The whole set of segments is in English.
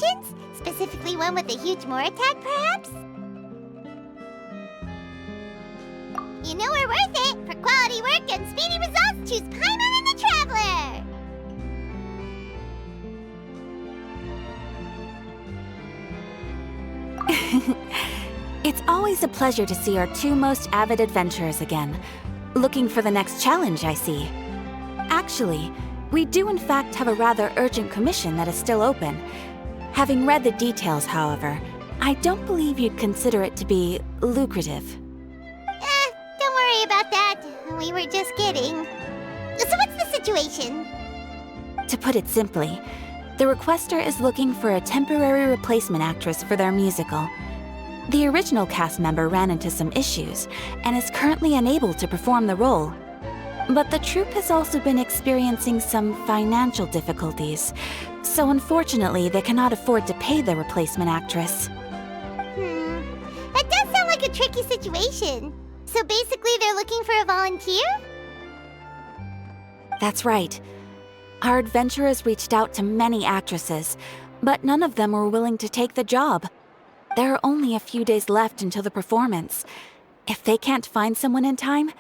solutions? Specifically one with a huge more attack, perhaps? You know we're worth it! For quality work and speedy results, choose Paimon and the Traveler! It's always a pleasure to see our two most avid adventurers again. Looking for the next challenge, I see. Actually, we do in fact have a rather urgent commission that is still open. Having read the details, however, I don't believe you'd consider it to be lucrative. Don't worry about that. We were just kidding. So what's the situation? To put it simply, the requester is looking for a temporary replacement actress for their musical. The original cast member ran into some issues and is currently unable to perform the role. But the troupe has also been experiencing some financial difficulties, so unfortunately they cannot afford to pay the replacement actress. That does sound like a tricky situation. So basically they're looking for a volunteer? That's right. Our adventurers reached out to many actresses, but none of them were willing to take the job. There are only a few days left until the performance. If they can't find someone in time,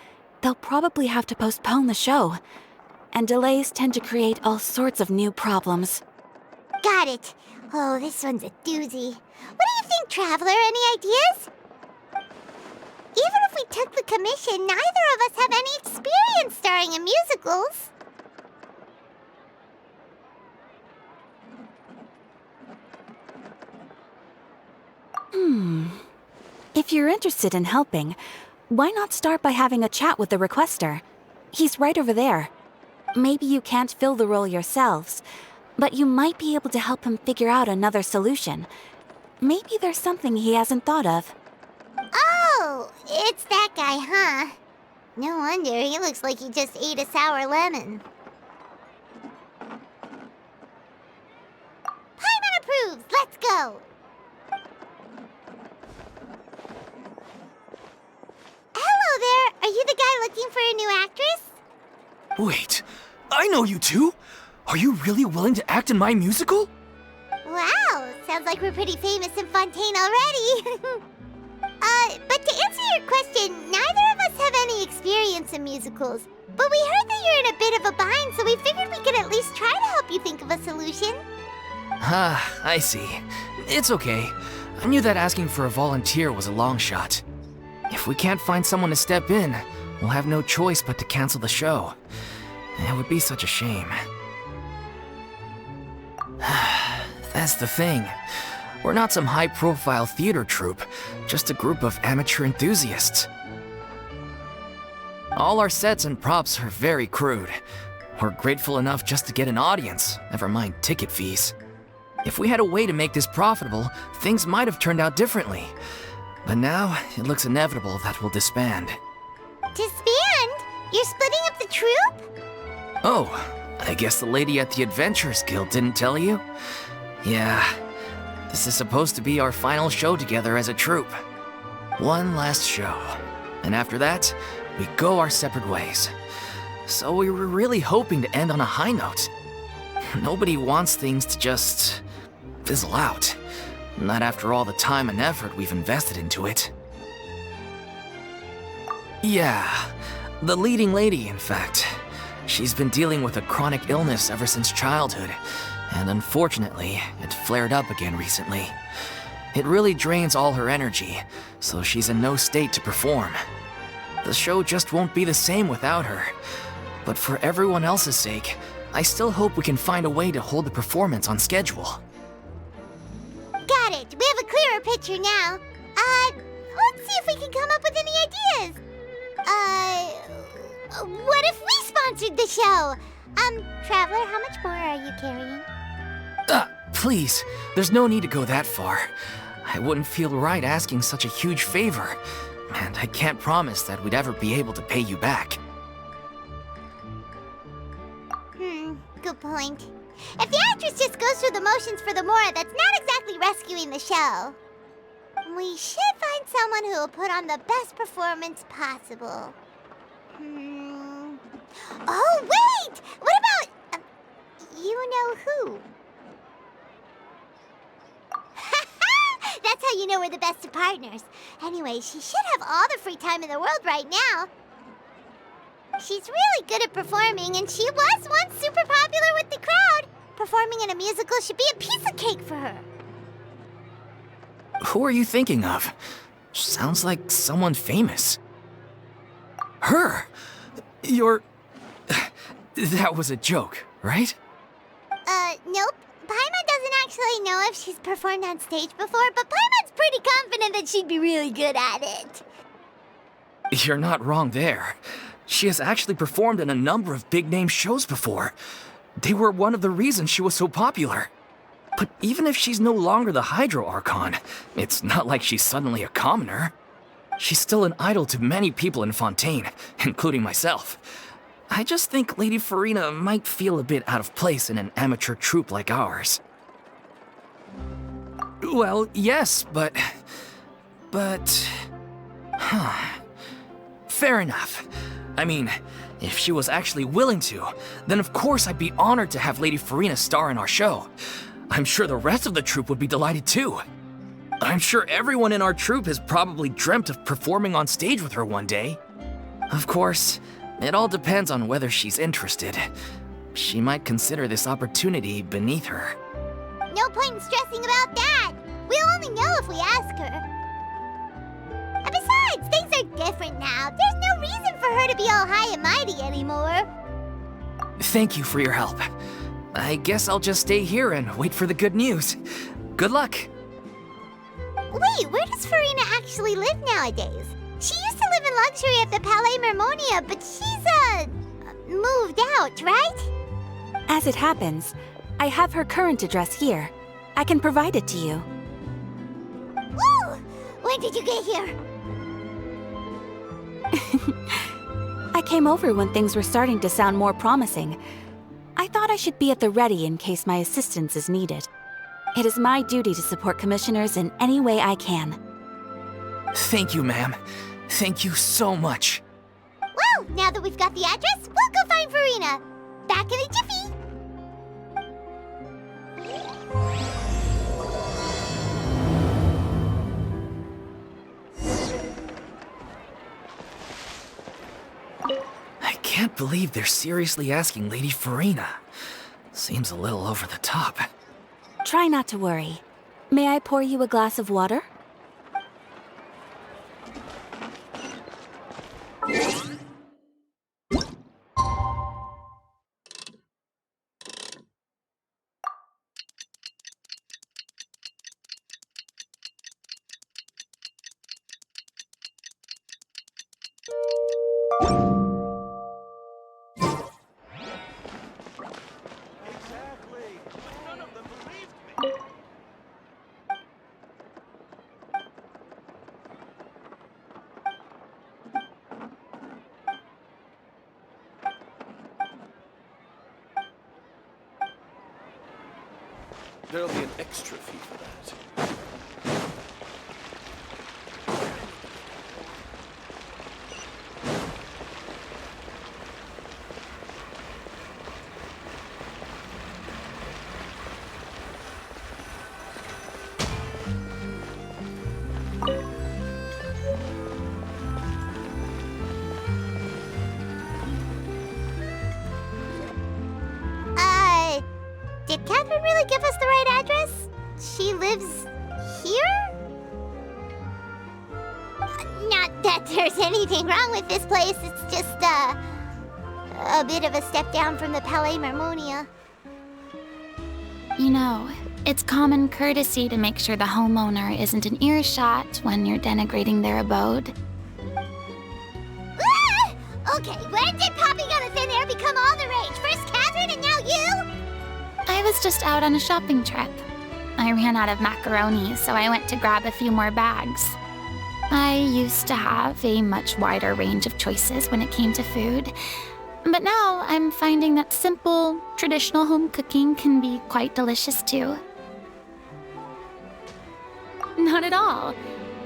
they'll probably have to postpone the show. And delays tend to create all sorts of new problems. Got it. Oh, this one's a doozy. What do you think, Traveler? Any ideas? Even if we took the commission, neither of us have any experience starring in musicals. If you're interested in helping, why not start by having a chat with the requester? He's right over there. Maybe you can't fill the role yourselves, but you might be able to help him figure out another solution. Maybe there's something he hasn't thought of. Oh, it's that guy, huh? No wonder, he looks like he just ate a sour lemon. Paimon approves! Let's go! Hello there! Are you the guy looking for a new actress? Wait, I know you two! Are you really willing to act in my musical? Wow, sounds like we're pretty famous in Fontaine already. But to answer your question, neither of us have any experience in musicals. But we heard that you're in a bit of a bind, so we figured we could at least try to help you think of a solution. Ah, I see. It's okay. I knew that asking for a volunteer was a long shot. If we can't find someone to step in, we'll have no choice but to cancel the show. It would be such a shame. That's the thing. We're not some high-profile theater troupe, just a group of amateur enthusiasts. All our sets and props are very crude. We're grateful enough just to get an audience, never mind ticket fees. If we had a way to make this profitable, things might have turned out differently. But now, it looks inevitable that we'll disband. Disband? You're splitting up the troupe? Oh, I guess the lady at the Adventurers Guild didn't tell you? Yeah, this is supposed to be our final show together as a troupe. One last show. And after that, we go our separate ways. So we were really hoping to end on a high note. Nobody wants things to just fizzle out. Not after all the time and effort we've invested into it. Yeah, the leading lady, in fact. She's been dealing with a chronic illness ever since childhood, and unfortunately, it flared up again recently. It really drains all her energy, so she's in no state to perform. The show just won't be the same without her. But for everyone else's sake, I still hope we can find a way to hold the performance on schedule. Got it. We have a clearer picture now. Let's see if we can come up with any ideas. What if we sponsored the show? Traveler, how much more are you carrying? Please, there's no need to go that far. I wouldn't feel right asking such a huge favor, and I can't promise that we'd ever be able to pay you back. Good point. If the actress just goes through the motions for the Mora, that's not exactly rescuing the show. We should find someone who will put on the best performance possible. Oh, wait! What about... you know who? That's how you know we're the best of partners. Anyway, she should have all the free time in the world right now. She's really good at performing, and she was once super popular with the crowd. Performing in a musical should be a piece of cake for her. Who are you thinking of? Sounds like someone famous. Her! You're... That was a joke, right? Nope. Paimon doesn't actually know if she's performed on stage before, but Paimon's pretty confident that she'd be really good at it. You're not wrong there. She has actually performed in a number of big-name shows before. They were one of the reasons she was so popular. But even if she's no longer the Hydro Archon, it's not like she's suddenly a commoner. She's still an idol to many people in Fontaine, including myself. I just think Lady Furina might feel a bit out of place in an amateur troupe like ours. Well, yes, but... Fair enough. I mean, if she was actually willing to, then of course I'd be honored to have Lady Furina star in our show. I'm sure the rest of the troupe would be delighted too. I'm sure everyone in our troupe has probably dreamt of performing on stage with her one day. Of course, it all depends on whether she's interested. She might consider this opportunity beneath her. No point in stressing about that. We'll only know if we ask her. And besides, things are different now. There's no reason for her to be all high and mighty anymore. Thank you for your help. I guess I'll just stay here and wait for the good news. Good luck. Wait, where does Furina actually live nowadays? She used to live in luxury at the Palais Mermonia, but she's, moved out, right? As it happens, I have her current address here. I can provide it to you. Woo! When did you get here? I came over when things were starting to sound more promising. I thought I should be at the ready in case my assistance is needed. It is my duty to support commissioners in any way I can. Thank you, ma'am. Thank you so much. Well, now that we've got the address, we'll go find Furina. Back in a jiffy. I can't believe they're seriously asking Lady Furina. Seems a little over the top. Try not to worry. May I pour you a glass of water? There'll be an extra fee for that. Did Catherine really give us the right address? She lives here? Not that there's anything wrong with this place, it's just, a bit of a step down from the Palais Mermonia. You know, it's common courtesy to make sure the homeowner isn't in earshot when you're denigrating their abode. Ah! Okay, when did popping out of thin air become all the rage? First Catherine and now you? I was just out on a shopping trip. I ran out of macaroni, so I went to grab a few more bags. I used to have a much wider range of choices when it came to food, but now I'm finding that simple, traditional home cooking can be quite delicious too. Not at all.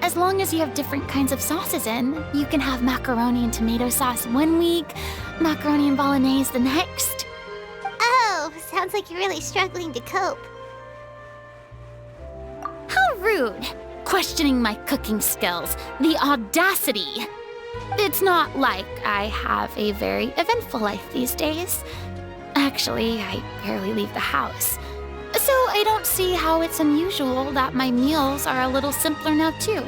As long as you have different kinds of sauces in, you can have macaroni and tomato sauce one week, macaroni and bolognese the next. Oh, sounds like you're really struggling to cope. How rude! questioning my cooking skills. The audacity! It's not like I have a very eventful life these days. Actually, I barely leave the house. So I don't see how it's unusual that my meals are a little simpler now too.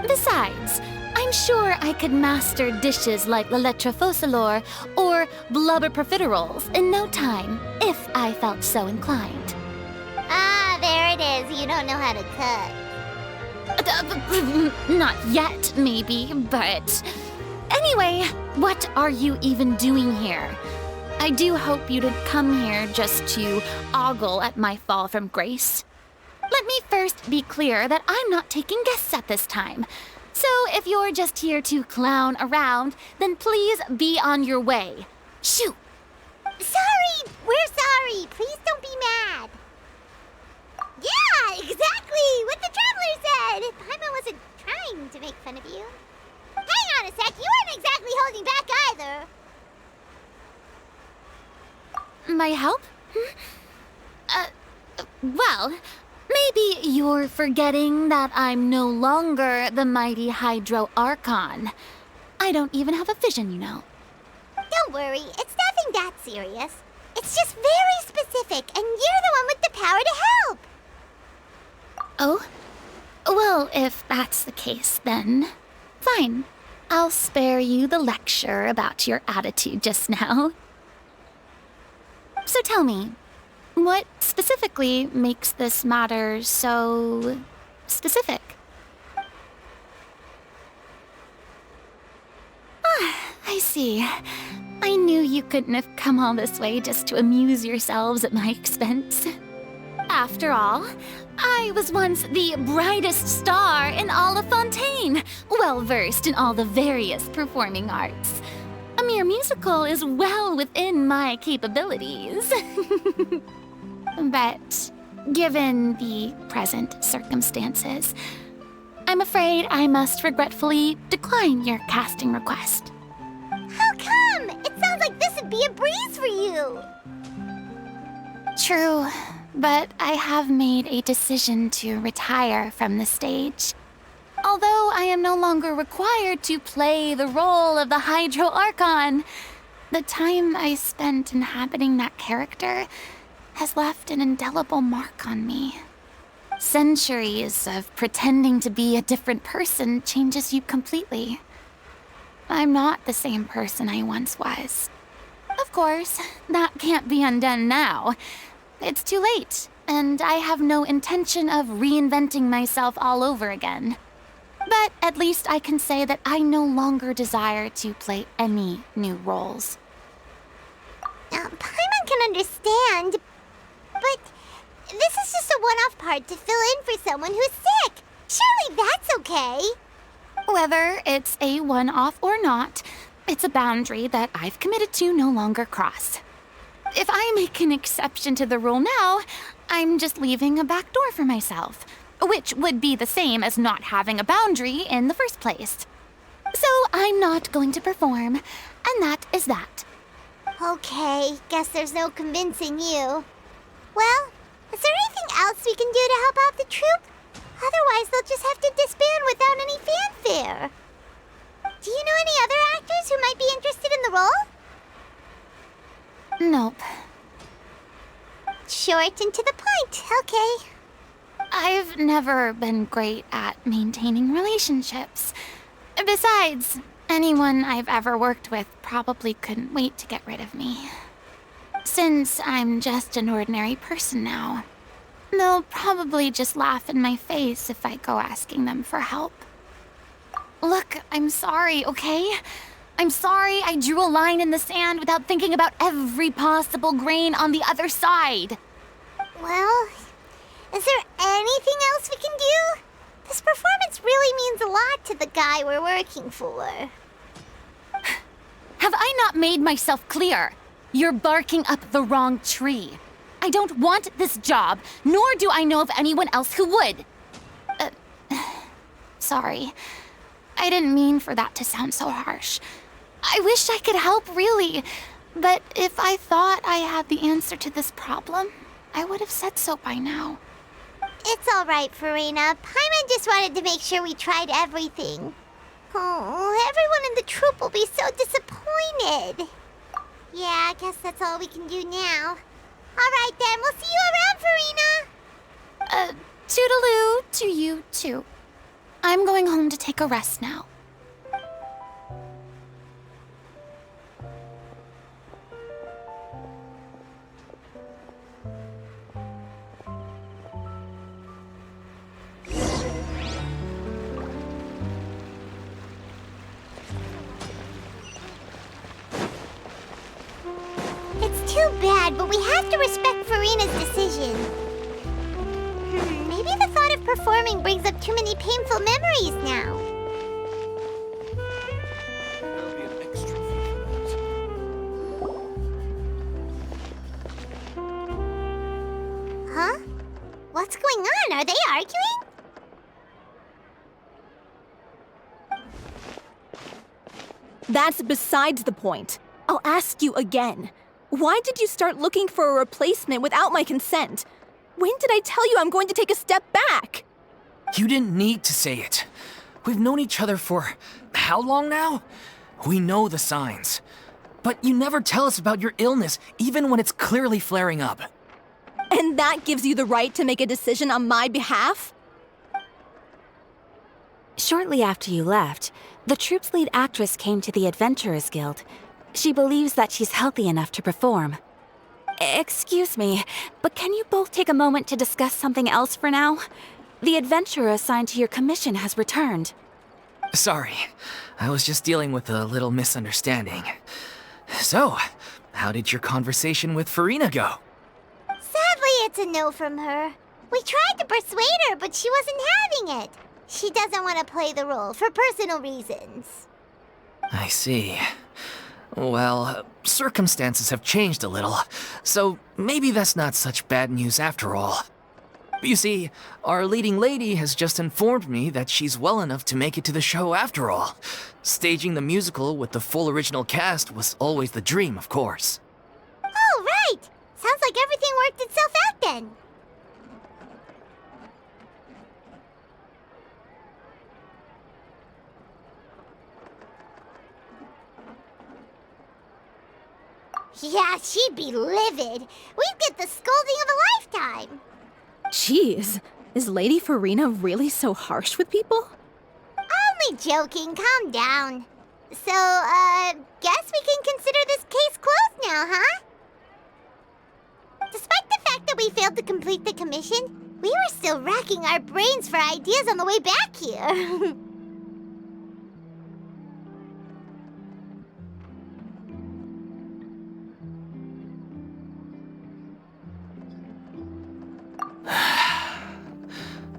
Besides, I'm sure I could master dishes like la lettre faucilor or blubber profiteroles in no time, if I felt so inclined. Ah, there it is. You don't know how to cook. Not yet, maybe, but... Anyway, what are you even doing here? I do hope you didn't come here just to ogle at my fall from grace. Let me first be clear that I'm not taking guests at this time. So if you're just here to clown around, then please be on your way. Shoo! Sorry! We're sorry! Please don't be mad! Yeah, exactly! What the Traveler said! Paimon wasn't trying to make fun of you. Hang on a sec, you weren't exactly holding back either. My help? Well, maybe you're forgetting that I'm no longer the mighty Hydro Archon. I don't even have a vision, you know. Don't worry, it's nothing that serious. It's just very specific, and you're the one with the power to help. Oh? Well, if that's the case, then fine. I'll spare you the lecture about your attitude just now. So tell me, what specifically makes this matter so specific? Ah, I see. I knew you couldn't have come all this way just to amuse yourselves at my expense. After all, I was once the brightest star in all of Fontaine, well-versed in all the various performing arts. A mere musical is well within my capabilities. But given the present circumstances, I'm afraid I must regretfully decline your casting request. How come? It sounds like this would be a breeze for you. True, but I have made a decision to retire from the stage. Although I am no longer required to play the role of the Hydro Archon, the time I spent inhabiting that character has left an indelible mark on me. Centuries of pretending to be a different person changes you completely. I'm not the same person I once was. Of course, that can't be undone now. It's too late, and I have no intention of reinventing myself all over again. But at least I can say that I no longer desire to play any new roles. Paimon can understand, but this is just a one-off part to fill in for someone who's sick. Surely that's okay. Whether it's a one-off or not, it's a boundary that I've committed to no longer cross. If I make an exception to the rule now, I'm just leaving a back door for myself, which would be the same as not having a boundary in the first place. So I'm not going to perform, and that is that. Okay, guess there's no convincing you. Well, is there anything else we can do to help out the troupe? Otherwise, they'll just have to disband without any fanfare. Do you know any other actors who might be interested in the role? Nope. Short and to the point, okay. I've never been great at maintaining relationships. Besides, anyone I've ever worked with probably couldn't wait to get rid of me. Since I'm just an ordinary person now, they'll probably just laugh in my face if I go asking them for help. Look, I'm sorry, okay? I'm sorry I drew a line in the sand without thinking about every possible grain on the other side. Well, is there anything else we can do? This performance really means a lot to the guy we're working for. Have I not made myself clear? You're barking up the wrong tree. I don't want this job, nor do I know of anyone else who would. Sorry. I didn't mean for that to sound so harsh. I wish I could help, really. But if I thought I had the answer to this problem, I would have said so by now. It's all right, Furina. Paimon just wanted to make sure we tried everything. Oh, everyone in the troupe will be so disappointed. Yeah, I guess that's all we can do now. All right, then. We'll see you around, Furina. Toodaloo to you, too. I'm going home to take a rest now. It's too bad, but we have to respect Furina's decision. Maybe the thought of performing brings up too many painful memories now. There'll be an extra fee for that. Huh? What's going on? Are they arguing? That's besides the point. I'll ask you again. Why did you start looking for a replacement without my consent? When did I tell you I'm going to take a step back? You didn't need to say it. We've known each other for how long now? We know the signs. But you never tell us about your illness, even when it's clearly flaring up. And that gives you the right to make a decision on my behalf? Shortly after you left, the troupe's lead actress came to the Adventurers Guild. She believes that she's healthy enough to perform. Excuse me, but can you both take a moment to discuss something else for now? The adventurer assigned to your commission has returned. Sorry, I was just dealing with a little misunderstanding. So, how did your conversation with Furina go? Sadly, it's a no from her. We tried to persuade her, but she wasn't having it. She doesn't want to play the role for personal reasons. I see. Well, circumstances have changed a little, so maybe that's not such bad news after all. You see, our leading lady has just informed me that she's well enough to make it to the show after all. Staging the musical with the full original cast was always the dream, of course. Oh, right! Sounds like everything worked itself out then. Yeah, she'd be livid. We'd get the scolding of a lifetime. Jeez, is Lady Furina really so harsh with people? Only joking, calm down. So, guess we can consider this case closed now, huh? Despite the fact that we failed to complete the commission, we were still racking our brains for ideas on the way back here.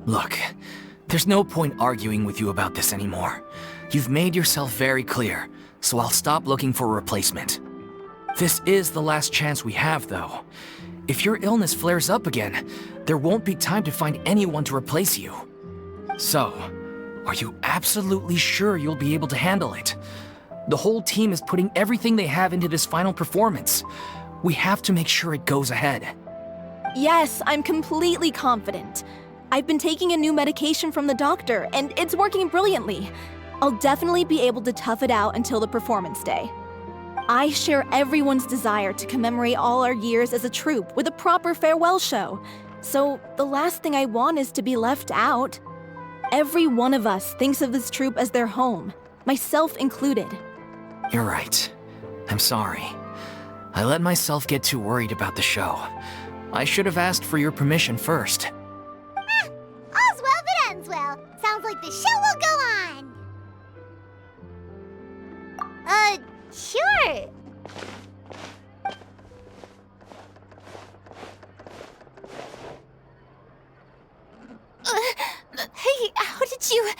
Look, there's no point arguing with you about this anymore. You've made yourself very clear, so I'll stop looking for a replacement. This is the last chance we have, though. If your illness flares up again, there won't be time to find anyone to replace you. So, are you absolutely sure you'll be able to handle it? The whole team is putting everything they have into this final performance. We have to make sure it goes ahead. Yes, I'm completely confident. I've been taking a new medication from the doctor, and it's working brilliantly. I'll definitely be able to tough it out until the performance day. I share everyone's desire to commemorate all our years as a troupe with a proper farewell show. So the last thing I want is to be left out. Every one of us thinks of this troupe as their home, myself included. You're right. I'm sorry. I let myself get too worried about the show. I should have asked for your permission first. All's well that ends well. Sounds like the show will go on. Sure. Hey, how did you...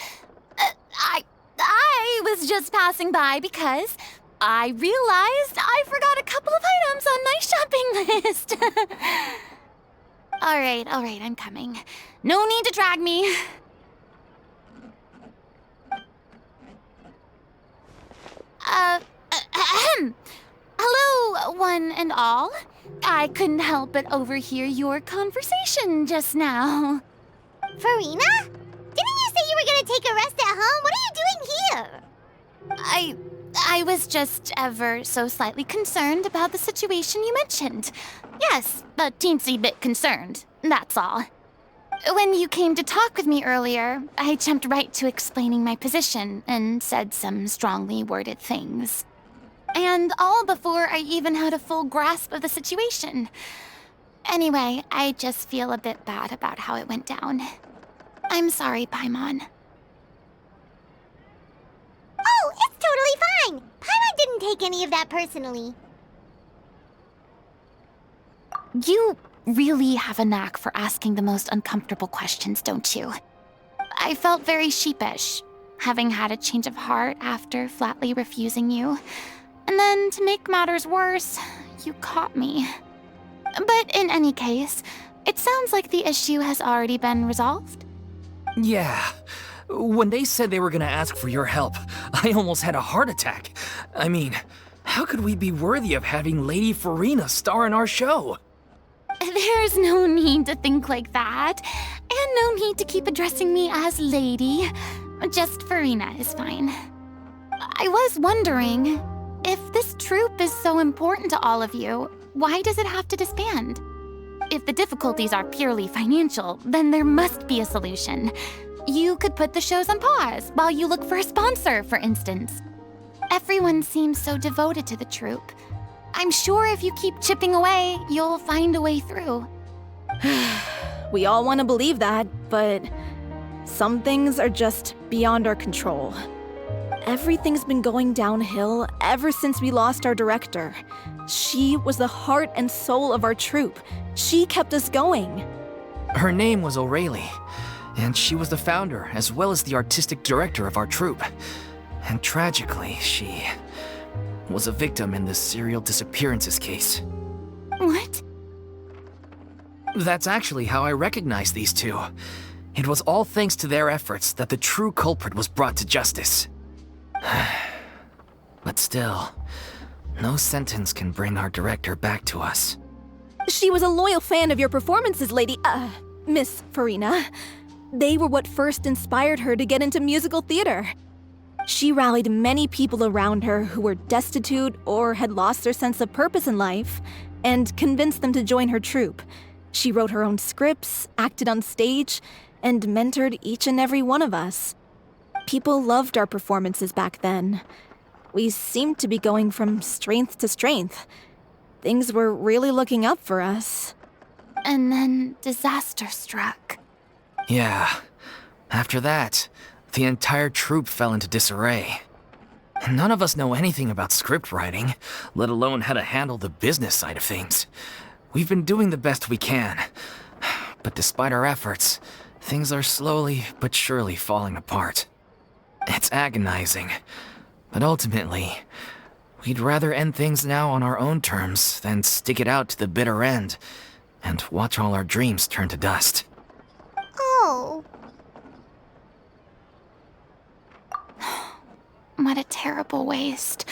I was just passing by because I realized I forgot a couple of items on my shopping list. All right, I'm coming. No need to drag me. Hello, one and all. I couldn't help but overhear your conversation just now. Furina? Didn't you say you were gonna take a rest at home? What are you doing here? I was just ever so slightly concerned about the situation you mentioned. Yes, a teensy bit concerned, that's all. When you came to talk with me earlier, I jumped right to explaining my position and said some strongly worded things. And all before I even had a full grasp of the situation. Anyway, I just feel a bit bad about how it went down. I'm sorry, Paimon. Oh, it's totally fine. Paimon didn't take any of that personally. You really have a knack for asking the most uncomfortable questions, don't you? I felt very sheepish, having had a change of heart after flatly refusing you. And then, to make matters worse, you caught me. But in any case, it sounds like the issue has already been resolved. Yeah. When they said they were gonna ask for your help, I almost had a heart attack. I mean, how could we be worthy of having Lady Furina star in our show? There's no need to think like that, and no need to keep addressing me as Lady. Just Furina is fine. I was wondering, if this troupe is so important to all of you, why does it have to disband? If the difficulties are purely financial, then there must be a solution. You could put the shows on pause while you look for a sponsor, for instance. Everyone seems so devoted to the troupe. I'm sure if you keep chipping away, you'll find a way through. We all want to believe that, but some things are just beyond our control. Everything's been going downhill ever since we lost our director. She was the heart and soul of our troupe. She kept us going. Her name was O'Reilly, and she was the founder as well as the artistic director of our troupe. And tragically, she was a victim in this serial disappearances case. What? That's actually how I recognized these two. It was all thanks to their efforts that the true culprit was brought to justice. But still, no sentence can bring our director back to us. She was a loyal fan of your performances, Miss Furina. They were what first inspired her to get into musical theater. She rallied many people around her who were destitute or had lost their sense of purpose in life, and convinced them to join her troupe. She wrote her own scripts, acted on stage, and mentored each and every one of us. People loved our performances back then. We seemed to be going from strength to strength. Things were really looking up for us. And then disaster struck. Yeah. After that, the entire troupe fell into disarray. None of us know anything about script writing, let alone how to handle the business side of things. We've been doing the best we can. But despite our efforts, things are slowly but surely falling apart. It's agonizing. But ultimately, we'd rather end things now on our own terms than stick it out to the bitter end and watch all our dreams turn to dust. Oh. What a terrible waste.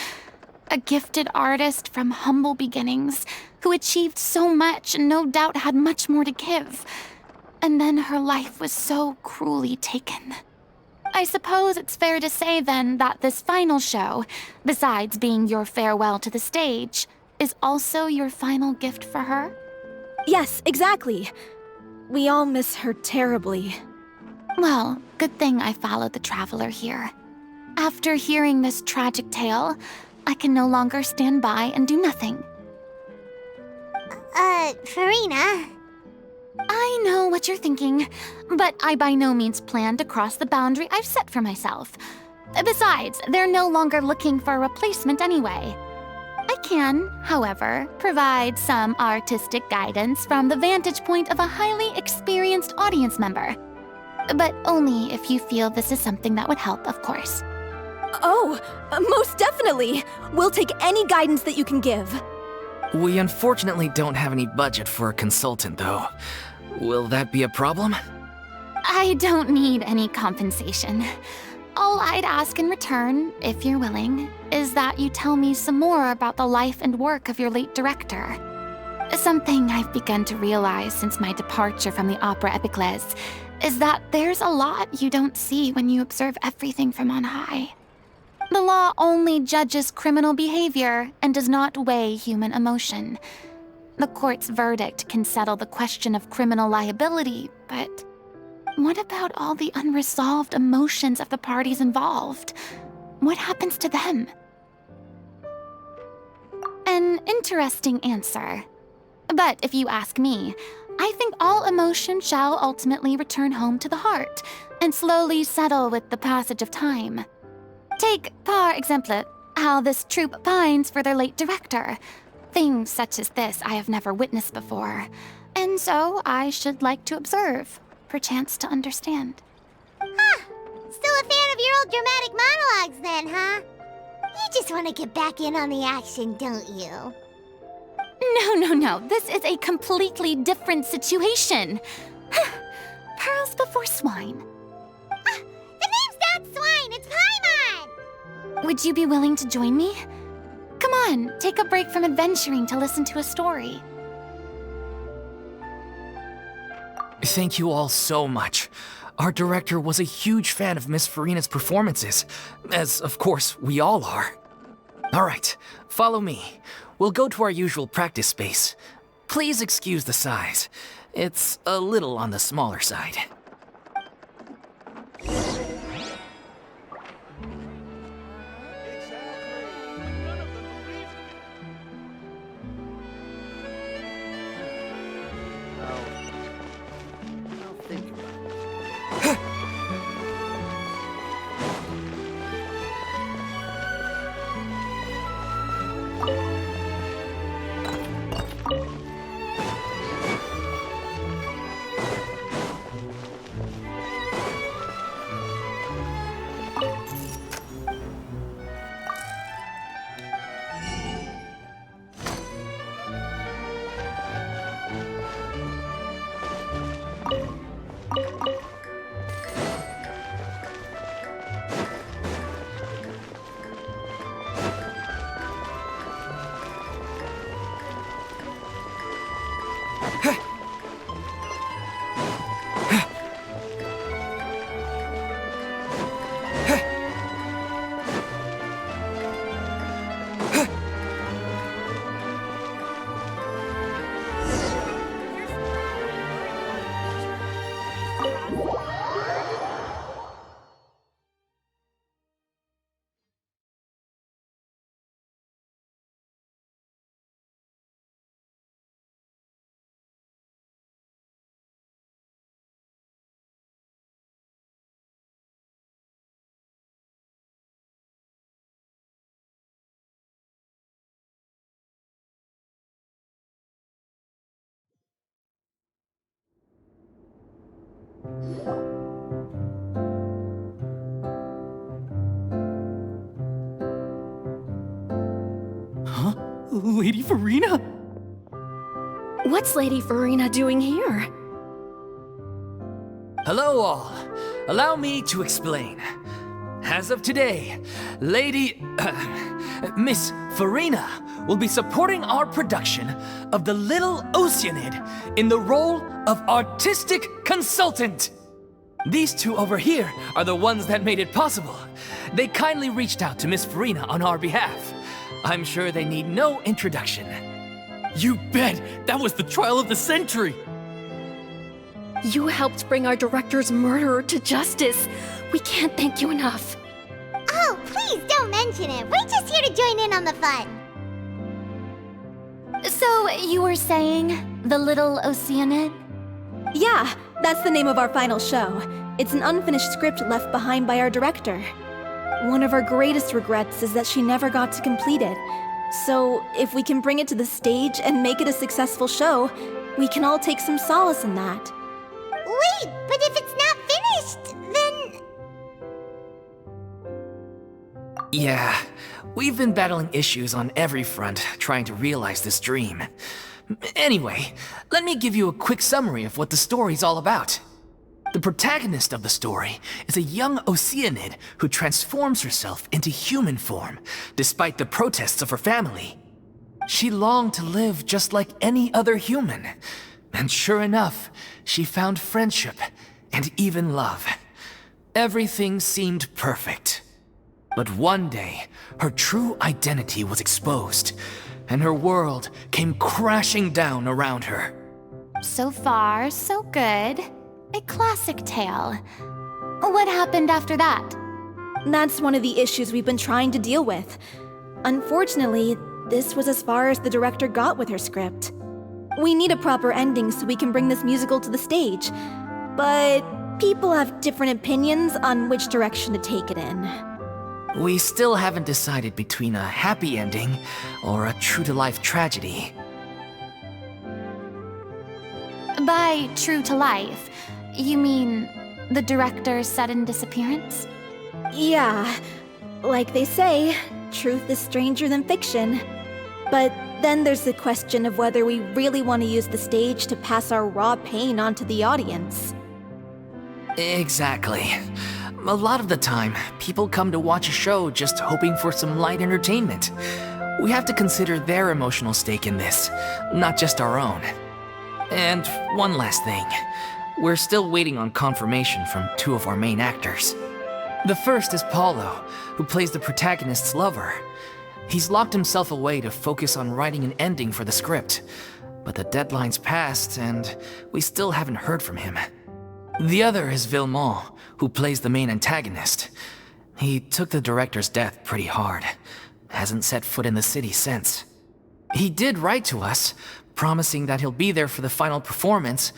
A gifted artist from humble beginnings who achieved so much and no doubt had much more to give. And then her life was so cruelly taken. I suppose it's fair to say then that this final show, besides being your farewell to the stage, is also your final gift for her? Yes, exactly. We all miss her terribly. Well, good thing I followed the traveler here. After hearing this tragic tale, I can no longer stand by and do nothing. Furina. I know what you're thinking, but I by no means plan to cross the boundary I've set for myself. Besides, they're no longer looking for a replacement anyway. I can, however, provide some artistic guidance from the vantage point of a highly experienced audience member. But only if you feel this is something that would help, of course. Oh, most definitely. We'll take any guidance that you can give. We unfortunately don't have any budget for a consultant, though. Will that be a problem? I don't need any compensation. All I'd ask in return, if you're willing, is that you tell me some more about the life and work of your late director. Something I've begun to realize since my departure from the Opera Epiclese is that there's a lot you don't see when you observe everything from on high. The law only judges criminal behavior and does not weigh human emotion. The court's verdict can settle the question of criminal liability, but what about all the unresolved emotions of the parties involved? What happens to them? An interesting answer. But if you ask me, I think all emotion shall ultimately return home to the heart and slowly settle with the passage of time. Take, par exemple, how this troupe pines for their late director. Things such as this I have never witnessed before, and so I should like to observe, perchance to understand. Huh. Still a fan of your old dramatic monologues then, huh? You just want to get back in on the action, don't you? No. This is a completely different situation. Pearls before swine. The name's not Swine, it's Paimon! Would you be willing to join me? Come on, take a break from adventuring to listen to a story. Thank you all so much. Our director was a huge fan of Miss Furina's performances, as of course we all are. All right, follow me. We'll go to our usual practice space. Please excuse the size. It's a little on the smaller side. Huh? Lady Furina? What's Lady Furina doing here? Hello all. Allow me to explain. As of today, Miss Furina will be supporting our production of The Little Oceanid in the role of artistic consultant. These two over here are the ones that made it possible. They kindly reached out to Miss Furina on our behalf. I'm sure they need no introduction. You bet! That was the trial of the century! You helped bring our director's murderer to justice. We can't thank you enough. Oh, please don't mention it. We're just here to join in on the fun. So, you were saying The Little Oceanid? Yeah, that's the name of our final show. It's an unfinished script left behind by our director. One of our greatest regrets is that she never got to complete it. So, if we can bring it to the stage and make it a successful show, we can all take some solace in that. Wait, but if it's not finished, then... Yeah, we've been battling issues on every front trying to realize this dream. Anyway, let me give you a quick summary of what the story's all about. The protagonist of the story is a young Oceanid who transforms herself into human form, despite the protests of her family. She longed to live just like any other human, and sure enough, she found friendship and even love. Everything seemed perfect. But one day, her true identity was exposed, and her world came crashing down around her. So far, so good. A classic tale. What happened after that? That's one of the issues we've been trying to deal with. Unfortunately, this was as far as the director got with her script. We need a proper ending so we can bring this musical to the stage. But people have different opinions on which direction to take it in. We still haven't decided between a happy ending or a true-to-life tragedy. By true to life, you mean the director's sudden disappearance? Yeah, like they say, truth is stranger than fiction. But then there's the question of whether we really want to use the stage to pass our raw pain onto the audience. Exactly. A lot of the time, people come to watch a show just hoping for some light entertainment. We have to consider their emotional stake in this, not just our own. And one last thing. We're still waiting on confirmation from two of our main actors. The first is Paulo, who plays the protagonist's lover. He's locked himself away to focus on writing an ending for the script, but the deadline's passed and we still haven't heard from him. The other is Villemont, who plays the main antagonist. He took the director's death pretty hard. Hasn't set foot in the city since. He did write to us, promising that he'll be there for the final performance,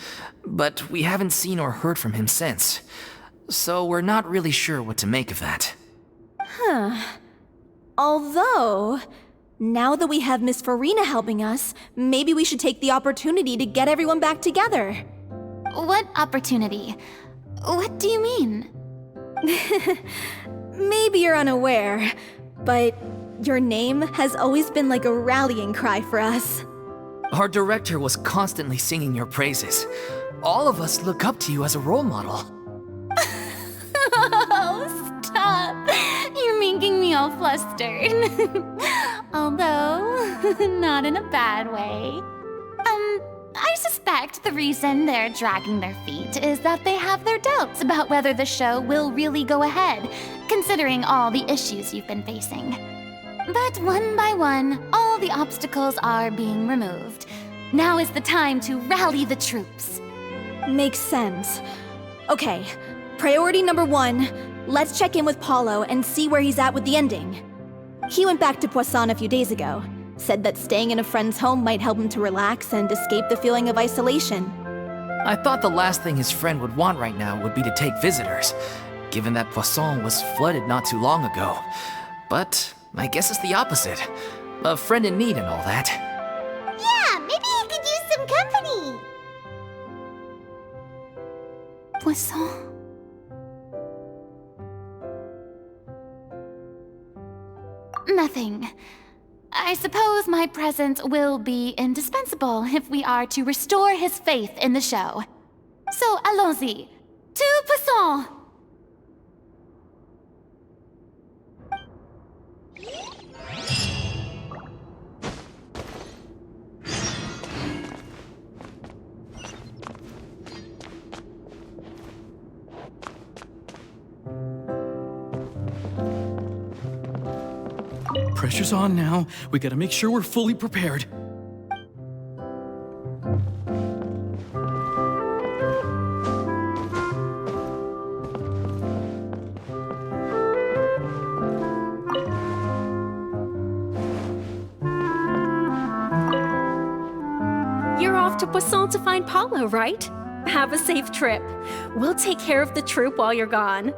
but we haven't seen or heard from him since. So we're not really sure what to make of that. Although, now that we have Miss Furina helping us, maybe we should take the opportunity to get everyone back together. What opportunity? What do you mean? Maybe you're unaware, but your name has always been like a rallying cry for us. Our director was constantly singing your praises. All of us look up to you as a role model. Oh, stop! You're making me all flustered. Although, not in a bad way. I suspect the reason they're dragging their feet is that they have their doubts about whether the show will really go ahead, considering all the issues you've been facing. But one by one, all the obstacles are being removed. Now is the time to rally the troops. Makes sense. Okay, priority number 1, let's check in with Paulo and see where he's at with the ending. He went back to Poisson a few days ago, said that staying in a friend's home might help him to relax and escape the feeling of isolation. I thought the last thing his friend would want right now would be to take visitors, given that Poisson was flooded not too long ago. But I guess it's the opposite. A friend in need and all that. Yeah, maybe he could use some company. Poisson. Nothing. I suppose my presence will be indispensable if we are to restore his faith in the show. So allons-y. To Poisson! Pressure's on now. We gotta make sure we're fully prepared. You're off to Poisson to find Paulo, right? Have a safe trip. We'll take care of the troop while you're gone.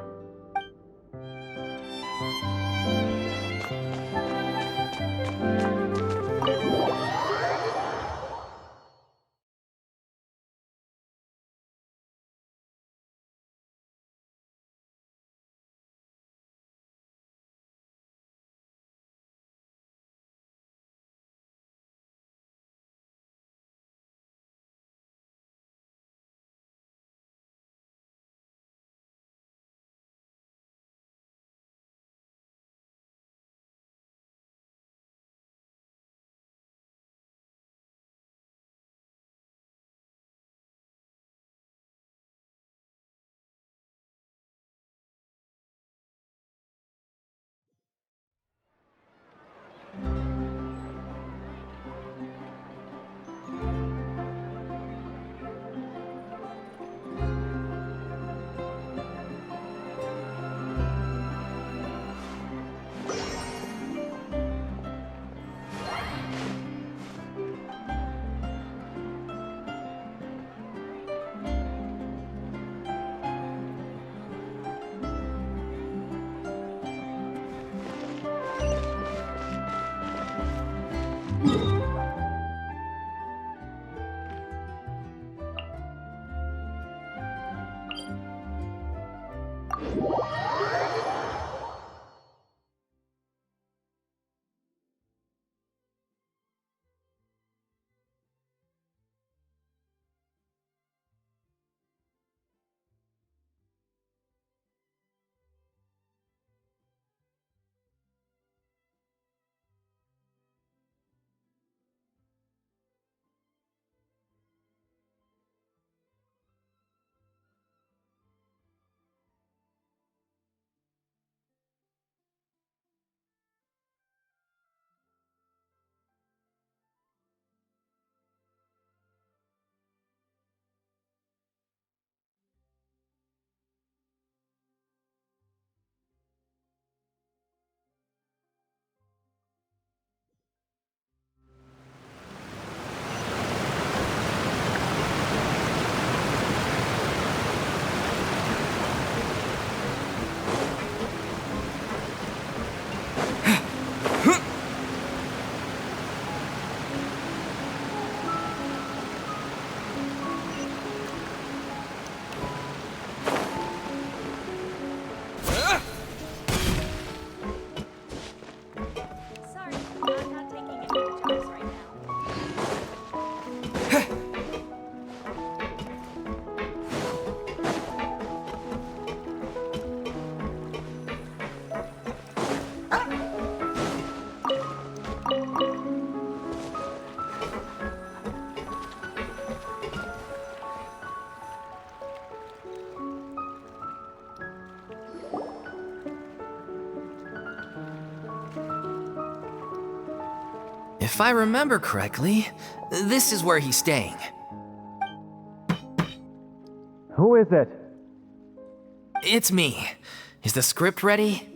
If I remember correctly, this is where he's staying. Who is it? It's me. Is the script ready?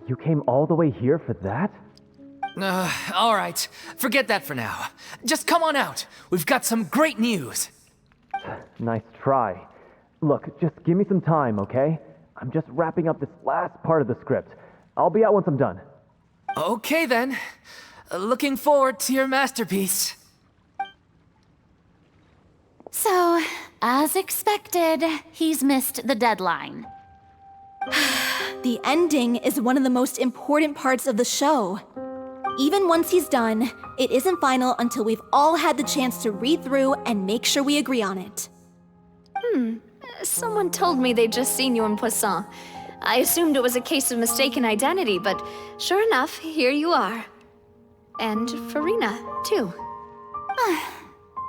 You came all the way here for that? All right. Forget that for now. Just come on out. We've got some great news. Nice try. Look, just give me some time, okay? I'm just wrapping up this last part of the script. I'll be out once I'm done. Okay then. Looking forward to your masterpiece. So, as expected, he's missed the deadline. The ending is one of the most important parts of the show. Even once he's done, it isn't final until we've all had the chance to read through and make sure we agree on it. Someone told me they'd just seen you in Poisson. I assumed it was a case of mistaken identity, but sure enough, here you are. And Furina, too.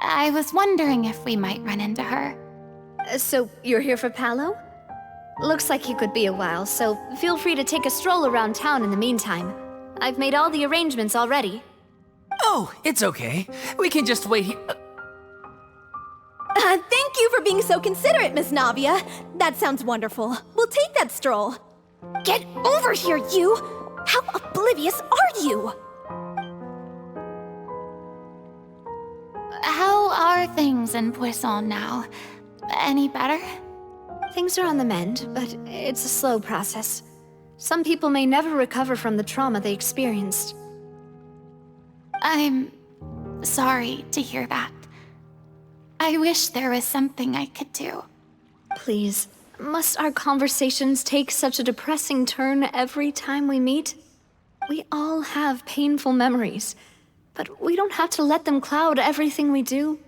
I was wondering if we might run into her. So, you're here for Palo? Looks like you could be a while, so feel free to take a stroll around town in the meantime. I've made all the arrangements already. Oh, it's okay. We can just wait here. Thank you for being so considerate, Miss Navia. That sounds wonderful. We'll take that stroll. Get over here, you! How oblivious are you? How are things in Poisson now? Any better? Things are on the mend, but it's a slow process. Some people may never recover from the trauma they experienced. I'm sorry to hear that. I wish there was something I could do. Please, must our conversations take such a depressing turn every time we meet? We all have painful memories, but we don't have to let them cloud everything we do.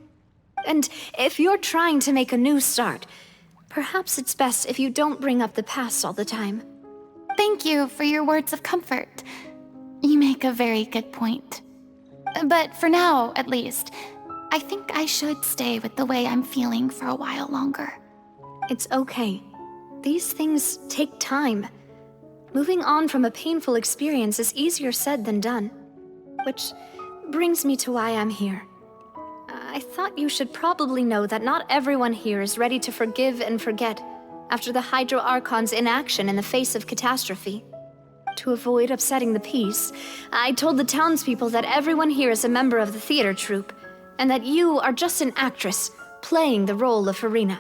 And if you're trying to make a new start, perhaps it's best if you don't bring up the past all the time. Thank you for your words of comfort. You make a very good point. But for now, at least, I think I should stay with the way I'm feeling for a while longer. It's okay. These things take time. Moving on from a painful experience is easier said than done. Which brings me to why I'm here. I thought you should probably know that not everyone here is ready to forgive and forget after the Hydro Archon's inaction in the face of catastrophe. To avoid upsetting the peace, I told the townspeople that everyone here is a member of the theater troupe, and that you are just an actress playing the role of Furina.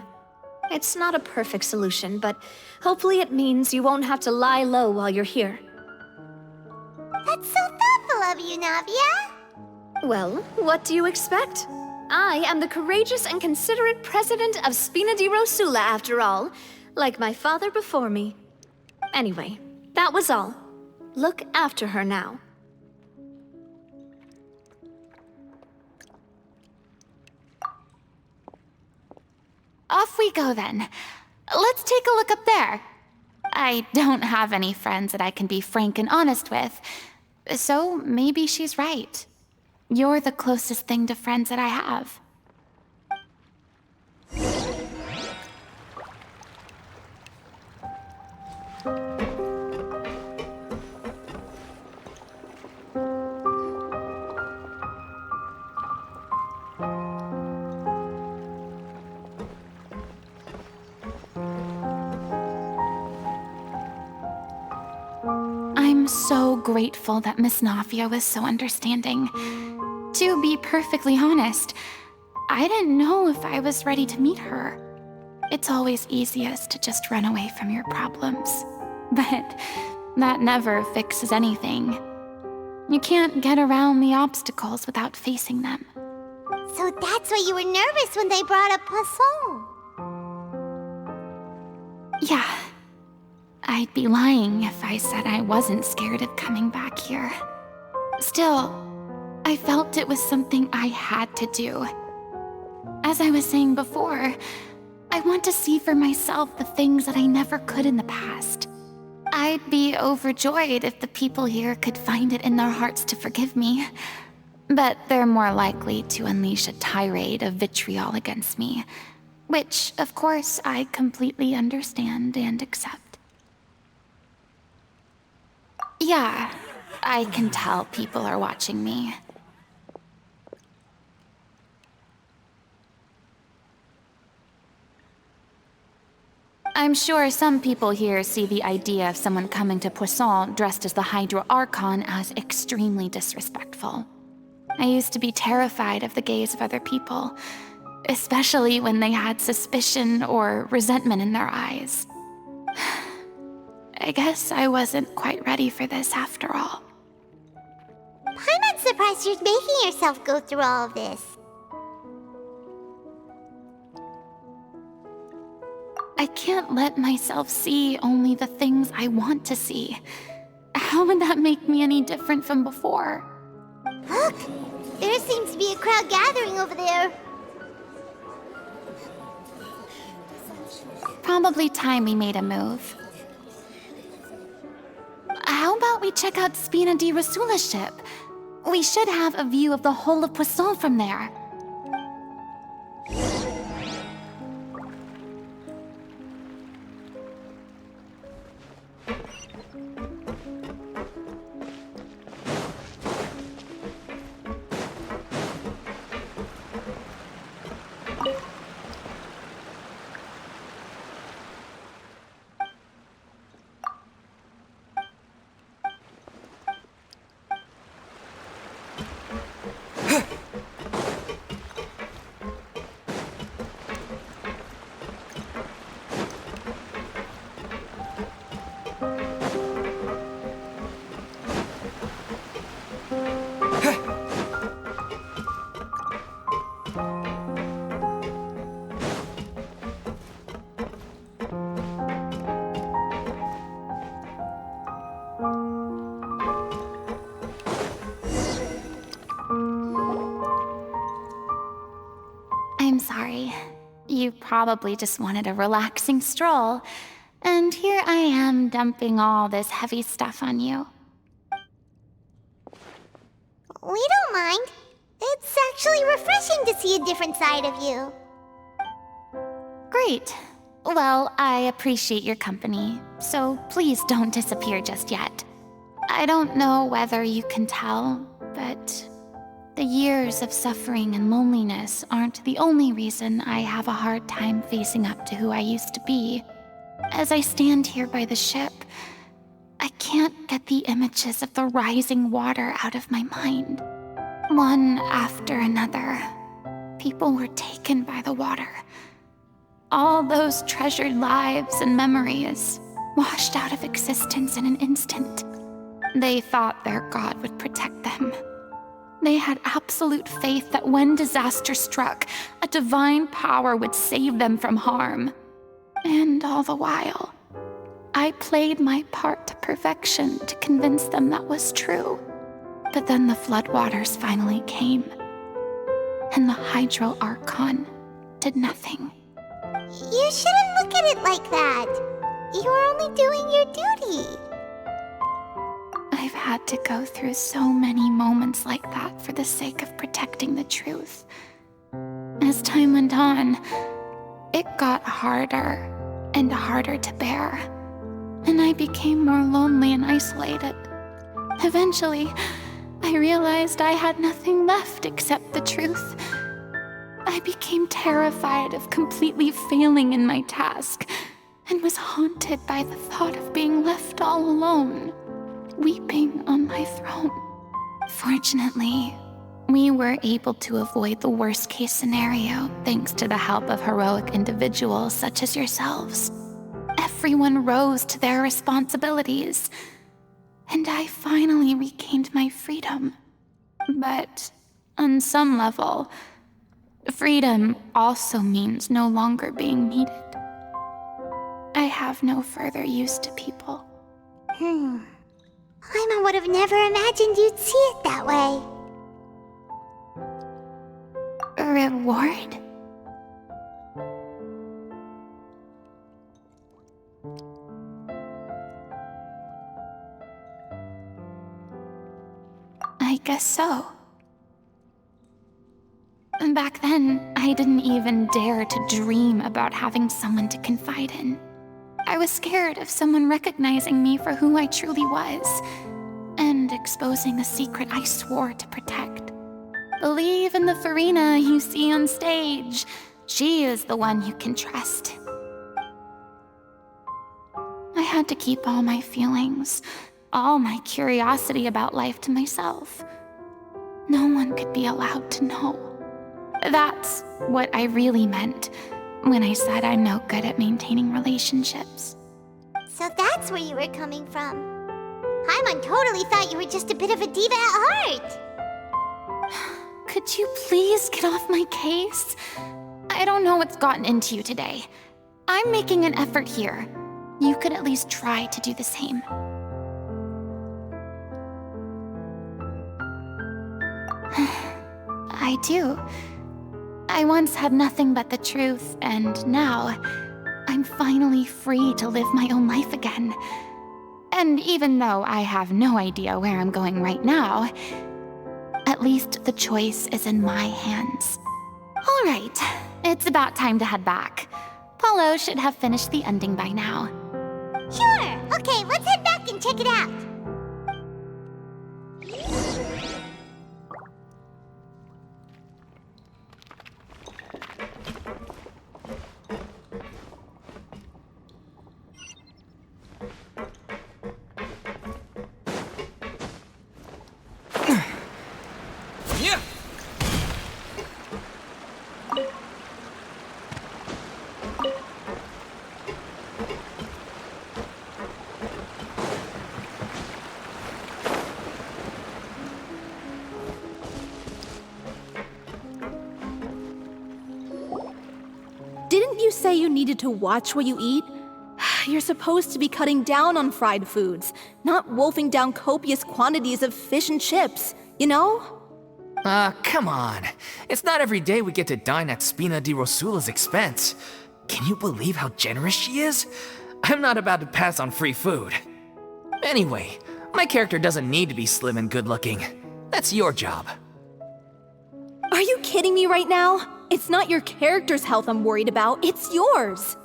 It's not a perfect solution, but hopefully it means you won't have to lie low while you're here. That's so thoughtful of you, Navia. Well, what do you expect? I am the courageous and considerate president of Spina di Rosula, after all. like my father before me. Anyway, that was all. Look after her now. Off we go then. Let's take a look up there. I don't have any friends that I can be frank and honest with, so maybe she's right. You're the closest thing to friends that I have. I'm so grateful that Miss Nafia was so understanding. To be perfectly honest, I didn't know if I was ready to meet her. It's always easiest to just run away from your problems. But that never fixes anything. You can't get around the obstacles without facing them. So that's why you were nervous when they brought up Poisson. Yeah. I'd be lying if I said I wasn't scared of coming back here. Still, I felt it was something I had to do. As I was saying before, I want to see for myself the things that I never could in the past. I'd be overjoyed if the people here could find it in their hearts to forgive me. But they're more likely to unleash a tirade of vitriol against me, which, of course, I completely understand and accept. Yeah, I can tell people are watching me. I'm sure some people here see the idea of someone coming to Poisson dressed as the Hydra Archon as extremely disrespectful. I used to be terrified of the gaze of other people, especially when they had suspicion or resentment in their eyes. I guess I wasn't quite ready for this after all. I'm not surprised you're making yourself go through all of this. I can't let myself see only the things I want to see. How would that make me any different from before? Look! There seems to be a crowd gathering over there. Probably time we made a move. How about we check out Spina di Rasula's ship? We should have a view of the whole of Poisson from there. I'm sorry. You probably just wanted a relaxing stroll, and here I am dumping all this heavy stuff on you. We don't mind. It's actually refreshing to see a different side of you. Great. Well, I appreciate your company, so please don't disappear just yet. I don't know whether you can tell, but the years of suffering and loneliness aren't the only reason I have a hard time facing up to who I used to be. As I stand here by the ship, I can't get the images of the rising water out of my mind. One after another, people were taken by the water. All those treasured lives and memories washed out of existence in an instant. They thought their god would protect them. They had absolute faith that when disaster struck, a divine power would save them from harm. And all the while, I played my part to perfection to convince them that was true. But then the floodwaters finally came, and the Hydro Archon did nothing. You shouldn't look at it like that. You're only doing your duty. I've had to go through so many moments like that for the sake of protecting the truth. As time went on, it got harder and harder to bear, and I became more lonely and isolated. Eventually, I realized I had nothing left except the truth. I became terrified of completely failing in my task, and was haunted by the thought of being left all alone, weeping on my throne. Fortunately, we were able to avoid the worst-case scenario thanks to the help of heroic individuals such as yourselves. Everyone rose to their responsibilities, and I finally regained my freedom. But on some level, freedom also means no longer being needed. I have no further use to people. Paimon would have never imagined you'd see it that way. Reward? I guess so. Back then, I didn't even dare to dream about having someone to confide in. I was scared of someone recognizing me for who I truly was, and exposing a secret I swore to protect. Believe in the Furina you see on stage. She is the one you can trust. I had to keep all my feelings, all my curiosity about life to myself. No one could be allowed to know. That's what I really meant when I said I'm no good at maintaining relationships. So that's where you were coming from. Paimon totally thought you were just a bit of a diva at heart. Could you please get off my case? I don't know what's gotten into you today. I'm making an effort here. You could at least try to do the same. I do. I once had nothing but the truth, and now I'm finally free to live my own life again. And even though I have no idea where I'm going right now, at least the choice is in my hands. All right, it's about time to head back. Paulo should have finished the ending by now. Sure. Okay, let's head back and check it out. Didn't you say you needed to watch what you eat? You're supposed to be cutting down on fried foods, not wolfing down copious quantities of fish and chips, you know? Come on. It's not every day we get to dine at Spina di Rosula's expense. Can you believe how generous she is? I'm not about to pass on free food. Anyway, my character doesn't need to be slim and good-looking. That's your job. Are you kidding me right now? It's not your character's health I'm worried about, it's yours.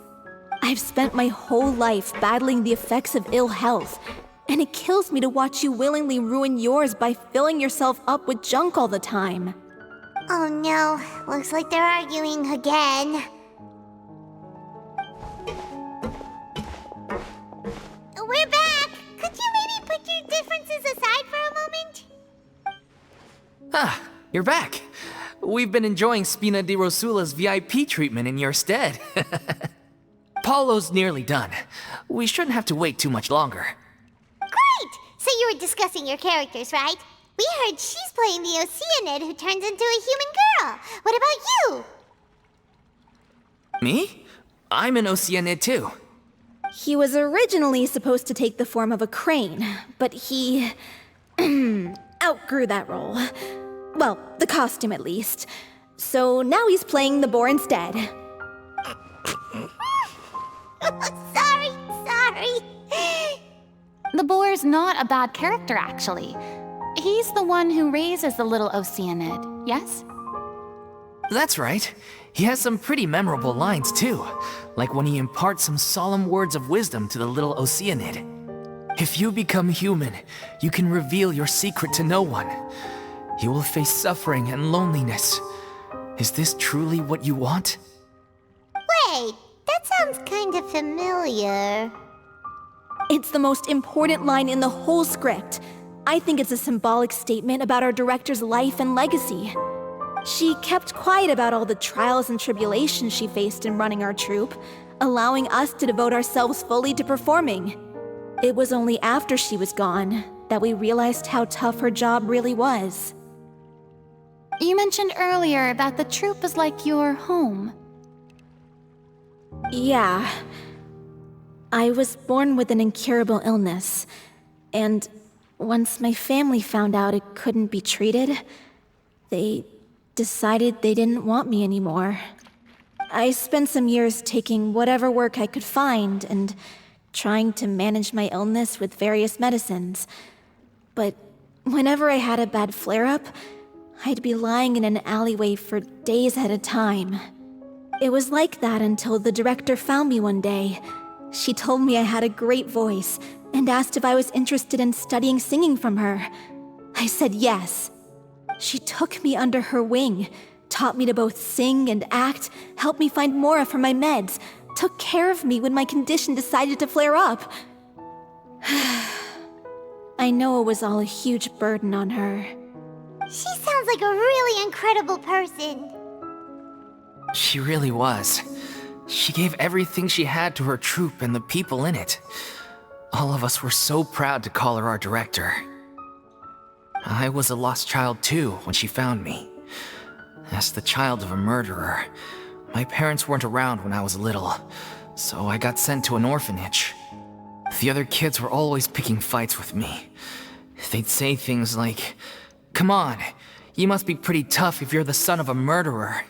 I've spent my whole life battling the effects of ill health, and it kills me to watch you willingly ruin yours by filling yourself up with junk all the time. Oh no, looks like they're arguing again. We're back! Could you maybe put your differences aside for a moment? Ah, you're back. We've been enjoying Spina di Rosula's VIP treatment in your stead. Paulo's nearly done. We shouldn't have to wait too much longer. Great! So you were discussing your characters, right? We heard she's playing the Oceanid who turns into a human girl. What about you? Me? I'm an Oceanid too. He was originally supposed to take the form of a crane, but he outgrew that role. Well, the costume at least. So now he's playing the boar instead. Sorry. The boar's not a bad character, actually. He's the one who raises the little Oceanid, yes? That's right. He has some pretty memorable lines too, like when he imparts some solemn words of wisdom to the little Oceanid. If you become human, you can reveal your secret to no one. You will face suffering and loneliness. Is this truly what you want? Wait, that sounds kind of familiar. It's the most important line in the whole script. I think it's a symbolic statement about our director's life and legacy. She kept quiet about all the trials and tribulations she faced in running our troupe, allowing us to devote ourselves fully to performing. It was only after she was gone that we realized how tough her job really was. You mentioned earlier that the troupe is like your home. Yeah. I was born with an incurable illness, and once my family found out it couldn't be treated, they decided they didn't want me anymore. I spent some years taking whatever work I could find and trying to manage my illness with various medicines. But whenever I had a bad flare-up, I'd be lying in an alleyway for days at a time. It was like that until the director found me one day. She told me I had a great voice and asked if I was interested in studying singing from her. I said yes. She took me under her wing, taught me to both sing and act, helped me find Mora for my meds, took care of me when my condition decided to flare up. I know it was all a huge burden on her. She sounds like a really incredible person. She really was. She gave everything she had to her troupe and the people in it. All of us were so proud to call her our director. I was a lost child too when she found me. As the child of a murderer, my parents weren't around when I was little, so I got sent to an orphanage. The other kids were always picking fights with me. They'd say things like, "Come on, you must be pretty tough if you're the son of a murderer."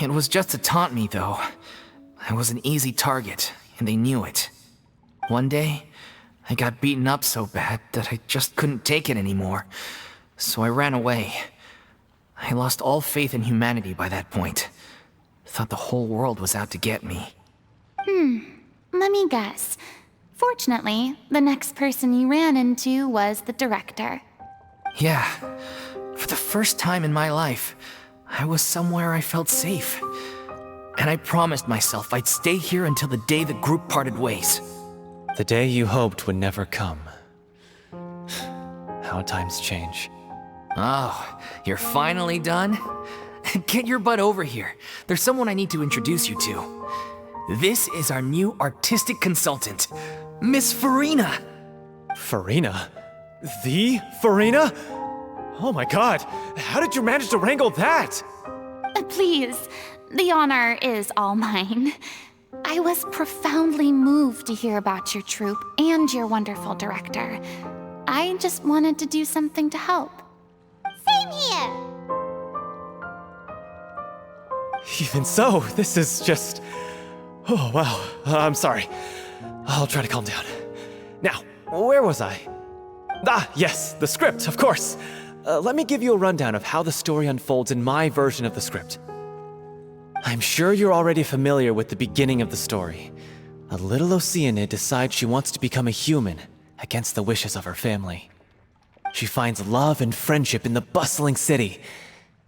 It was just to taunt me, though. I was an easy target, and they knew it. One day, I got beaten up so bad that I just couldn't take it anymore, so I ran away. I lost all faith in humanity by that point. Thought the whole world was out to get me. Let me guess. Fortunately, the next person you ran into was the director. Yeah, for the first time in my life, I was somewhere I felt safe. And I promised myself I'd stay here until the day the group parted ways. The day you hoped would never come. How times change. Oh, you're finally done? Get your butt over here. There's someone I need to introduce you to. This is our new artistic consultant, Miss Furina. Furina? The Furina? Oh my god, how did you manage to wrangle that? Please, the honor is all mine. I was profoundly moved to hear about your troupe and your wonderful director. I just wanted to do something to help. Same here. Even so, this is just... Oh, wow. I'm sorry. I'll try to calm down. Now, where was I? Ah, yes, the script, of course. Let me give you a rundown of how the story unfolds in my version of the script. I'm sure you're already familiar with the beginning of the story. A little Oceanid decides she wants to become a human against the wishes of her family. She finds love and friendship in the bustling city.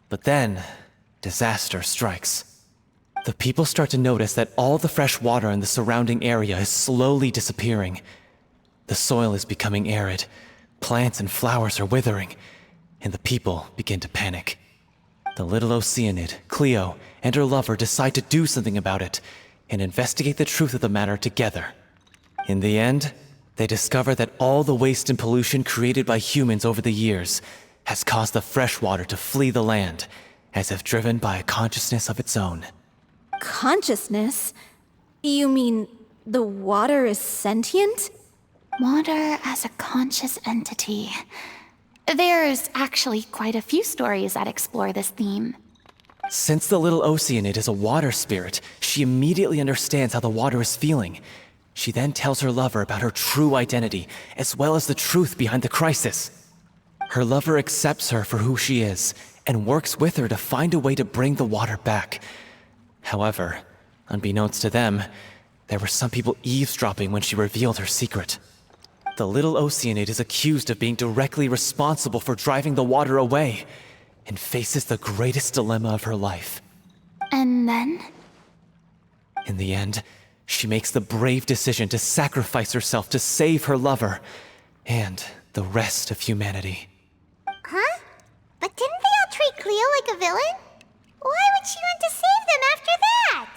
But then, disaster strikes. The people start to notice that all the fresh water in the surrounding area is slowly disappearing. The soil is becoming arid, plants and flowers are withering, and the people begin to panic. The little Oceanid, Cleo, and her lover decide to do something about it and investigate the truth of the matter together. In the end, they discover that all the waste and pollution created by humans over the years has caused the fresh water to flee the land, as if driven by a consciousness of its own. Consciousness? You mean the water is sentient? Water as a conscious entity. There's actually quite a few stories that explore this theme. Since the little Oceanid is a water spirit, she immediately understands how the water is feeling. She then tells her lover about her true identity, as well as the truth behind the crisis. Her lover accepts her for who she is, and works with her to find a way to bring the water back. However, unbeknownst to them, there were some people eavesdropping when she revealed her secret. The little Oceanid is accused of being directly responsible for driving the water away, and faces the greatest dilemma of her life. And then? In the end, she makes the brave decision to sacrifice herself to save her lover, and the rest of humanity. Huh? But didn't they all treat Cleo like a villain? Why would she want to save them after that?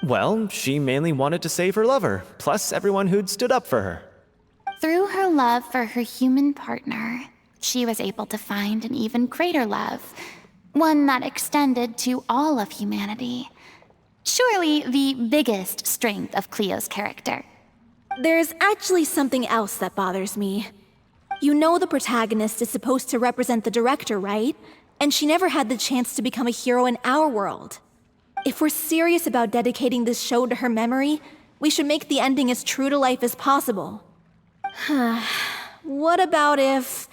Well, she mainly wanted to save her lover, plus everyone who'd stood up for her. Through her love for her human partner, she was able to find an even greater love, one that extended to all of humanity. Surely the biggest strength of Cleo's character. There's actually something else that bothers me. You know the protagonist is supposed to represent the director, right? And she never had the chance to become a hero in our world. If we're serious about dedicating this show to her memory, we should make the ending as true to life as possible. What about if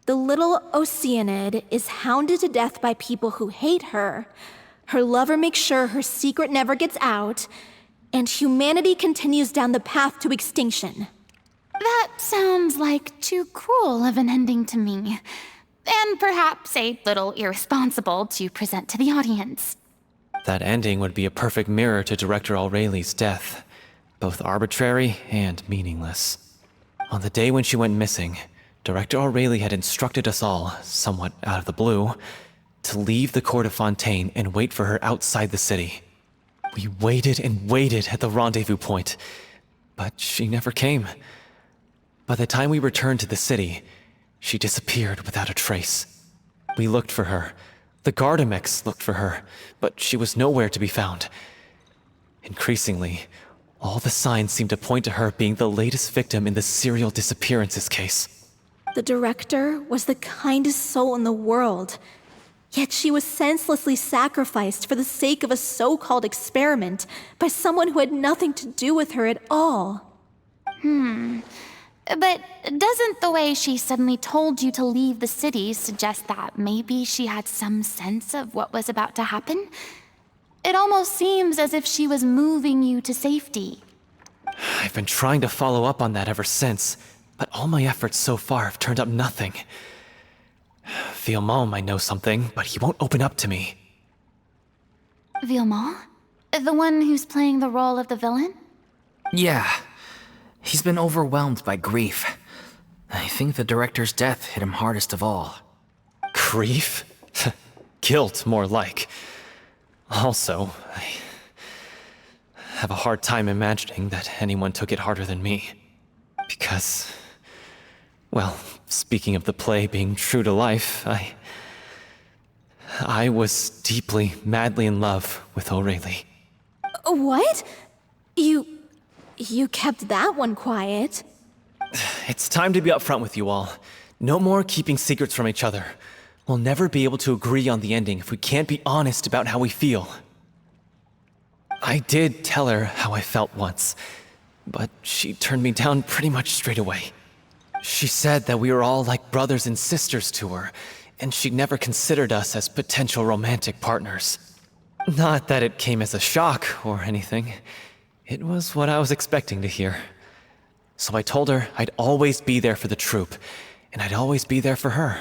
the little Oceanid is hounded to death by people who hate her, her lover makes sure her secret never gets out, and humanity continues down the path to extinction? That sounds like too cruel of an ending to me, and perhaps a little irresponsible to present to the audience. That ending would be a perfect mirror to Director Aurelie's death, both arbitrary and meaningless. On the day when she went missing, Director Aurelie had instructed us all, somewhat out of the blue, to leave the court of Fontaine and wait for her outside the city. We waited and waited at the rendezvous point, but she never came. By the time we returned to the city, she disappeared without a trace. We looked for her. The Gardamex looked for her, but she was nowhere to be found. Increasingly, all the signs seemed to point to her being the latest victim in the serial disappearances case. The director was the kindest soul in the world, yet she was senselessly sacrificed for the sake of a so-called experiment by someone who had nothing to do with her at all. But doesn't the way she suddenly told you to leave the city suggest that maybe she had some sense of what was about to happen? It almost seems as if she was moving you to safety. I've been trying to follow up on that ever since, but all my efforts so far have turned up nothing. Villemont might know something, but he won't open up to me. Villemont? The one who's playing the role of the villain? Yeah. He's been overwhelmed by grief. I think the director's death hit him hardest of all. Grief? Guilt, more like. Also, I have a hard time imagining that anyone took it harder than me. Because, well, speaking of the play being true to life, I was deeply, madly in love with Aurelie. What? You kept that one quiet. It's time to be upfront with you all. No more keeping secrets from each other. We'll never be able to agree on the ending if we can't be honest about how we feel. I did tell her how I felt once, but she turned me down pretty much straight away. She said that we were all like brothers and sisters to her, and she'd never considered us as potential romantic partners. Not that it came as a shock or anything. It was what I was expecting to hear. So I told her I'd always be there for the troupe, and I'd always be there for her.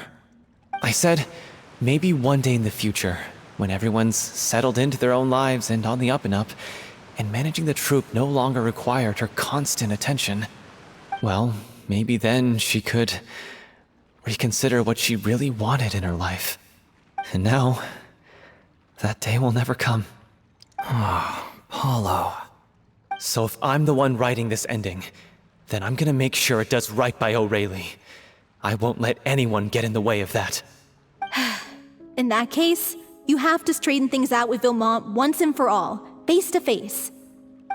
I said, maybe one day in the future, when everyone's settled into their own lives and on the up and up, and managing the troupe no longer required her constant attention, well, maybe then she could reconsider what she really wanted in her life. And now, that day will never come. Oh, Paulo. So if I'm the one writing this ending, then I'm gonna make sure it does right by Aurelie. I won't let anyone get in the way of that. In that case, You have to straighten things out with Vilmont once and for all, face to face.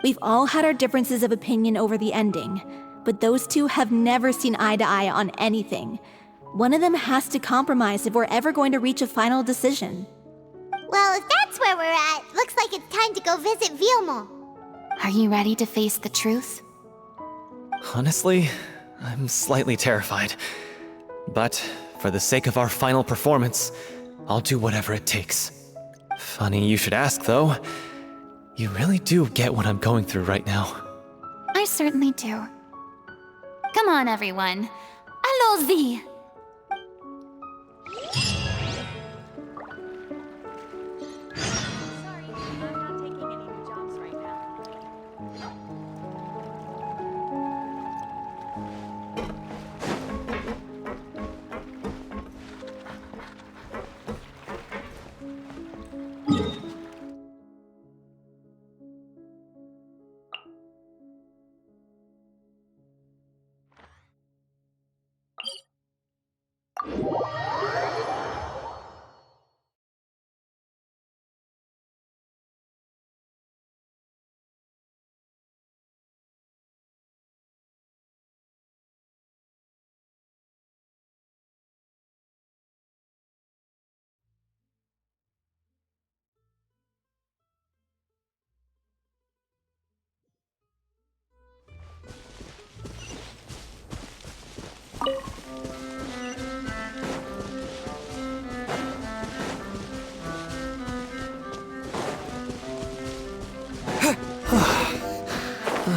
We've all had our differences of opinion over the ending, but those two have never seen eye to eye on anything. One of them has to compromise if we're ever going to reach a final decision. Well, if that's where we're at, looks like it's time to go visit Vilmont. Are you ready to face the truth? Honestly, I'm slightly terrified. But for the sake of our final performance, I'll do whatever it takes. Funny you should ask, though. You really do get what I'm going through right now. I certainly do. Come on, everyone. Allons-y!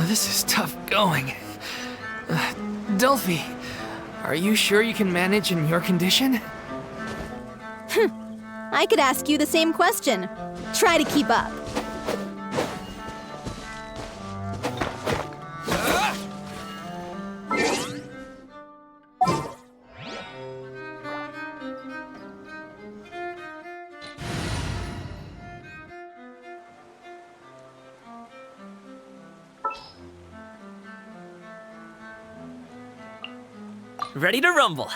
This is tough going. Delphi, are you sure you can manage in your condition? I could ask you the same question. Try to keep up. Ready to rumble.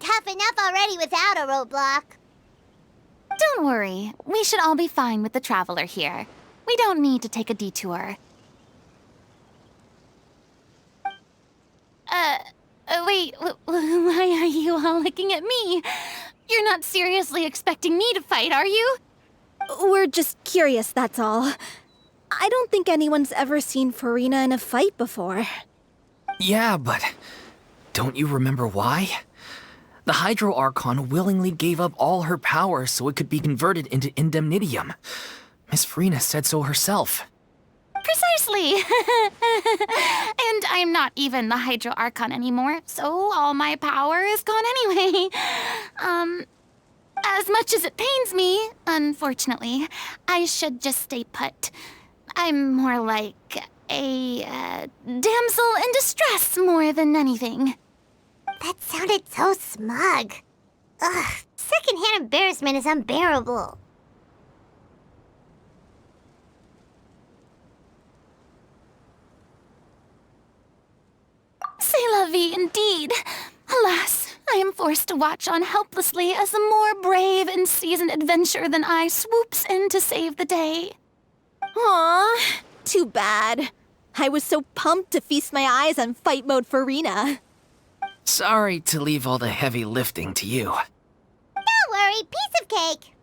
Tough enough already without a roadblock. Don't worry. We should all be fine with the traveler here. We don't need to take a detour. Wait, why are you all looking at me? You're not seriously expecting me to fight, are you? We're just curious, that's all. I don't think anyone's ever seen Furina in a fight before. Yeah, but don't you remember why? The Hydro Archon willingly gave up all her power so it could be converted into indemnitium. Miss Furina said so herself. Precisely! And I'm not even the Hydro Archon anymore, so all my power is gone anyway. As much as it pains me, unfortunately, I should just stay put. I'm more like a damsel in distress more than anything. That sounded so smug. Ugh, secondhand embarrassment is unbearable. C'est la vie indeed. Alas, I am forced to watch on helplessly as a more brave and seasoned adventurer than I swoops in to save the day. Aw, too bad. I was so pumped to feast my eyes on fight mode Furina. Sorry to leave all the heavy lifting to you. Don't worry, piece of cake.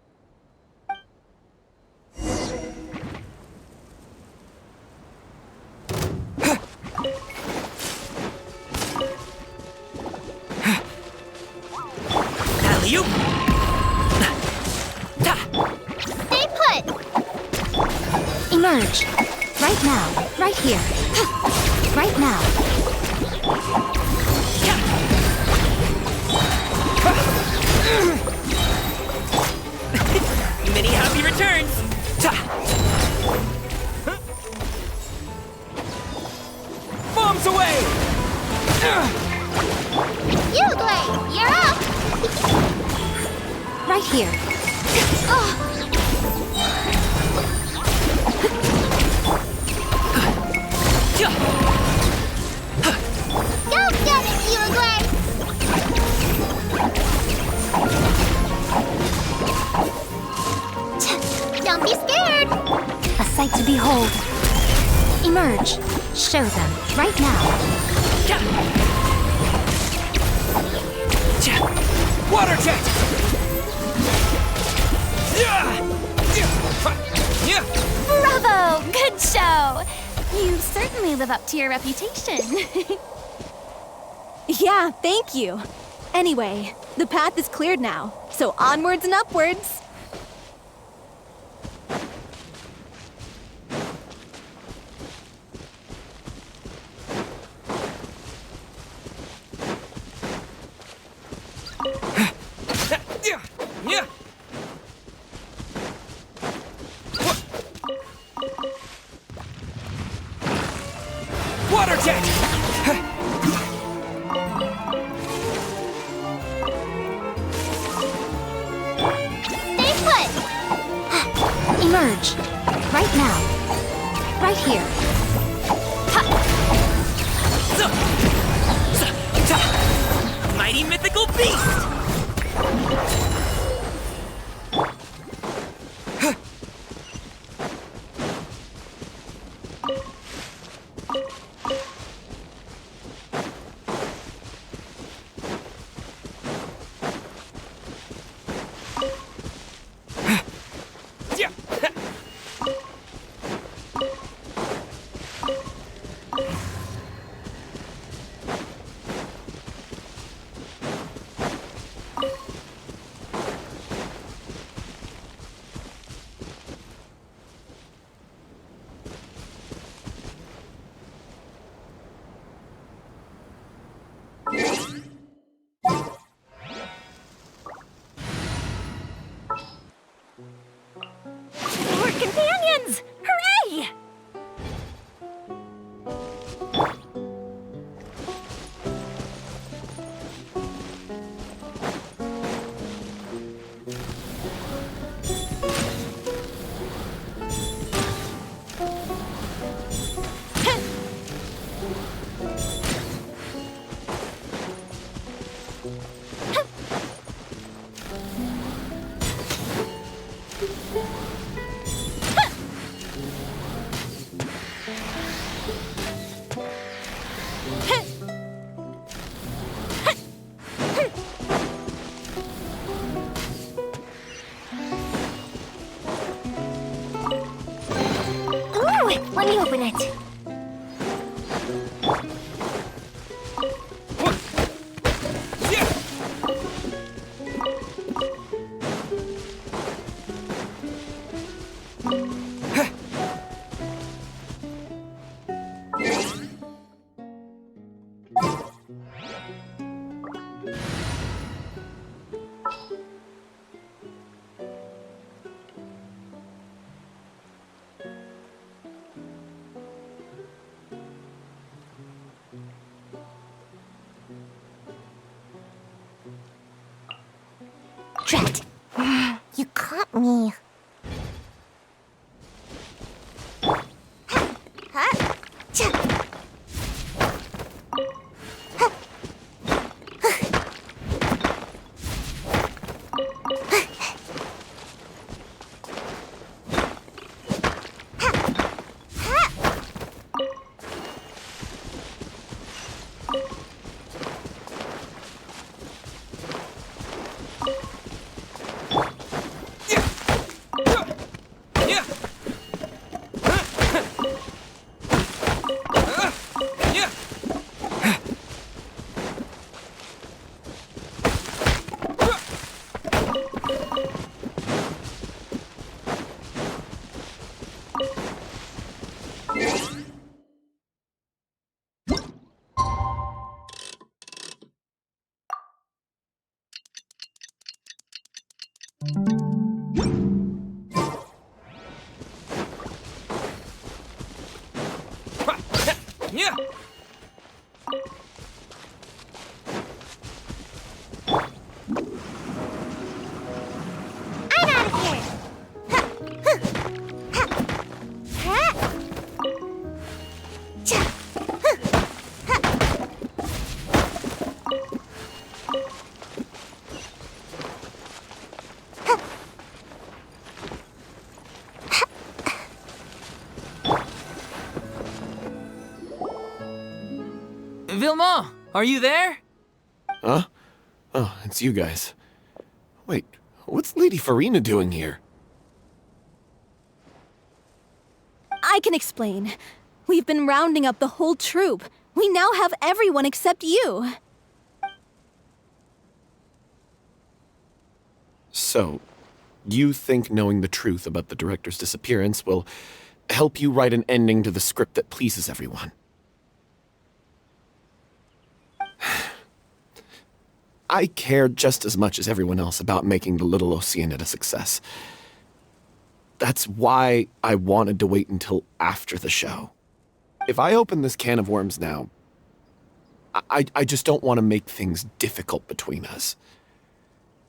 You. Stay put! Emerge. Right now. Right here. Right now. Many happy returns. Bombs away! Uglay, you're up! Right here. Go get it, Uglay! Don't be scared! A sight to behold. Emerge. Show them. Right now. Water jet! Bravo! Good show! You certainly live up to your reputation. Yeah, thank you. Anyway, the path is cleared now, so onwards and upwards. Water jet! Stay put! Emerge. Right now. Right here. Mighty mythical beast! More companions! Hooray! Let me open it. Trapped. You caught me. Vilma, are you there? Huh? Oh, it's you guys. Wait, what's Lady Furina doing here? I can explain. We've been rounding up the whole troupe. We now have everyone except you. So, you think knowing the truth about the director's disappearance will help you write an ending to the script that pleases everyone? I care just as much as everyone else about making the little Oceaнида a success. That's why I wanted to wait until after the show. If I open this can of worms now, I just don't want to make things difficult between us.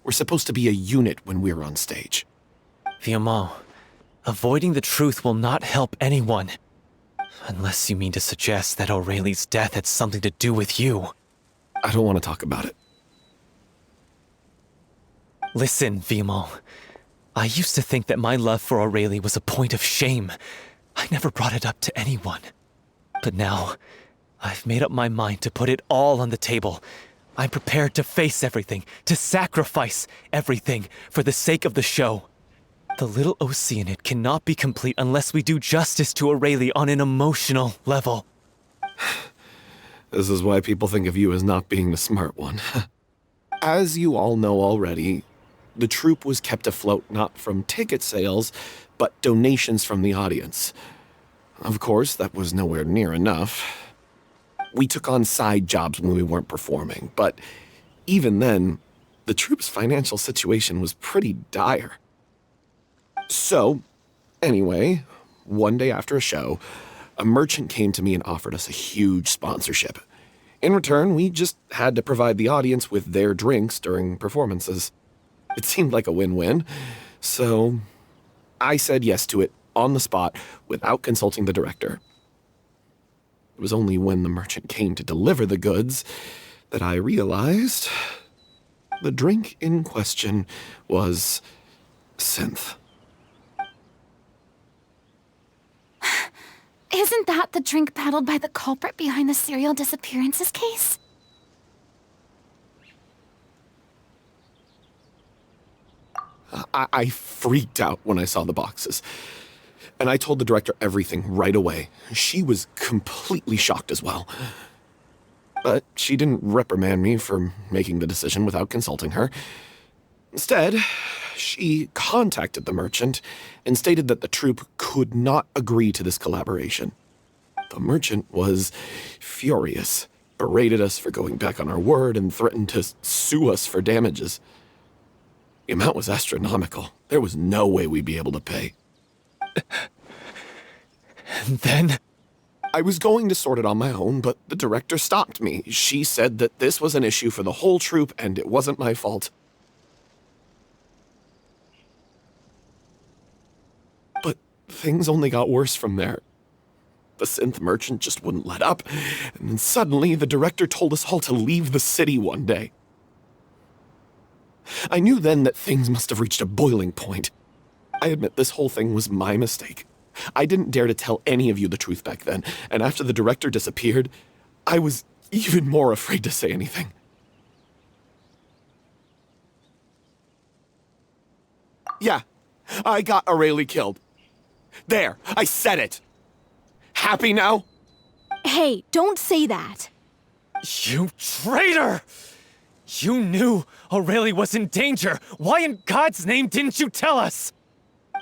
We're supposed to be a unit when we're on stage. Vilma, avoiding the truth will not help anyone. Unless you mean to suggest that Aurelie's death had something to do with you. I don't want to talk about it. Listen, Vilma. I used to think that my love for Aurelie was a point of shame. I never brought it up to anyone. But now, I've made up my mind to put it all on the table. I'm prepared to face everything, to sacrifice everything for the sake of the show. The little Oceanid cannot be complete unless we do justice to Aurelie on an emotional level. This is why people think of you as not being the smart one. As you all know already, the troupe was kept afloat not from ticket sales, but donations from the audience. Of course, that was nowhere near enough. We took on side jobs when we weren't performing, but even then, the troupe's financial situation was pretty dire. So, anyway, one day after a show, a merchant came to me and offered us a huge sponsorship. In return, we just had to provide the audience with their drinks during performances. It seemed like a win-win, so I said yes to it on the spot without consulting the director. It was only when the merchant came to deliver the goods that I realized the drink in question was synth. Isn't that the drink peddled by the culprit behind the serial disappearances case? I freaked out when I saw the boxes. And I told the director everything right away. She was completely shocked as well. But she didn't reprimand me for making the decision without consulting her. Instead, she contacted the merchant and stated that the troupe could not agree to this collaboration. The merchant was furious, berated us for going back on our word, and threatened to sue us for damages. The amount was astronomical. There was no way we'd be able to pay. And then? I was going to sort it on my own, but the director stopped me. She said that this was an issue for the whole troupe and it wasn't my fault. But things only got worse from there. The synth merchant just wouldn't let up, and then suddenly the director told us all to leave the city one day. I knew then that things must have reached a boiling point. I admit this whole thing was my mistake. I didn't dare to tell any of you the truth back then, and after the director disappeared, I was even more afraid to say anything. Yeah, I got Aurelie killed. There, I said it. Happy now? Hey, don't say that. You traitor! You knew Aurelie was in danger. Why in God's name didn't you tell us?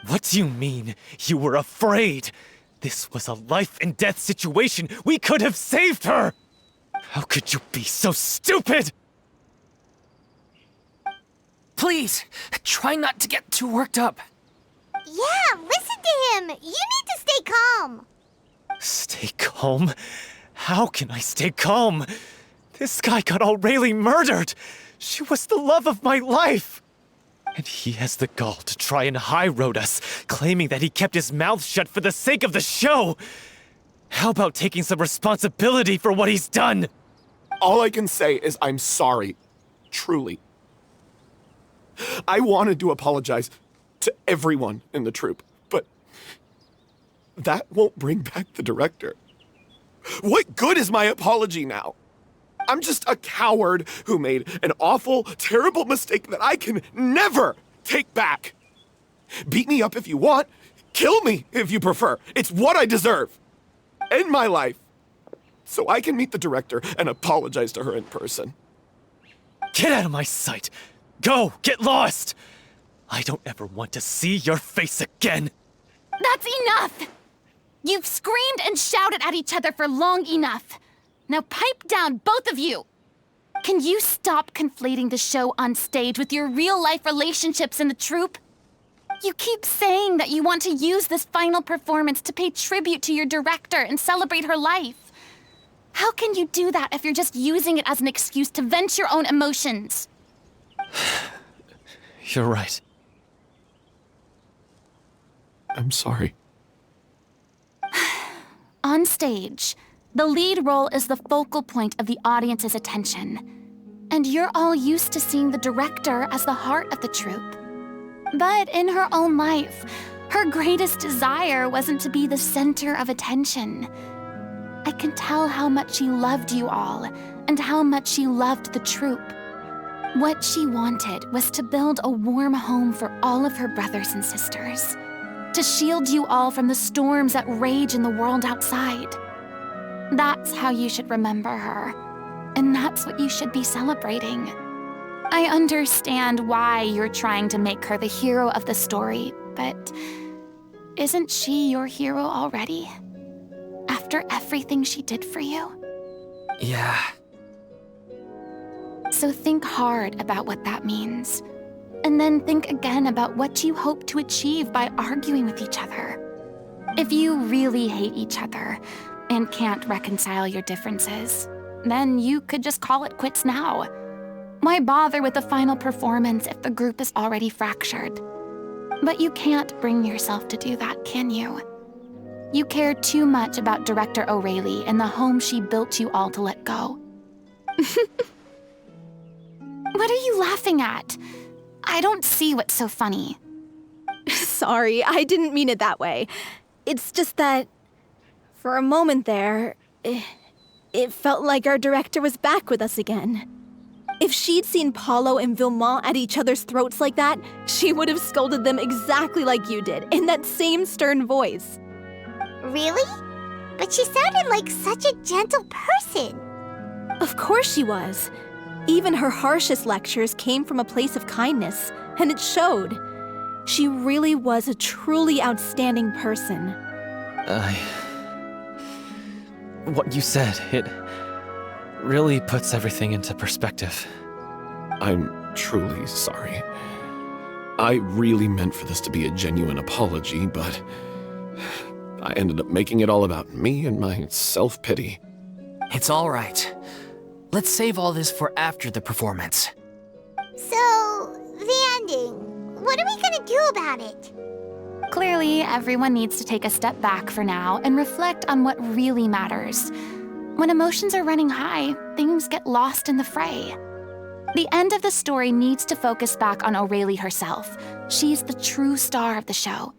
What do you mean, you were afraid? This was a life and death situation. We could have saved her! How could you be so stupid? Please, try not to get too worked up. Yeah, listen to him. You need to stay calm. Stay calm? How can I stay calm? This guy got Aurelie murdered! She was the love of my life! And he has the gall to try and high-road us, claiming that he kept his mouth shut for the sake of the show! How about taking some responsibility for what he's done? All I can say is I'm sorry. Truly. I wanted to apologize to everyone in the troupe, but that won't bring back the director. What good is my apology now? I'm just a coward who made an awful, terrible mistake that I can never take back. Beat me up if you want. Kill me if you prefer. It's what I deserve. End my life. So I can meet the director and apologize to her in person. Get out of my sight! Go! Get lost! I don't ever want to see your face again! That's enough! You've screamed and shouted at each other for long enough. Now pipe down, both of you! Can you stop conflating the show on stage with your real-life relationships in the troupe? You keep saying that you want to use this final performance to pay tribute to your director and celebrate her life. How can you do that if you're just using it as an excuse to vent your own emotions? You're right. I'm sorry. On stage, the lead role is the focal point of the audience's attention. And you're all used to seeing the director as the heart of the troupe. But in her own life, her greatest desire wasn't to be the center of attention. I can tell how much she loved you all, and how much she loved the troupe. What she wanted was to build a warm home for all of her brothers and sisters, to shield you all from the storms that rage in the world outside. That's how you should remember her, and that's what you should be celebrating. I understand why you're trying to make her the hero of the story, but isn't she your hero already? After everything she did for you? Yeah. So think hard about what that means. And then think again about what you hope to achieve by arguing with each other. If you really hate each other and can't reconcile your differences, then you could just call it quits now. Why bother with the final performance if the group is already fractured? But you can't bring yourself to do that, can you? You care too much about Director O'Reilly and the home she built you all to let go. What are you laughing at? I don't see what's so funny. Sorry, I didn't mean it that way. It's just that, for a moment there, it felt like our director was back with us again. If she'd seen Paulo and Vilmont at each other's throats like that, she would have scolded them exactly like you did, in that same stern voice. Really? But she sounded like such a gentle person. Of course she was. Even her harshest lectures came from a place of kindness, and it showed. She really was a truly outstanding person. What you said, it really puts everything into perspective. I'm truly sorry. I really meant for this to be a genuine apology, but I ended up making it all about me and my self-pity. It's all right. Let's save all this for after the performance. So, the ending. What are we gonna do about it? Clearly, everyone needs to take a step back for now and reflect on what really matters. When emotions are running high, things get lost in the fray. The end of the story needs to focus back on O'Reilly herself. She's the true star of the show.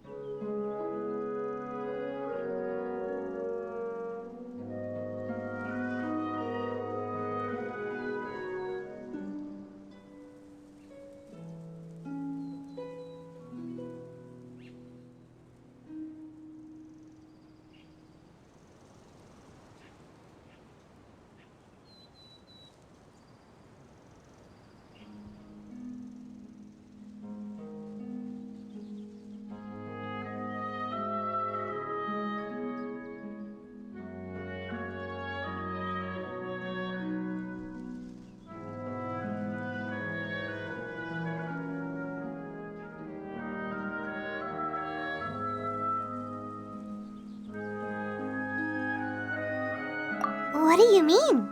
What do you mean?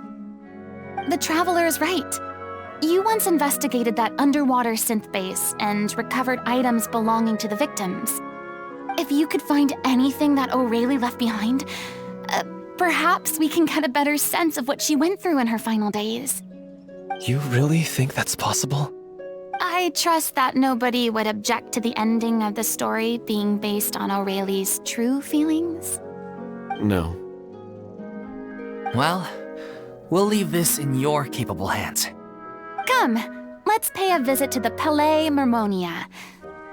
The Traveler is right. You once investigated that underwater synth base and recovered items belonging to the victims. If you could find anything that O'Reilly left behind, perhaps we can get a better sense of what she went through in her final days. You really think that's possible? I trust that nobody would object to the ending of the story being based on O'Reilly's true feelings. No. Well, We'll leave this in your capable hands. Come, let's pay a visit to the Palais Mermonia.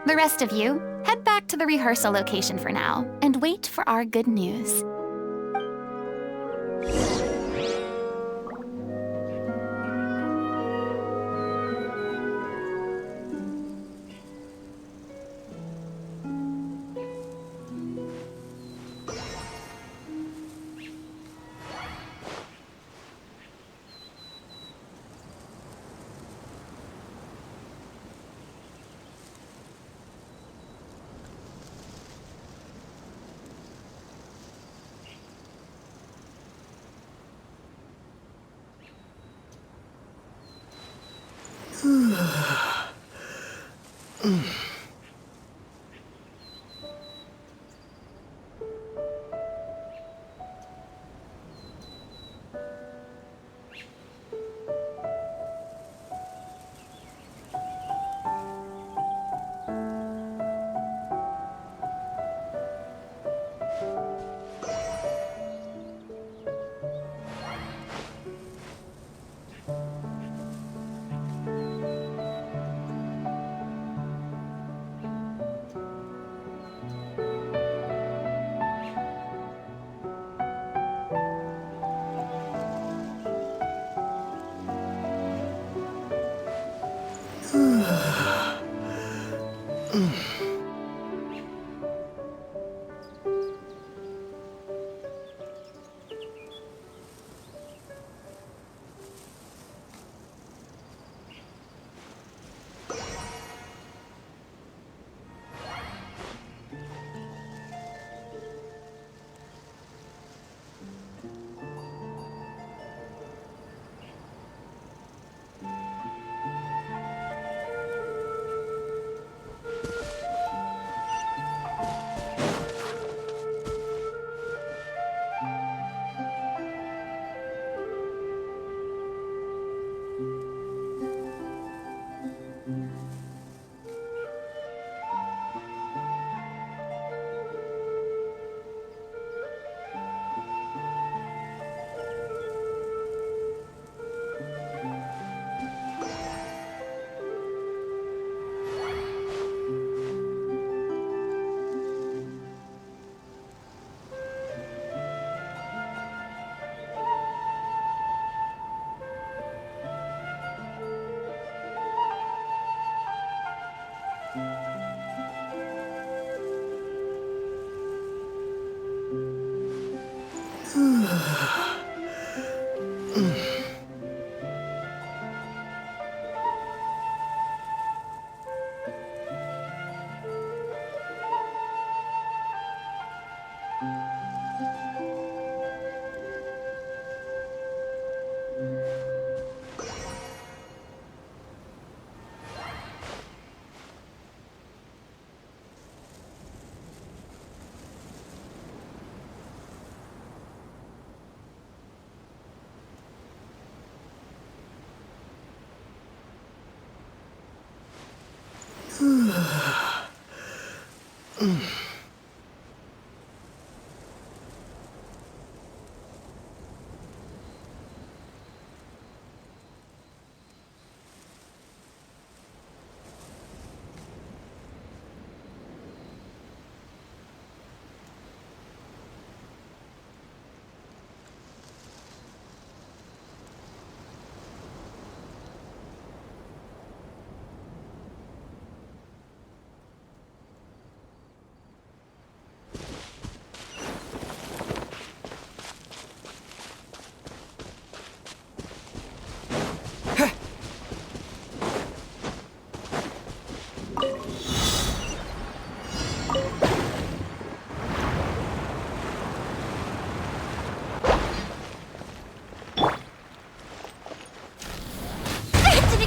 The rest of you, head back to the rehearsal location for now, and wait for our good news.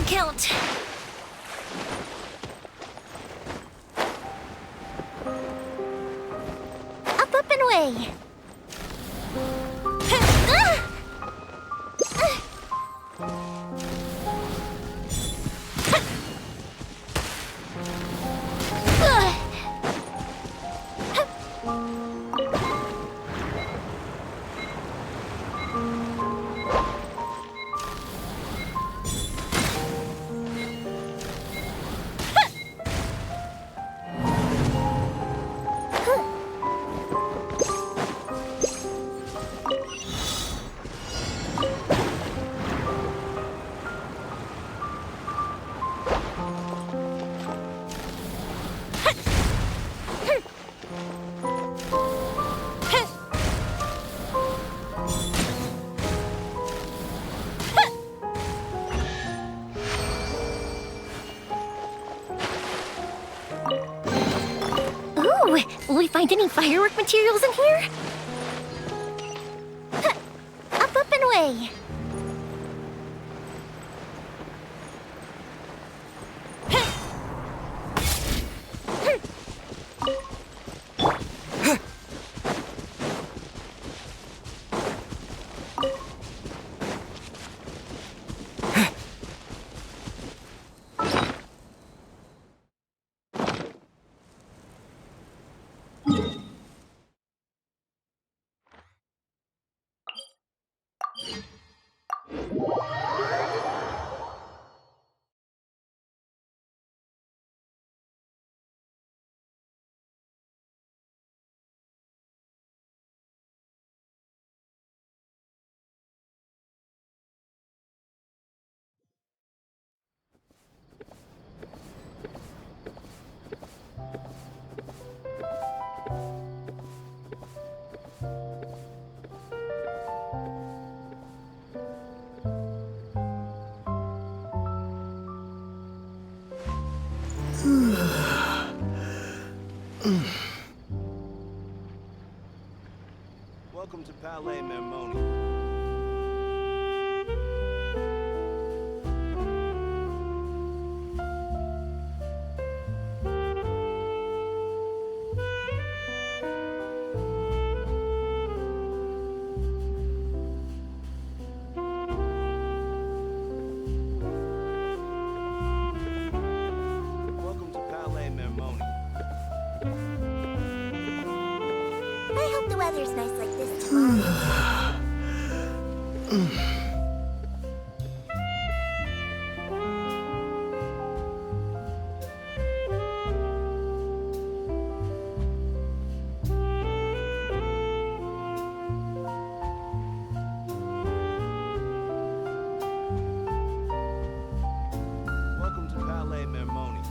Count. Up and away. Will we find any firework materials in here? Up and away. Welcome to Palais Mermoni. Welcome to Palais Mermoni. I hope the weather's nice like this tomorrow. Welcome to Palais Mermoni.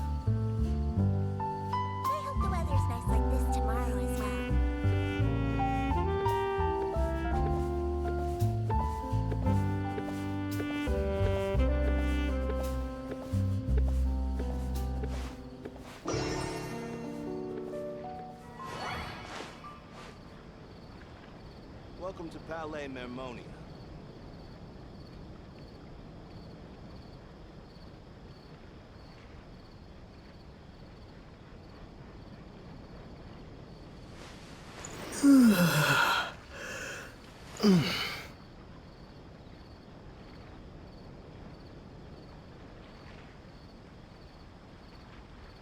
I hope the weather's nice like this tomorrow as well. Welcome to Palais Mermoni.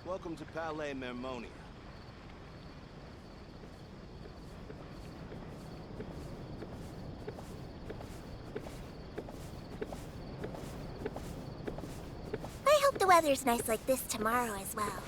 Welcome to Palais Mermoni. I hope the weather's nice like this tomorrow as well.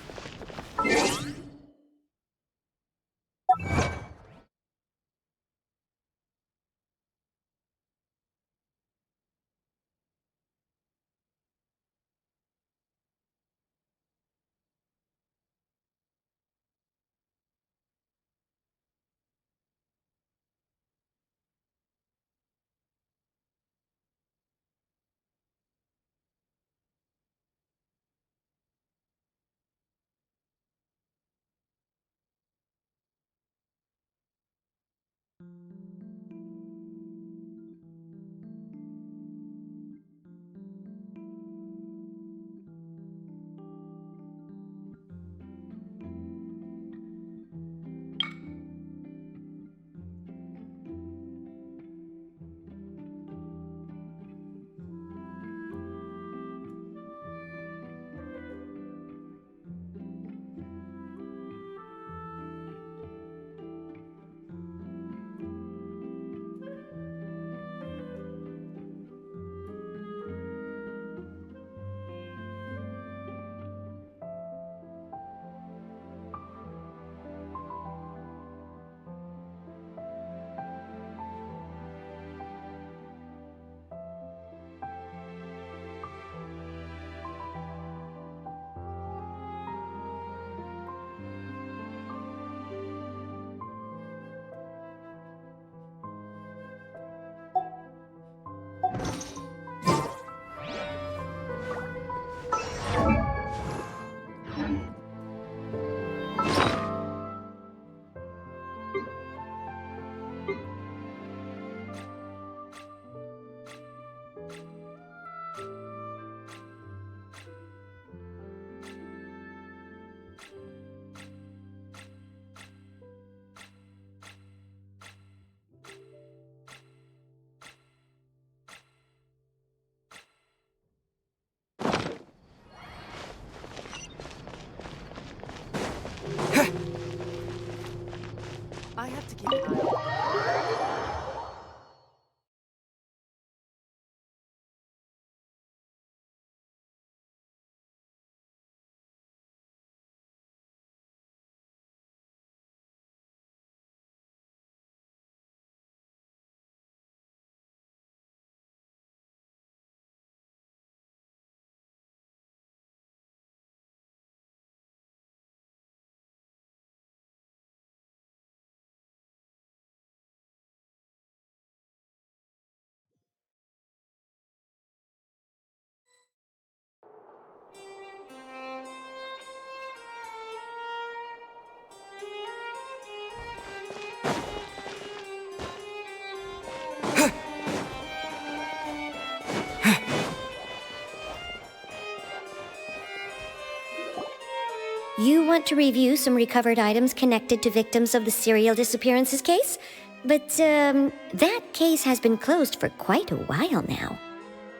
You want to review some recovered items connected to victims of the serial disappearances case? But, that case has been closed for quite a while now.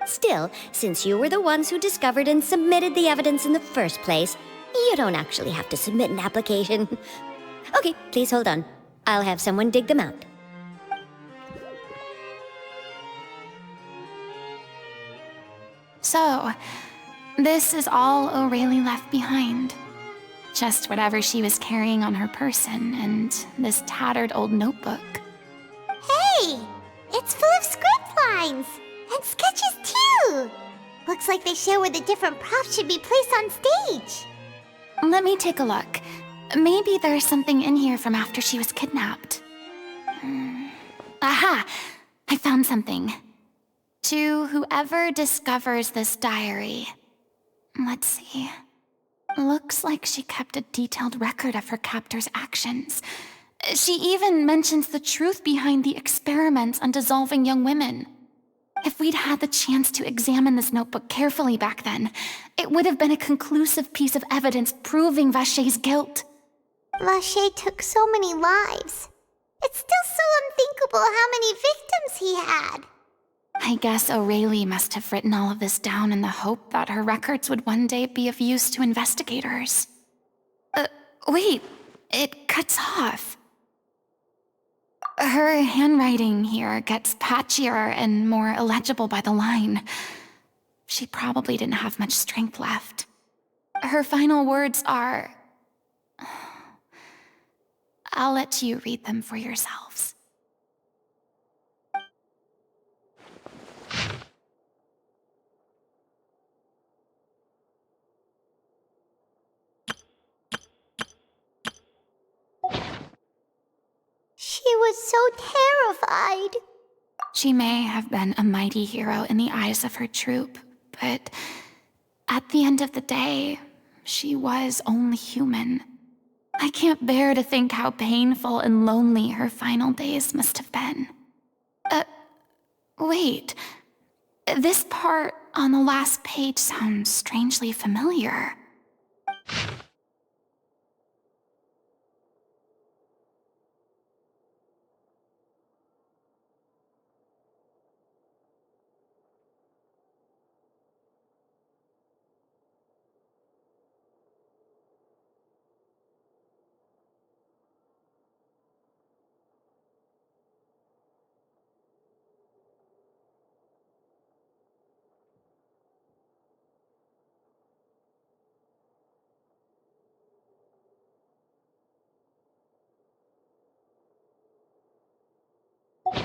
Still, since you were the ones who discovered and submitted the evidence in the first place, you don't actually have to submit an application. Okay, please hold on. I'll have someone dig them out. So, this is all O'Reilly left behind. Just whatever she was carrying on her person and this tattered old notebook. Hey! It's full of script lines! And sketches too! Looks like they show where the different props should be placed on stage. Let me take a look. Maybe there's something in here from after she was kidnapped. Aha! I found something. To whoever discovers this diary. Let's see. Looks like she kept a detailed record of her captor's actions. She even mentions the truth behind the experiments on dissolving young women. If we'd had the chance to examine this notebook carefully back then, it would have been a conclusive piece of evidence proving Vacher's guilt. Vacher took so many lives. It's still so unthinkable how many victims he had. I guess O'Reilly must have written all of this down in the hope that her records would one day be of use to investigators. Wait, it cuts off. Her handwriting here gets patchier and more illegible by the line. She probably didn't have much strength left. Her final words are... I'll let you read them for yourselves. She was so terrified. She may have been a mighty hero in the eyes of her troop, but at the end of the day, she was only human. I can't bear to think how painful and lonely her final days must have been. Wait. This part on the last page sounds strangely familiar.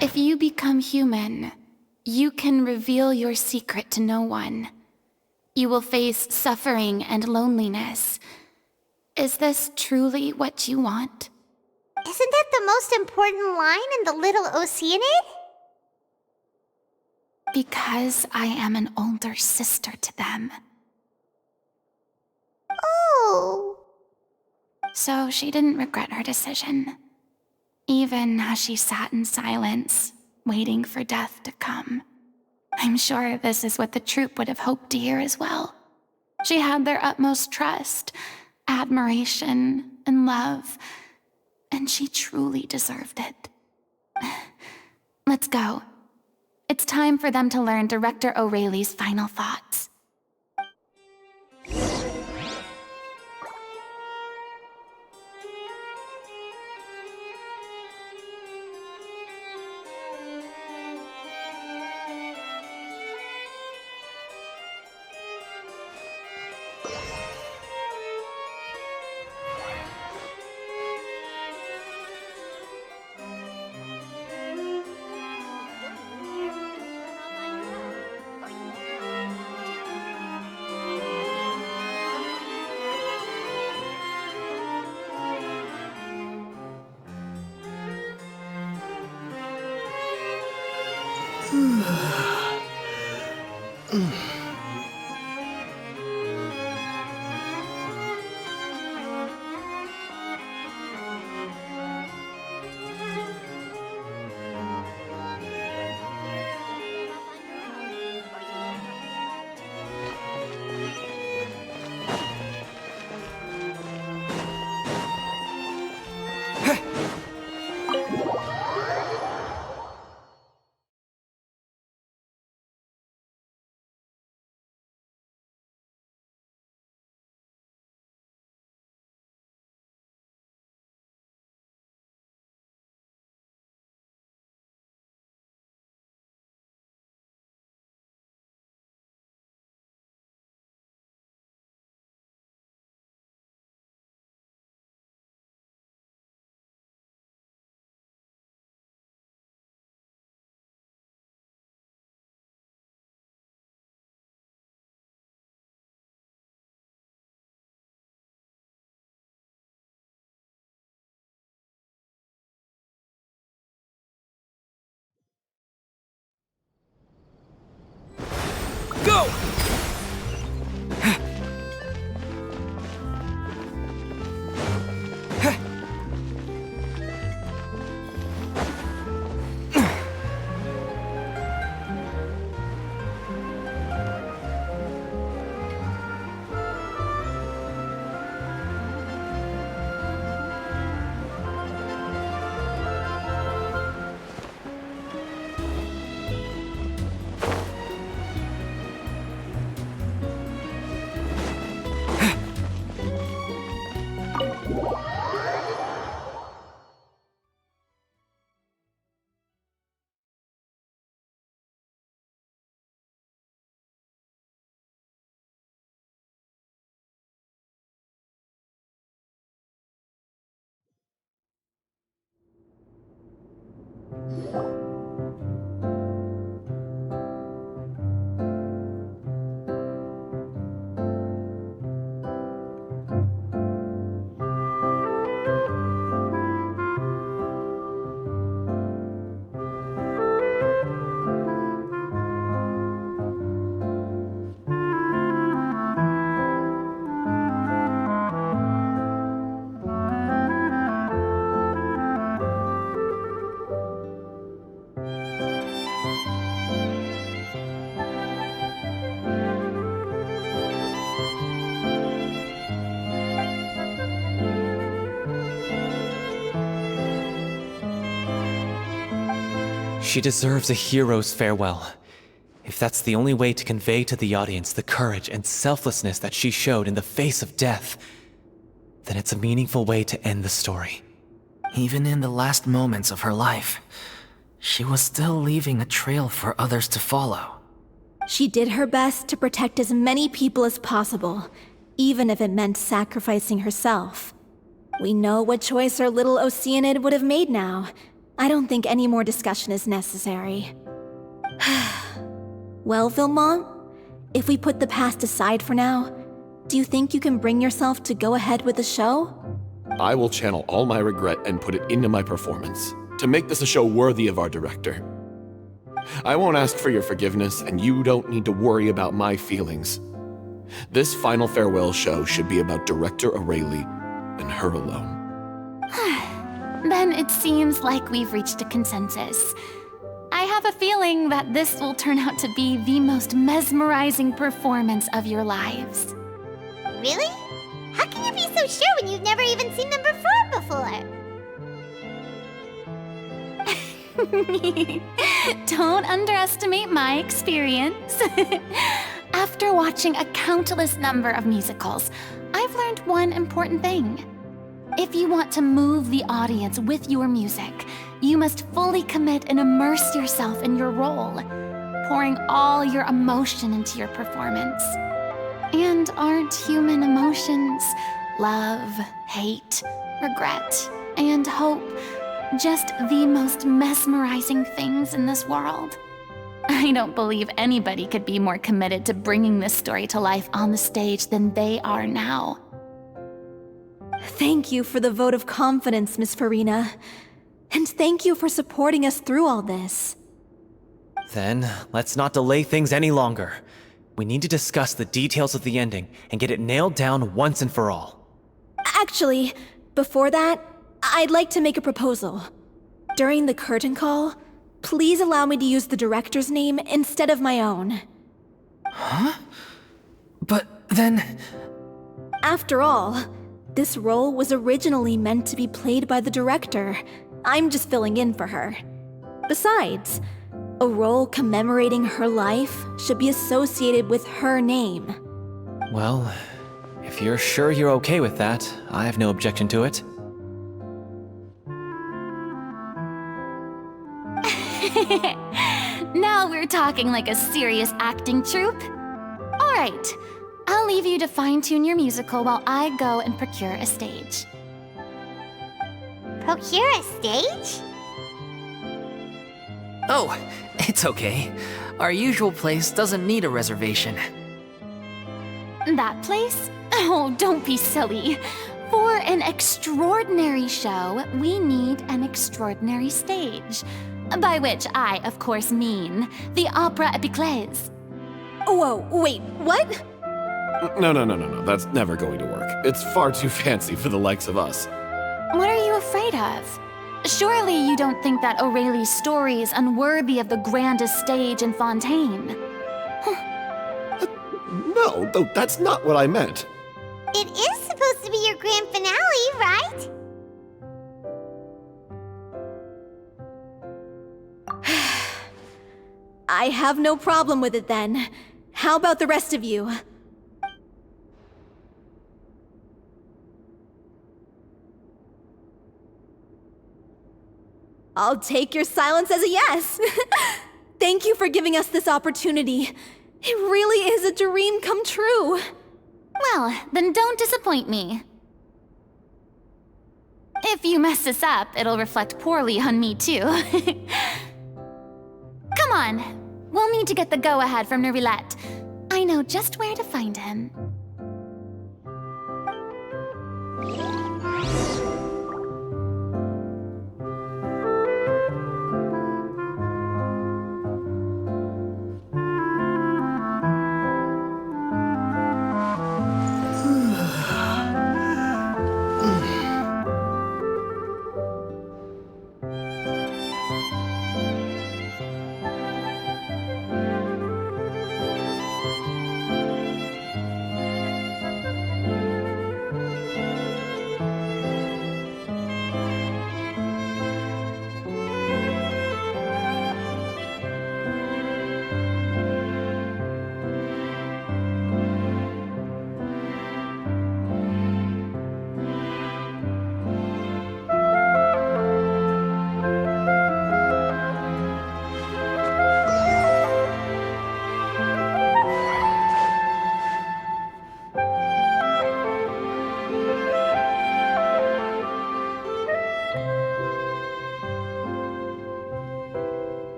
If you become human, you can reveal your secret to no one. You will face suffering and loneliness. Is this truly what you want? Isn't that the most important line in the Little Oceanid? Because I am an older sister to them. Oh. So she didn't regret her decision. Even as she sat in silence, waiting for death to come. I'm sure this is what the troupe would have hoped to hear as well. She had their utmost trust, admiration, and love, and she truly deserved it. Let's go. It's time for them to learn Director O'Reilly's final thoughts. go! She deserves a hero's farewell. If that's the only way to convey to the audience the courage and selflessness that she showed in the face of death, then it's a meaningful way to end the story. Even in the last moments of her life, she was still leaving a trail for others to follow. She did her best to protect as many people as possible, even if it meant sacrificing herself. We know what choice our little Oceanid would have made now. I don't think any more discussion is necessary. Well, Vilmont, if we put the past aside for now, do you think you can bring yourself to go ahead with the show? I will channel all my regret and put it into my performance, to make this a show worthy of our director. I won't ask for your forgiveness, and you don't need to worry about my feelings. This final farewell show should be about Director Aurelie and her alone. Then it seems like we've reached a consensus. I have a feeling that this will turn out to be the most mesmerizing performance of your lives. Really? How can you be so sure when you've never even seen them perform before? Don't underestimate my experience. After watching a countless number of musicals, I've learned one important thing. If you want to move the audience with your music, you must fully commit and immerse yourself in your role, pouring all your emotion into your performance. And aren't human emotions, love, hate, regret, and hope, just the most mesmerizing things in this world? I don't believe anybody could be more committed to bringing this story to life on the stage than they are now. Thank you for the vote of confidence, Miss Furina. And thank you for supporting us through all this. Then, let's not delay things any longer. We need to discuss the details of the ending and get it nailed down once and for all. Actually, before that, I'd like to make a proposal. During the curtain call, please allow me to use the director's name instead of my own. Huh? But then... After all, this role was originally meant to be played by the director. I'm just filling in for her. Besides, a role commemorating her life should be associated with her name. Well, if you're sure you're okay with that, I have no objection to it. Now we're talking like a serious acting troupe. All right, I'll leave you to fine-tune your musical while I go and procure a stage. Procure a stage? Oh, it's okay. Our usual place doesn't need a reservation. That place? Oh, don't be silly. For an extraordinary show, we need an extraordinary stage. By which I, of course, mean the Opera Epiclese. Whoa, wait, what? No. That's never going to work. It's far too fancy for the likes of us. What are you afraid of? Surely you don't think that Aurelie's story is unworthy of the grandest stage in Fontaine. No, though that's not what I meant. It is supposed to be your grand finale, right? I have no problem with it then. How about the rest of you? I'll take your silence as a yes. Thank you for giving us this opportunity. It really is a dream come true. Well, then don't disappoint me. If you mess this up, it'll reflect poorly on me too. Come on, we'll need to get the go-ahead from Nerilette. I know just where to find him.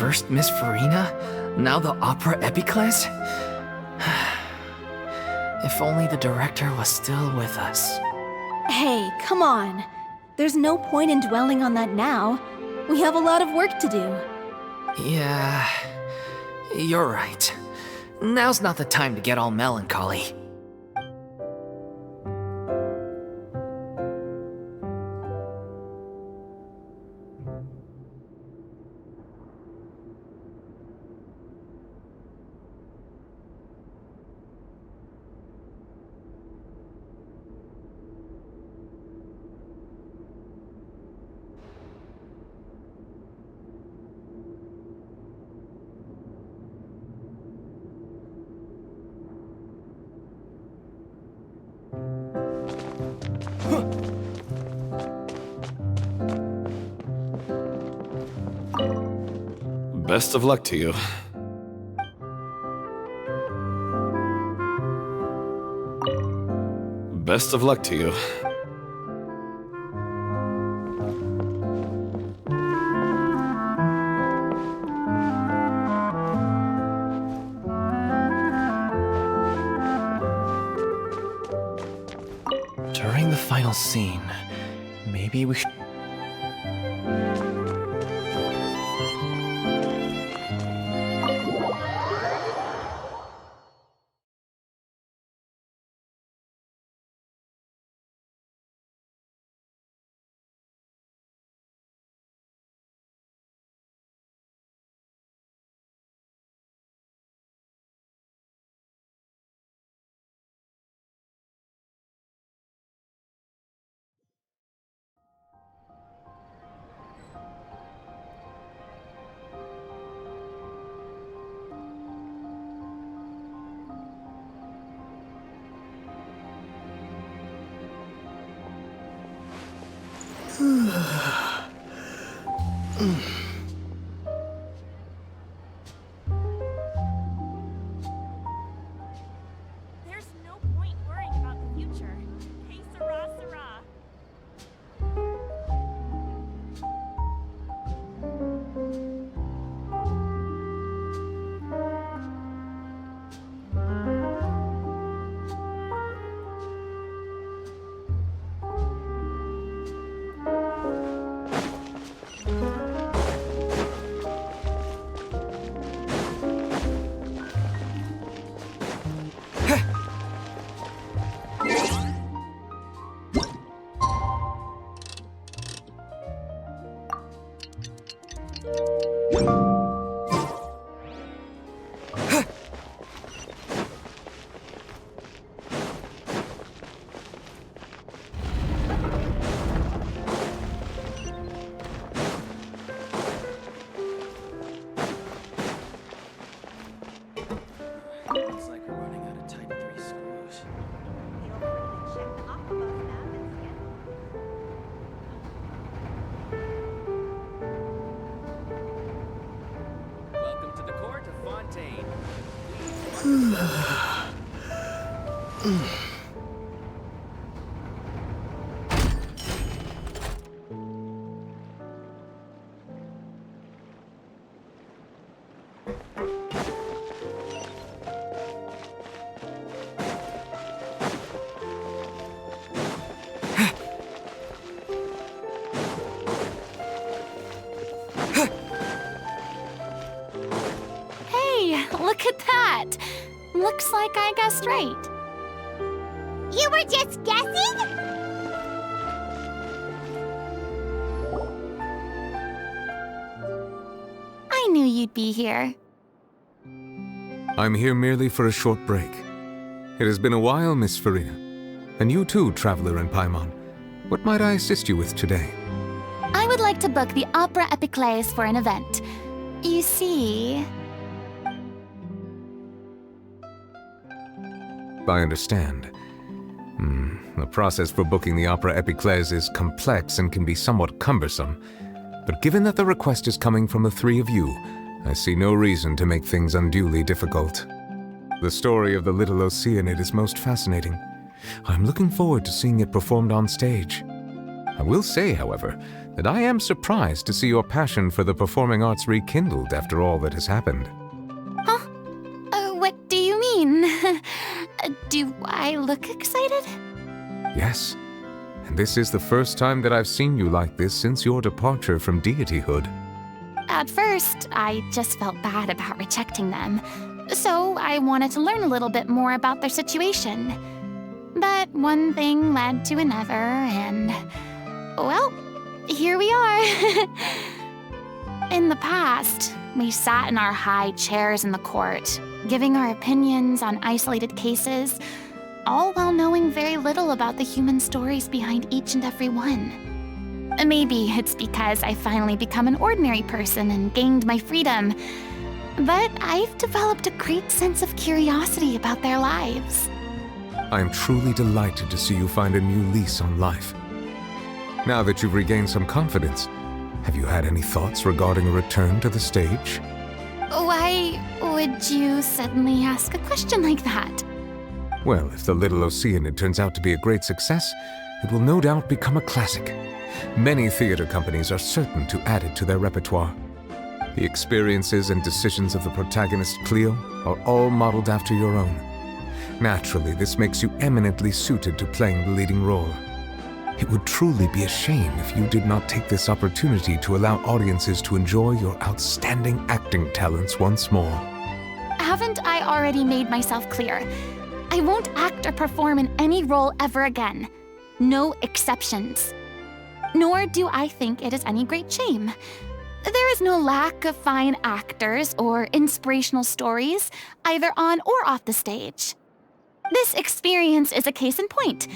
First Miss Furina, now the opera epiclese? If only the director was still with us. Hey, come on. There's no point in dwelling on that now. We have a lot of work to do. Yeah, you're right. Now's not the time to get all melancholy. Best of luck to you. Best of luck to you. During the final scene, maybe we should... There's no point worrying about the future. Hey, Sarah, Sarah. Looks like we're running out of Type 3 screws. Welcome to the court of Fontaine. Hey, look at that! Looks like I guessed right. You were just guessing? I knew you'd be here. I'm here merely for a short break. It has been a while, Miss Furina. And you too, Traveler in Paimon. What might I assist you with today? I would like to book the Opera Epiclese for an event. You see... I understand. The process for booking the Opera Epiclese is complex and can be somewhat cumbersome. But given that the request is coming from the three of you, I see no reason to make things unduly difficult. The story of the little Oceanid is most fascinating. I'm looking forward to seeing it performed on stage. I will say, however, and I am surprised to see your passion for the performing arts rekindled after all that has happened. Huh? What do you mean? Do I look excited? Yes, and this is the first time that I've seen you like this since your departure from deityhood. At first, I just felt bad about rejecting them, so I wanted to learn a little bit more about their situation. But one thing led to another, and, well, here we are. In the past, we sat in our high chairs in the court, giving our opinions on isolated cases, all while knowing very little about the human stories behind each and every one. Maybe it's because I finally become an ordinary person and gained my freedom, but I've developed a great sense of curiosity about their lives. I am truly delighted to see you find a new lease on life. Now that you've regained some confidence, have you had any thoughts regarding a return to the stage? Why would you suddenly ask a question like that? Well, if the Little Oceanid turns out to be a great success, it will no doubt become a classic. Many theater companies are certain to add it to their repertoire. The experiences and decisions of the protagonist Cleo are all modeled after your own. Naturally, this makes you eminently suited to playing the leading role. It would truly be a shame if you did not take this opportunity to allow audiences to enjoy your outstanding acting talents once more. Haven't I already made myself clear? I won't act or perform in any role ever again. No exceptions. Nor do I think it is any great shame. There is no lack of fine actors or inspirational stories, either on or off the stage. This experience is a case in point.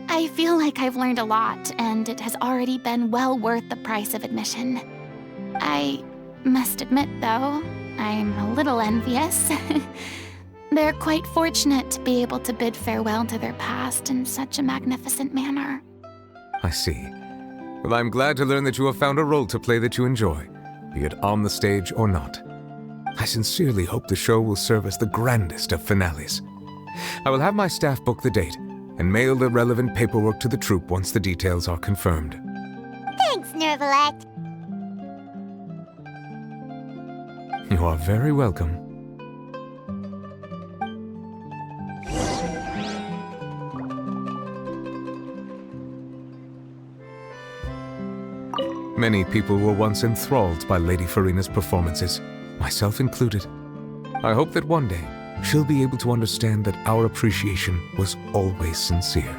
I feel like I've learned a lot, and it has already been well worth the price of admission. I must admit, though, I'm a little envious. They're quite fortunate to be able to bid farewell to their past in such a magnificent manner. I see. Well, I'm glad to learn that you have found a role to play that you enjoy, be it on the stage or not. I sincerely hope the show will serve as the grandest of finales. I will have my staff book the date and mail the relevant paperwork to the troupe once the details are confirmed. Thanks, Nervalette. You are very welcome. Many people were once enthralled by Lady Furina's performances, myself included. I hope that one day she'll be able to understand that our appreciation was always sincere.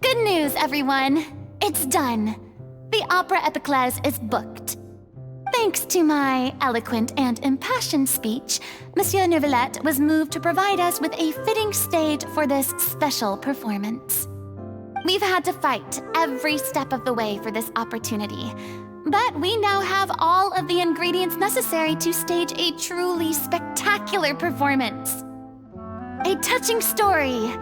Good news, everyone! It's done. The Opera Epiclese is booked. Thanks to my eloquent and impassioned speech, Monsieur Nervalette was moved to provide us with a fitting stage for this special performance. We've had to fight every step of the way for this opportunity, but we now have all of the ingredients necessary to stage a truly spectacular performance. A touching story,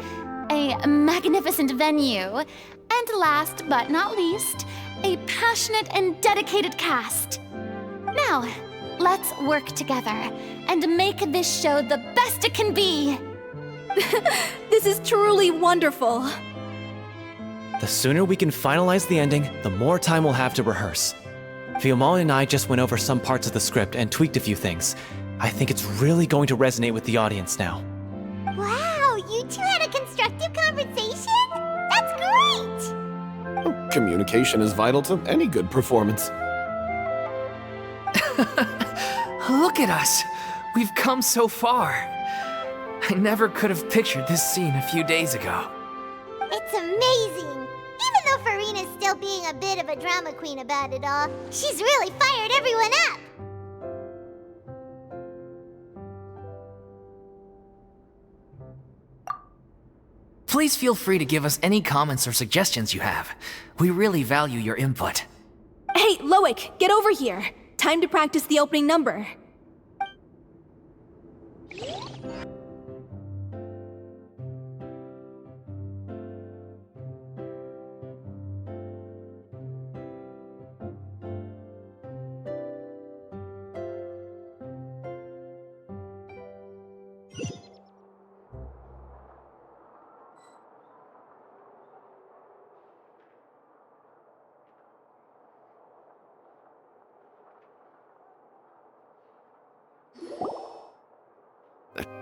a magnificent venue, and last but not least, a passionate and dedicated cast. Now, let's work together and make this show the best it can be. This is truly wonderful. The sooner we can finalize the ending, the more time we'll have to rehearse. Fiamma and I just went over some parts of the script and tweaked a few things. I think it's really going to resonate with the audience now. Wow, you two had a constructive conversation? That's great! Communication is vital to any good performance. Look at us! We've come so far. I never could have pictured this scene a few days ago. It's amazing! Even though Furina's still being a bit of a drama queen about it all, she's really fired everyone up! Please feel free to give us any comments or suggestions you have. We really value your input. Hey, Loic, get over here. Time to practice the opening number.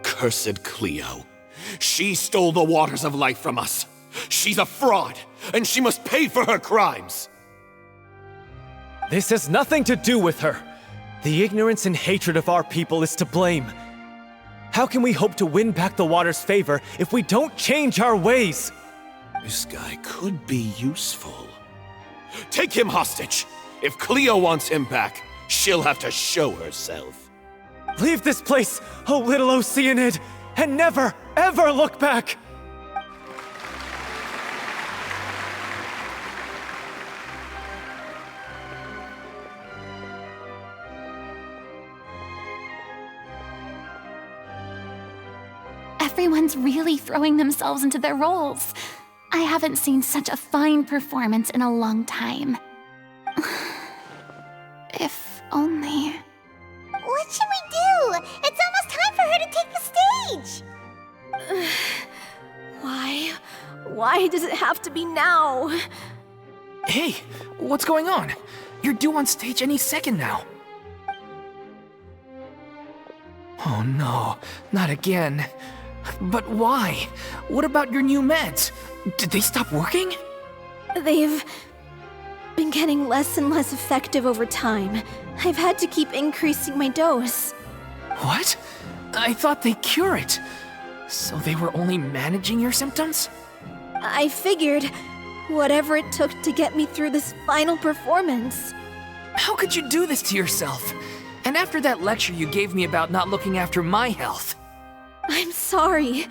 Cursed Cleo. She stole the waters of life from us. She's a fraud, and she must pay for her crimes. This has nothing to do with her. The ignorance and hatred of our people is to blame. How can we hope to win back the water's favor if we don't change our ways? This guy could be useful. Take him hostage. If Cleo wants him back, she'll have to show herself. Leave this place, O little Oceanid, and never, ever look back! Everyone's really throwing themselves into their roles. I haven't seen such a fine performance in a long time. If only... What should we do? It's almost time for her to take the stage! Why? Why does it have to be now? Hey, what's going on? You're due on stage any second now. Oh no, not again. But why? What about your new meds? Did they stop working? They've been getting less and less effective over time. I've had to keep increasing my dose. What? I thought they cure it. So they were only managing your symptoms? I figured whatever it took to get me through this final performance. How could you do this to yourself? And after that lecture you gave me about not looking after my health. I'm sorry.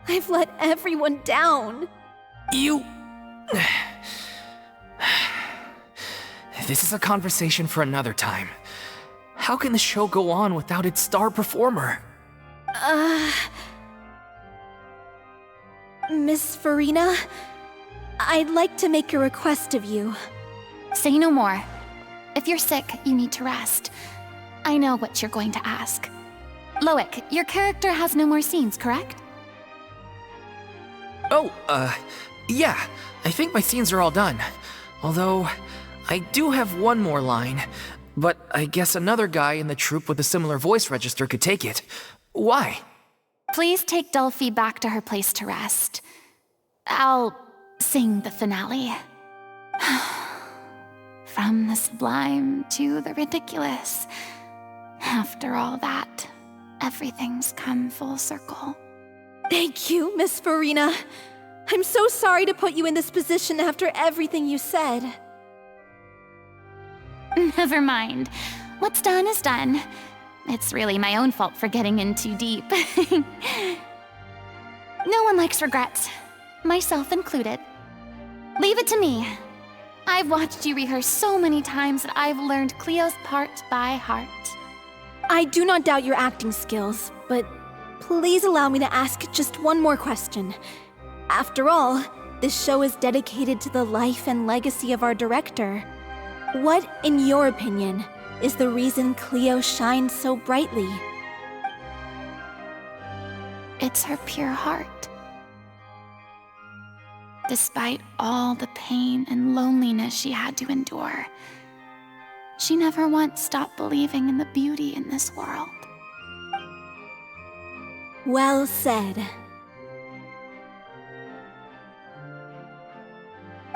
I've let everyone down. You... This is a conversation for another time. How can the show go on without its star performer? Miss Furina, I'd like to make a request of you. Say no more. If you're sick, you need to rest. I know what you're going to ask. Loic, your character has no more scenes, correct? Oh, yeah. I think my scenes are all done. Although, I do have one more line. But I guess another guy in the troupe with a similar voice register could take it. Why? Please take Delphi back to her place to rest. I'll sing the finale. From the sublime to the ridiculous. After all that, everything's come full circle. Thank you, Miss Furina. I'm so sorry to put you in this position after everything you said. Never mind. What's done is done. It's really my own fault for getting in too deep. No one likes regrets, myself included. Leave it to me. I've watched you rehearse so many times that I've learned Cleo's part by heart. I do not doubt your acting skills, but please allow me to ask just one more question. After all, this show is dedicated to the life and legacy of our director. What, in your opinion, is the reason Cleo shines so brightly? It's her pure heart. Despite all the pain and loneliness she had to endure, she never once stopped believing in the beauty in this world. Well said.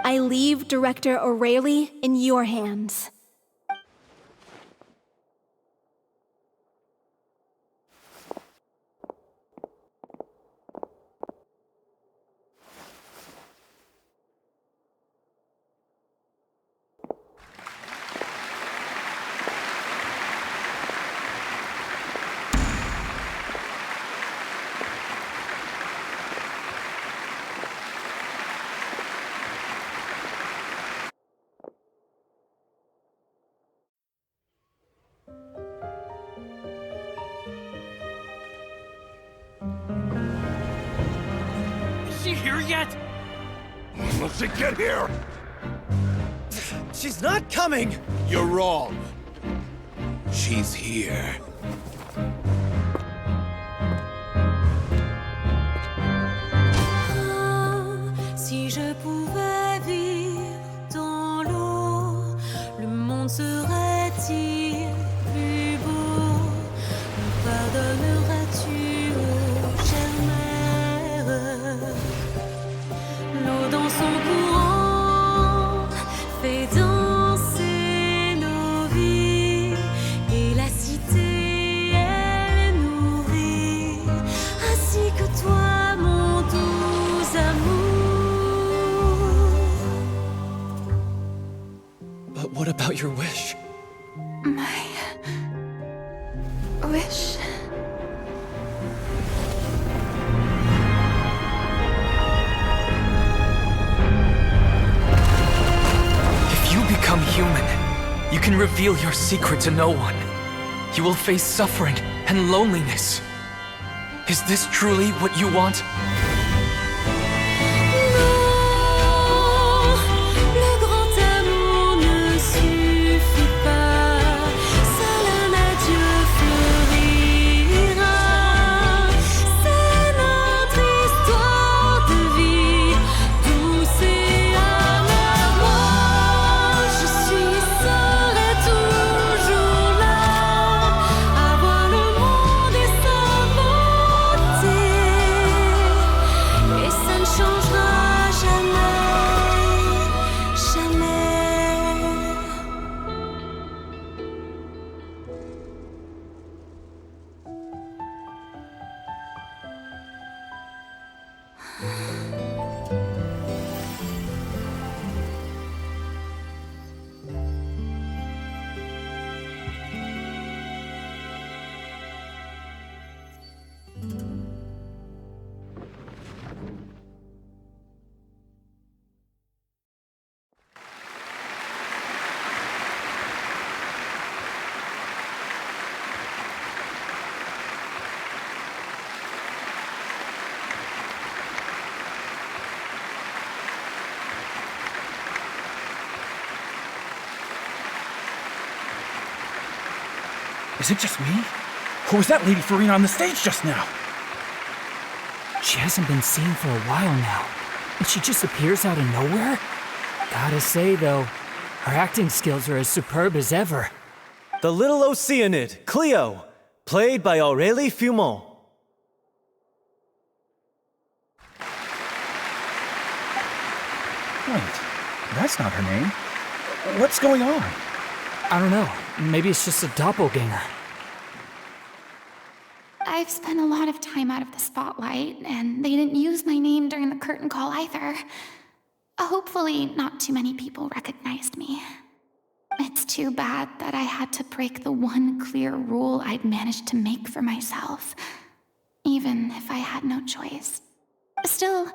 I leave Director O'Reilly in your hands. Will she get here? She's not coming! You're wrong. She's here. Si je pouvais vivre dans l'eau, le monde serait-il plus beau? Me pardonneras-tu, ô chère mère? L'eau dans son courant fait danser nos vies, et la cité elle nourrit, ainsi que toi, mon doux amour. But what about your wish? My wish. If you become human, you can reveal your secret to no one. You will face suffering and loneliness. Is this truly what you want? Le grand amour ne suffit pas, seul un adieu fleurira. C'est notre histoire de vie, douce et amère. Moi, je suis seule et toujours là, à voir le monde et s'inventer. Et ça ne changera jamais, jamais. Is it just me? Or was that Lady Furina on the stage just now? She hasn't been seen for a while now, and she just appears out of nowhere? Gotta say, though, her acting skills are as superb as ever. The little Oceanid, Cleo, played by Aurélie Fumont. Wait, that's not her name. What's going on? I don't know. Maybe it's just a doppelganger. I've spent a lot of time out of the spotlight, and they didn't use my name during the curtain call either. Hopefully, not too many people recognized me. It's too bad that I had to break the one clear rule I'd managed to make for myself, even if I had no choice. Still,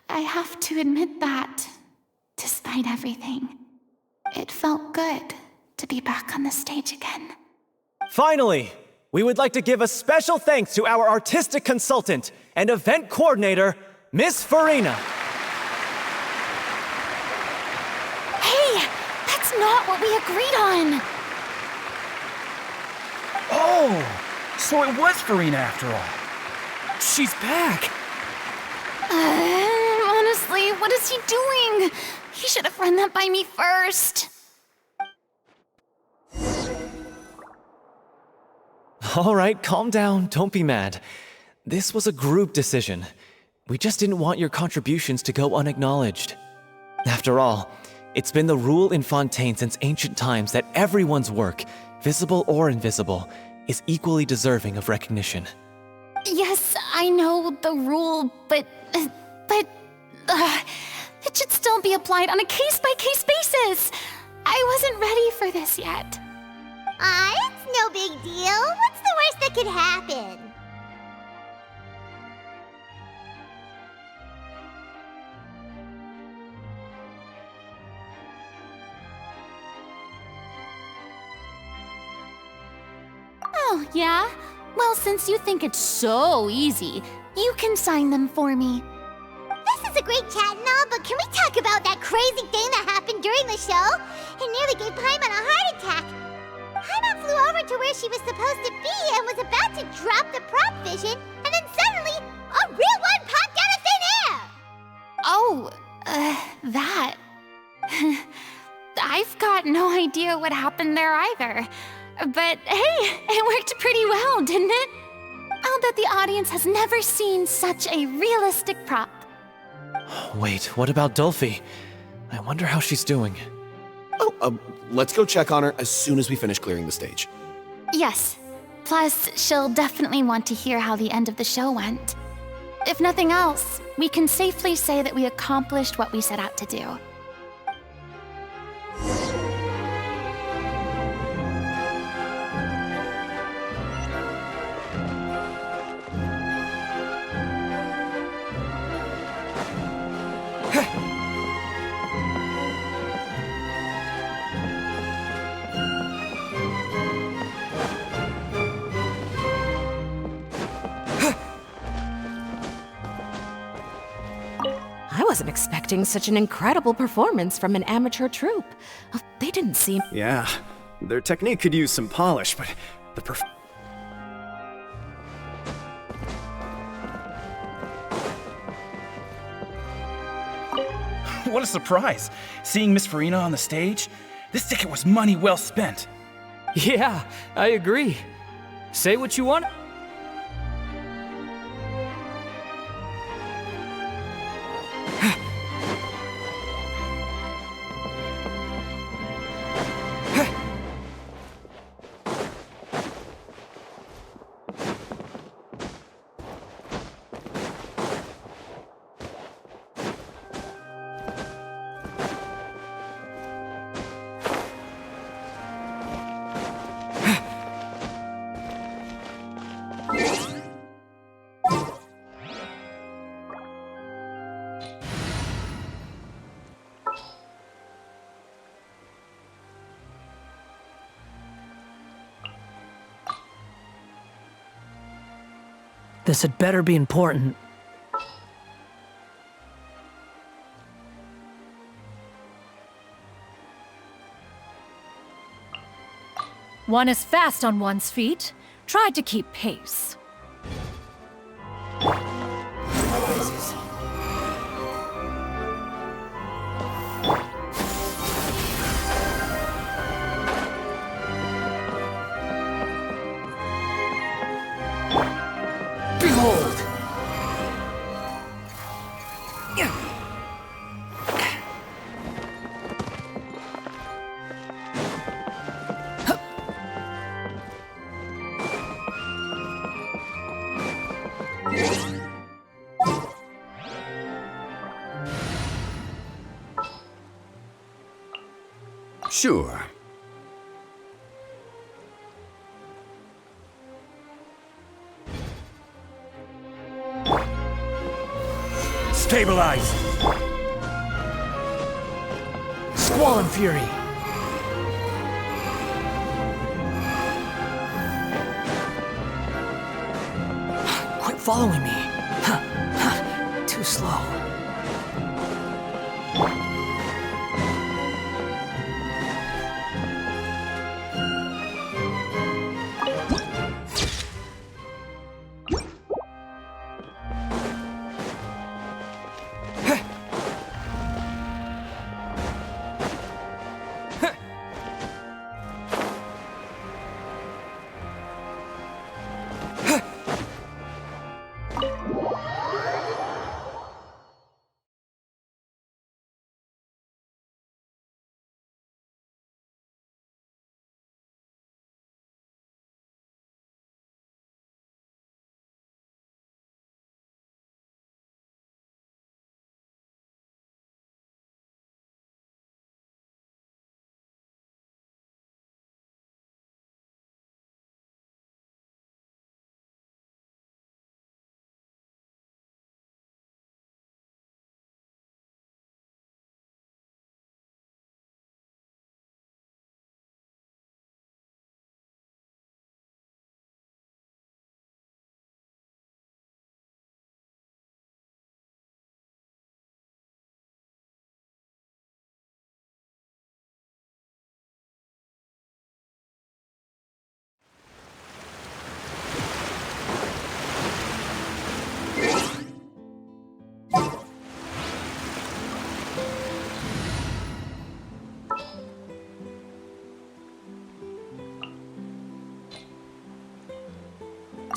I have to admit that, despite everything, it felt good to be back on the stage again. Finally, we would like to give a special thanks to our artistic consultant and event coordinator, Miss Furina. Hey, that's not what we agreed on! Oh, so it was Furina after all. She's back. Honestly, what is he doing? He should have run that by me first. All right, calm down, don't be mad. This was a group decision. We just didn't want your contributions to go unacknowledged. After all, it's been the rule in Fontaine since ancient times that everyone's work, visible or invisible, is equally deserving of recognition. Yes, I know the rule, but it should still be applied on a case-by-case basis. I wasn't ready for this yet. It's no big deal. What's the worst that could happen? Oh, yeah? Well, since you think it's so easy, you can sign them for me. This is a great chat and all, but can we talk about that crazy thing that happened during the show? It nearly gave Paimon a heart attack. Paimon flew over to where she was supposed to be and was about to drop the prop vision, and then suddenly, a real one popped out of thin air! Oh, that. I've got no idea what happened there either. But hey, it worked pretty well, didn't it? I'll bet the audience has never seen such a realistic prop. Wait, what about Dolphy? I wonder how she's doing. Oh, let's go check on her as soon as we finish clearing the stage. Yes. Plus, she'll definitely want to hear how the end of the show went. If nothing else, we can safely say that we accomplished what we set out to do. I wasn't expecting such an incredible performance from an amateur troupe. They didn't seem... Yeah, their technique could use some polish, but the What a surprise! Seeing Miss Furina on the stage? This ticket was money well spent. Yeah, I agree. Say what you want. This had better be important. One is fast on one's feet. Try to keep pace. Behold! Sure. Stabilize! Squall and Fury! Quit following me! Too slow.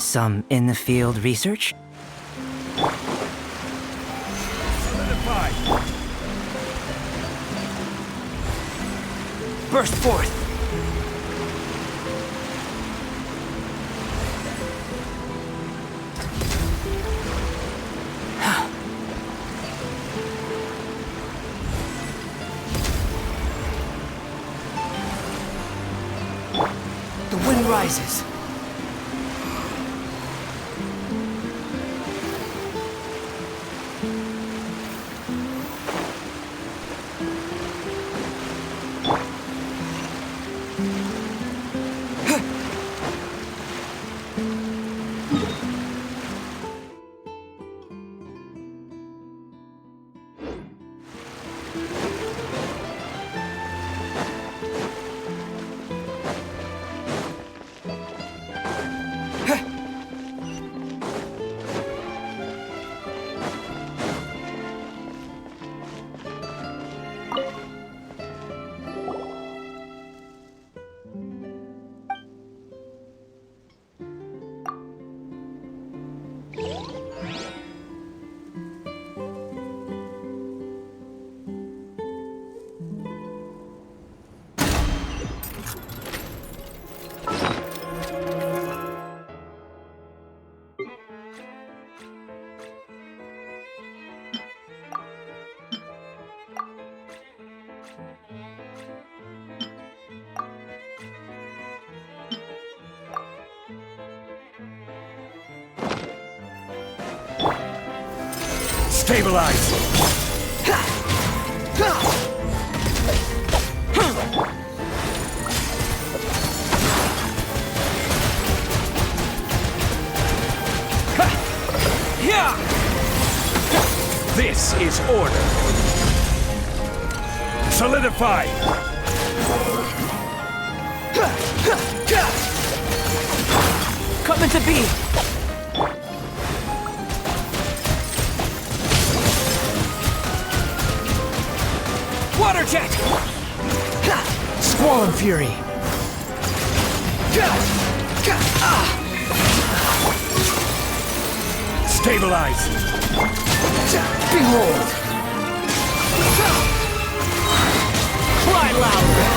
Some in-the-field research? Solidify! Burst forth! The wind rises. Stabilize! This is order. Solidify! Coming to be! Water jet! Squall and Fury! Stabilize! Behold! Cry louder!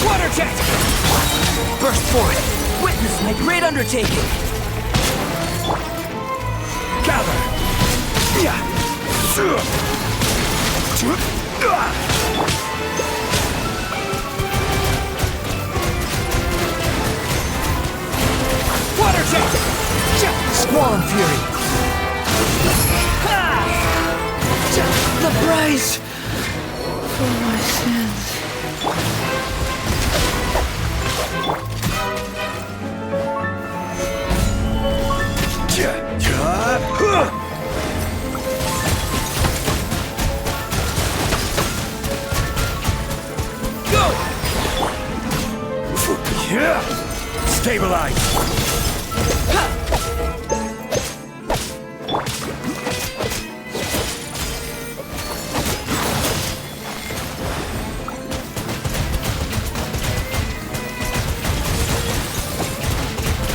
Water jet! Burst forth! Witness my great undertaking! Gather! Water jet! Squall and Fury! The price for my sins. Go! Stabilize!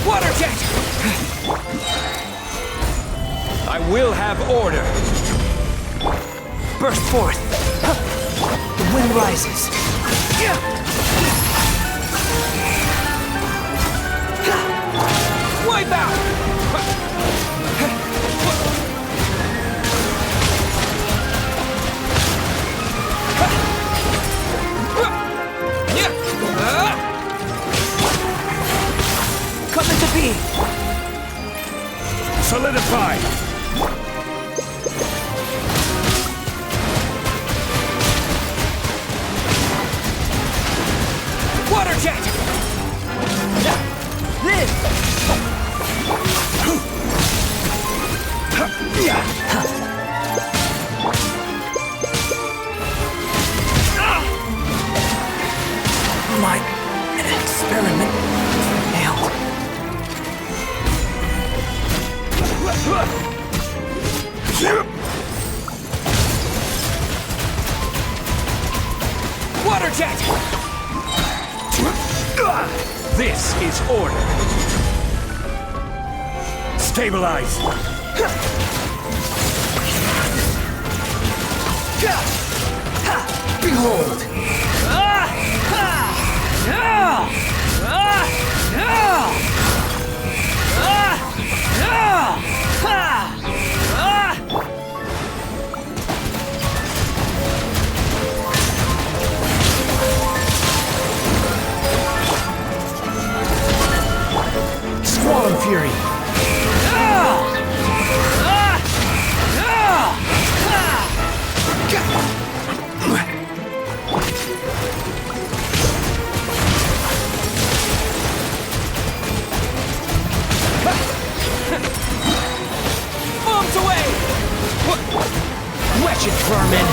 Water jet! I will have order. Burst forth! The wind rises. Wipe out! Coming to be! Solidify! Water jet! This! My experiment failed. Water jet! is order. Stabilize. Behold. Squall Fury. Bombs away! Wretched vermin!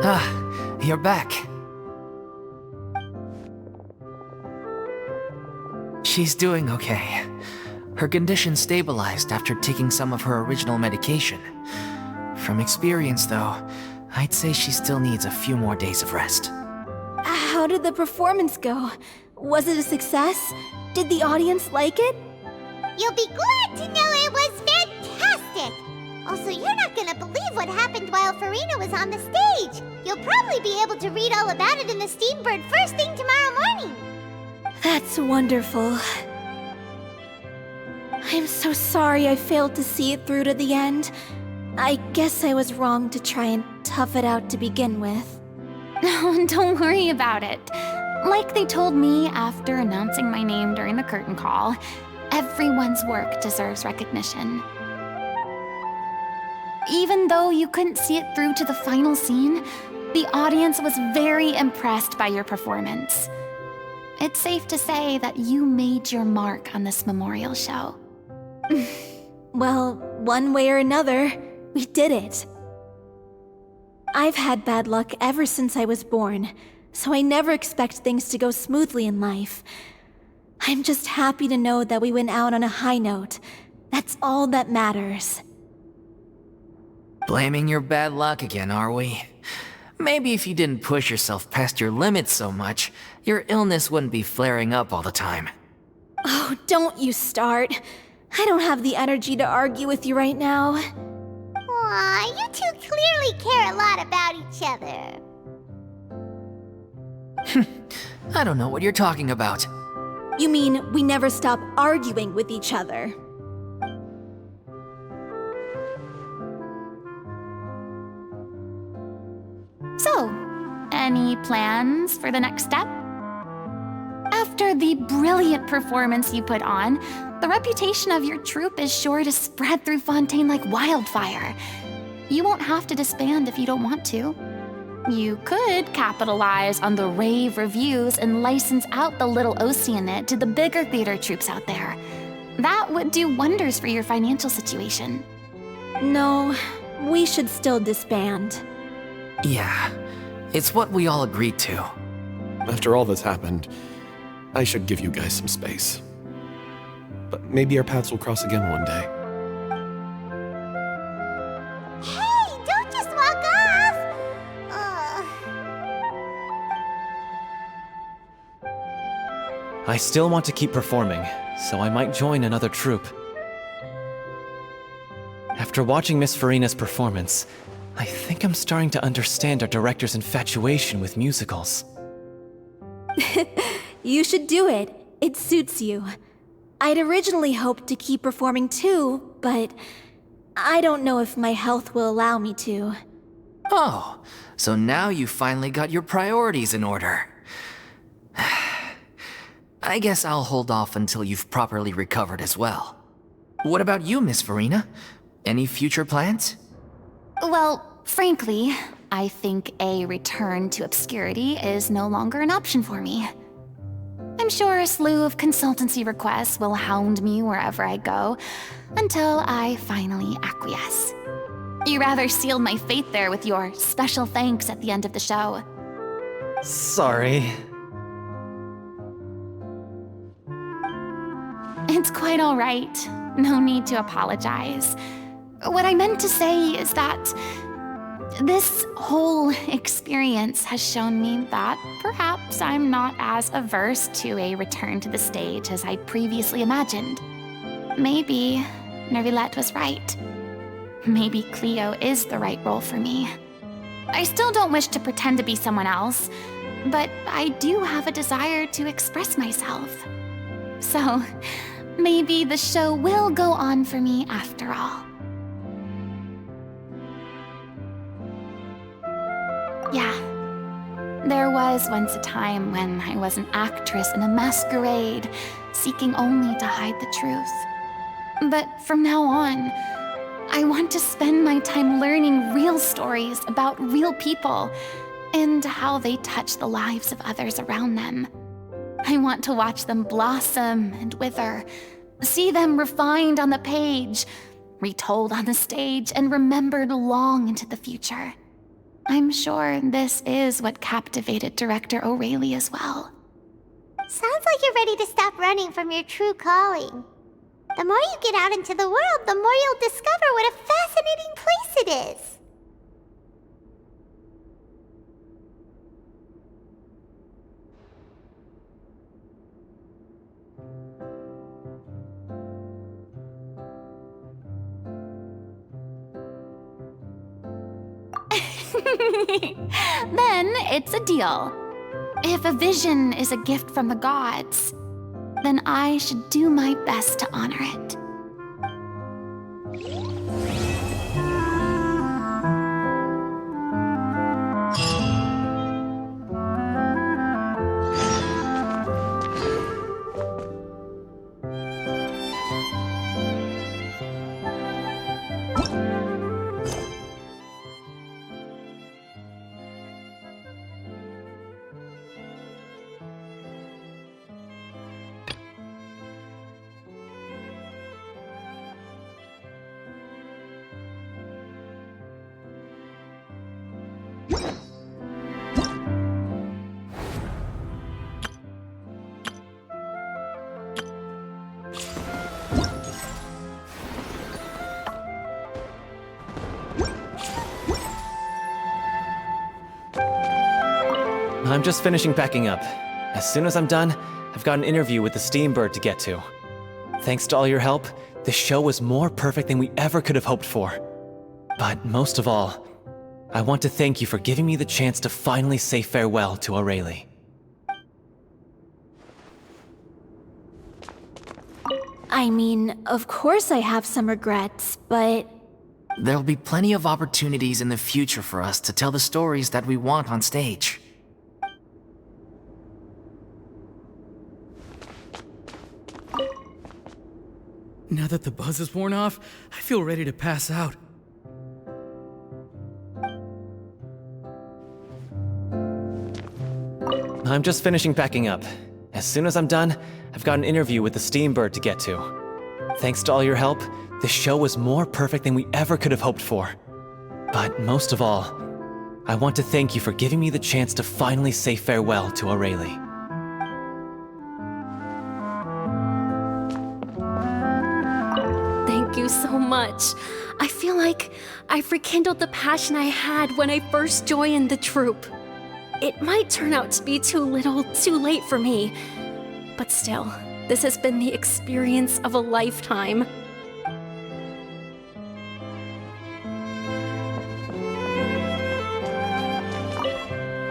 Ah, you're back. She's doing okay. Her condition stabilized after taking some of her original medication. From experience, though, I'd say she still needs a few more days of rest. How did the performance go? Was it a success? Did the audience like it? You'll be glad to know it was fantastic! Also, you're not gonna believe what happened while Furina was on the stage. You'll probably be able to read all about it in the Steambird first thing tomorrow morning. That's wonderful. I'm so sorry I failed to see it through to the end. I guess I was wrong to try and tough it out to begin with. No, don't worry about it. Like they told me after announcing my name during the curtain call, everyone's work deserves recognition. Even though you couldn't see it through to the final scene, the audience was very impressed by your performance. It's safe to say that you made your mark on this memorial show. Well, one way or another, we did it. I've had bad luck ever since I was born, so I never expect things to go smoothly in life. I'm just happy to know that we went out on a high note. That's all that matters. Blaming your bad luck again, are we? Maybe if you didn't push yourself past your limits so much, your illness wouldn't be flaring up all the time. Oh, don't you start. I don't have the energy to argue with you right now. Aw, you two clearly care a lot about each other. I don't know what you're talking about. You mean we never stop arguing with each other? So, any plans for the next step? After the brilliant performance you put on, the reputation of your troupe is sure to spread through Fontaine like wildfire. You won't have to disband if you don't want to. You could capitalize on the rave reviews and license out the Little Oceanid to the bigger theater troupes out there. That would do wonders for your financial situation. No, we should still disband. Yeah, it's what we all agreed to. After all that's happened, I should give you guys some space. But maybe our paths will cross again one day. Hey, don't just walk off! I still want to keep performing, so I might join another troupe. After watching Miss Furina's performance, I think I'm starting to understand our director's infatuation with musicals. You should do it. It suits you. I'd originally hoped to keep performing too, but I don't know if my health will allow me to. Oh, so now you finally got your priorities in order. I guess I'll hold off until you've properly recovered as well. What about you, Miss Furina? Any future plans? Well, frankly, I think a return to obscurity is no longer an option for me. I'm sure a slew of consultancy requests will hound me wherever I go, until I finally acquiesce. You rather sealed my fate there with your special thanks at the end of the show. Sorry. It's quite all right. No need to apologize. What I meant to say is that this whole experience has shown me that perhaps I'm not as averse to a return to the stage as I'd previously imagined. Maybe Nervilette was right. Maybe Cleo is the right role for me. I still don't wish to pretend to be someone else, but I do have a desire to express myself. So, maybe the show will go on for me after all. Yeah, there was once a time when I was an actress in a masquerade, seeking only to hide the truth. But from now on, I want to spend my time learning real stories about real people and how they touch the lives of others around them. I want to watch them blossom and wither, see them refined on the page, retold on the stage, and remembered long into the future. I'm sure this is what captivated director O'Reilly as well. Sounds like you're ready to stop running from your true calling. The more you get out into the world, the more you'll discover what a fascinating place it is. Then it's a deal. If a vision is a gift from the gods, then I should do my best to honor it. I'm just finishing packing up. As soon as I'm done, I've got an interview with the Steambird to get to. Thanks to all your help, the show was more perfect than we ever could have hoped for. But most of all, I want to thank you for giving me the chance to finally say farewell to Aurelie. I mean, of course I have some regrets, but... There'll be plenty of opportunities in the future for us to tell the stories that we want on stage. Now that the buzz is worn off, I feel ready to pass out. I'm just finishing packing up. As soon as I'm done, I've got an interview with the Steambird to get to. Thanks to all your help, the show was more perfect than we ever could have hoped for. But most of all, I want to thank you for giving me the chance to finally say farewell to Aurelie. Thank you so much. I feel like I've rekindled the passion I had when I first joined the troupe. It might turn out to be too little, too late for me. But still, this has been the experience of a lifetime.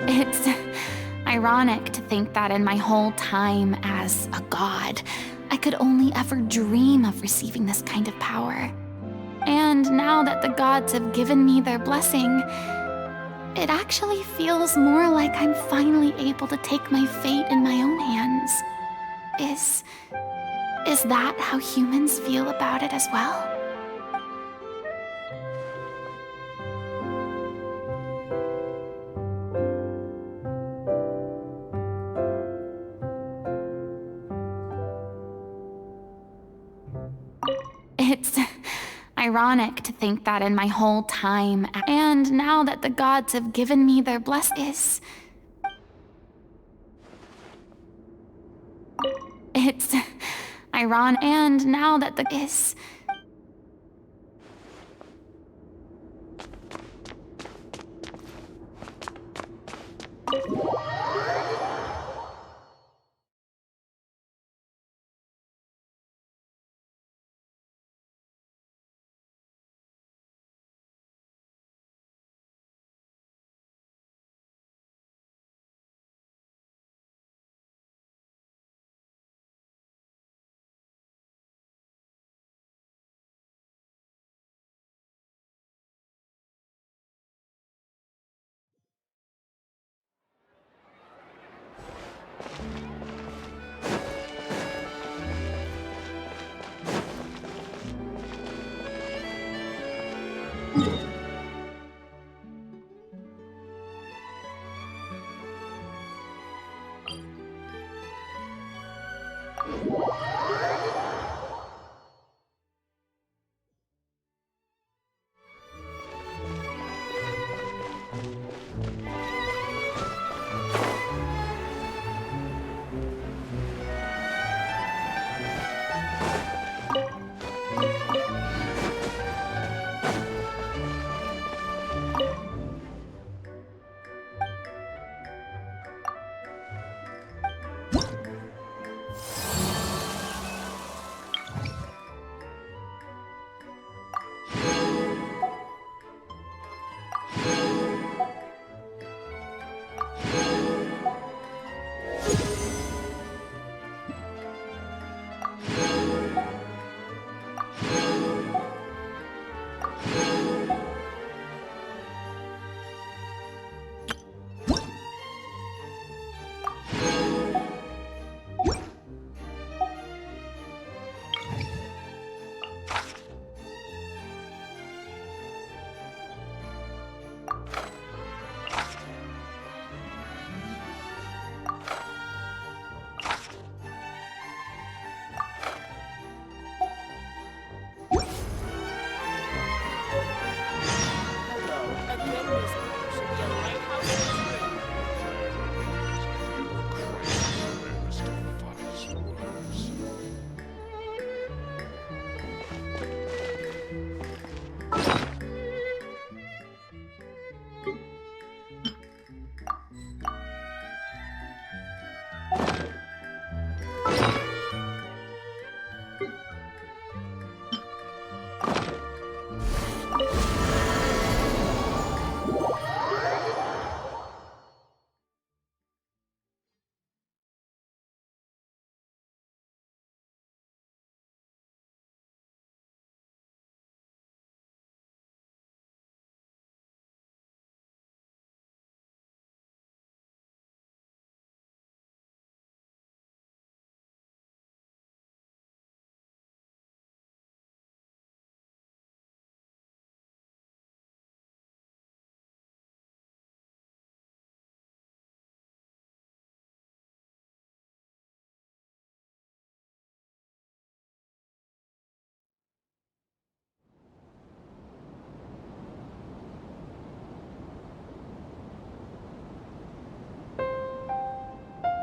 It's ironic to think that in my whole time as a god, I could only ever dream of receiving this kind of power. And now that the gods have given me their blessing, it actually feels more like I'm finally able to take my fate in my own hands. Is that how humans feel about it as well? It's ironic to think that in my whole time, and now that the gods have given me their blessings, it's ironic, and now that the is.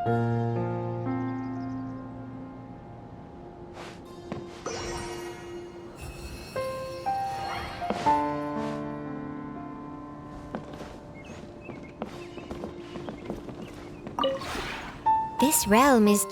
This realm is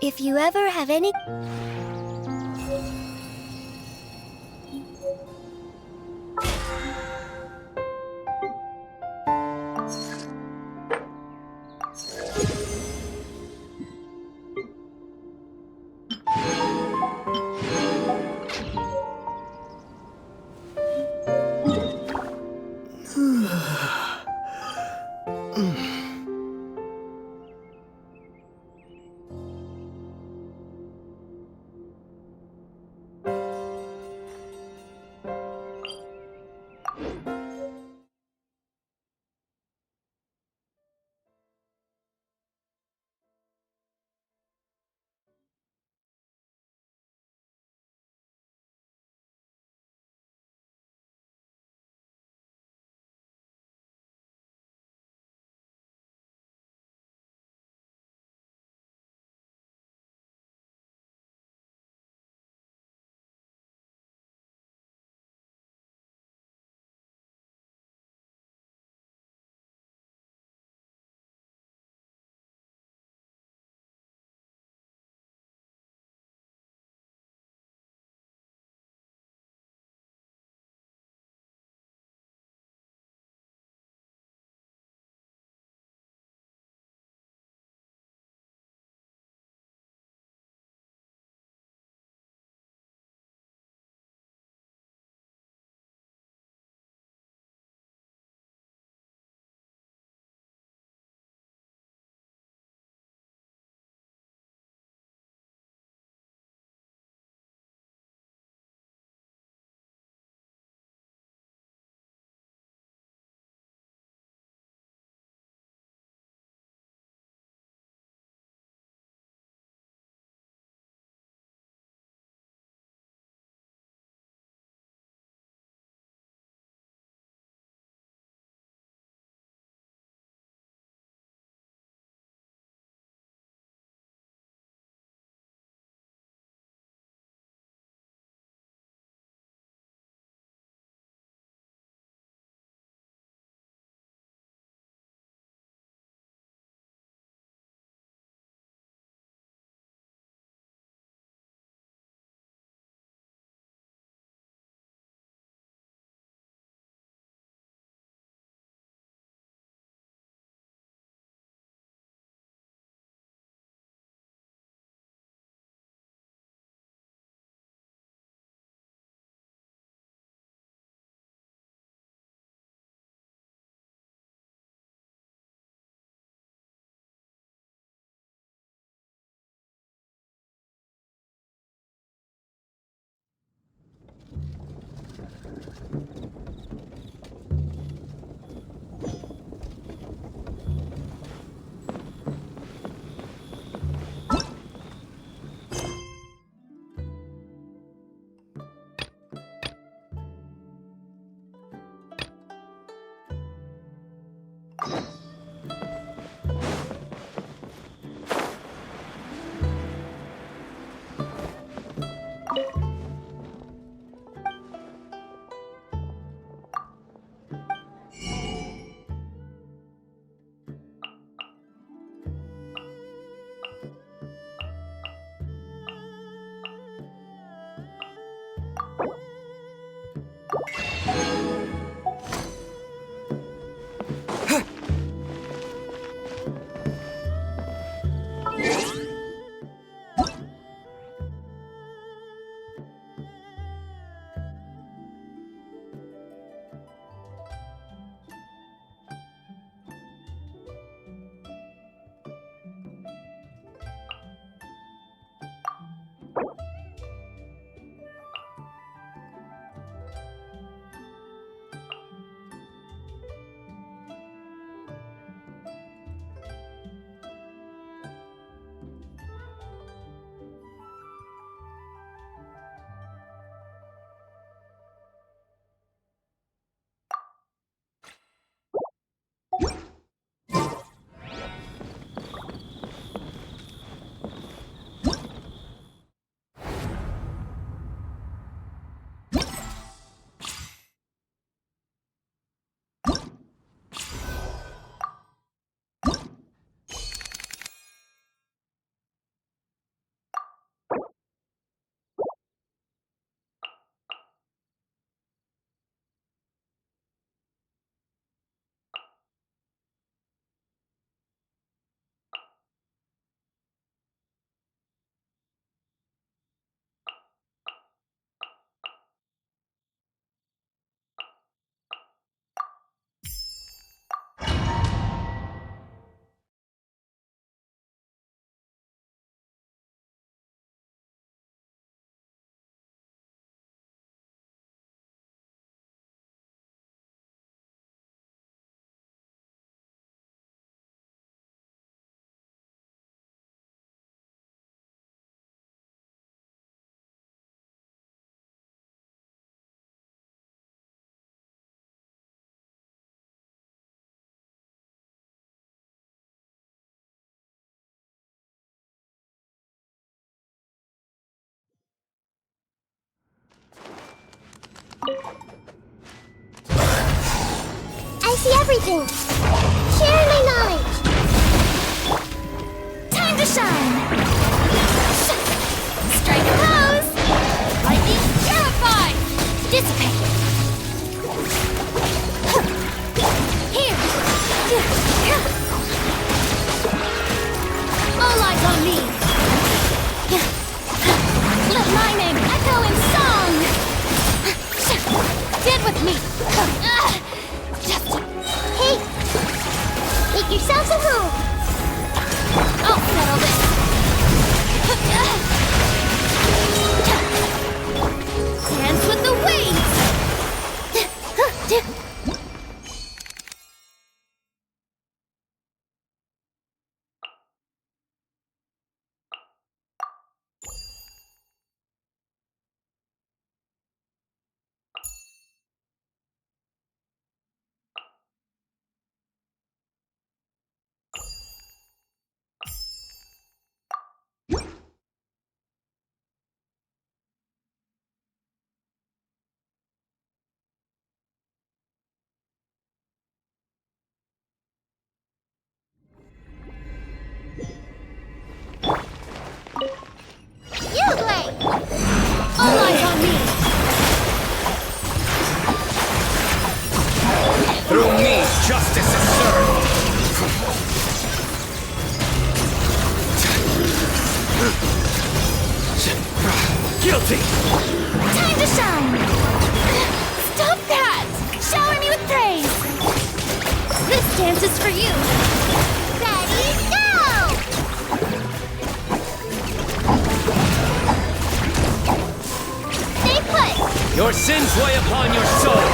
If you ever have any... see everything. Share my knowledge. Time to shine! Strike a pose! Lightning purified! Dissipate! Here! All eyes on me! Let my name echo in song! Get with me! Hey! Make yourselves at home! I'll settle this! Dance with the waves! You play! All eyes on me! Through me, justice is served. Guilty! Time to shine! Stop that! Shower me with praise! This dance is for you! Ready, go! Stay put! Your sins weigh upon your soul!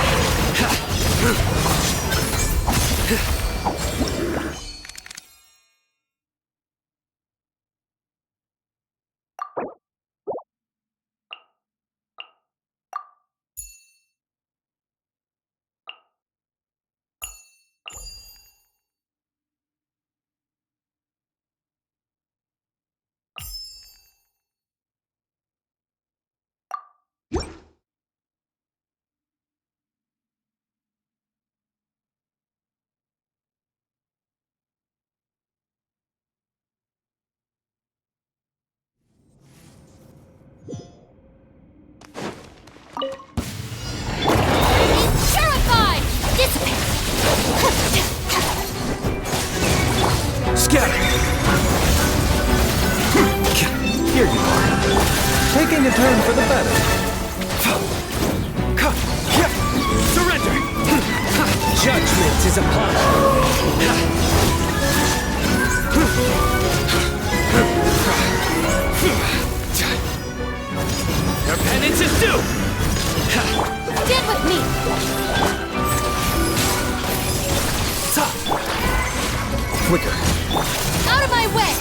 Purified! Dissipate! Scatter! Here you are. Taking a turn for the better. Surrender! Judgment is upon Your penance is due! Get with me! Flicker. Out of my way!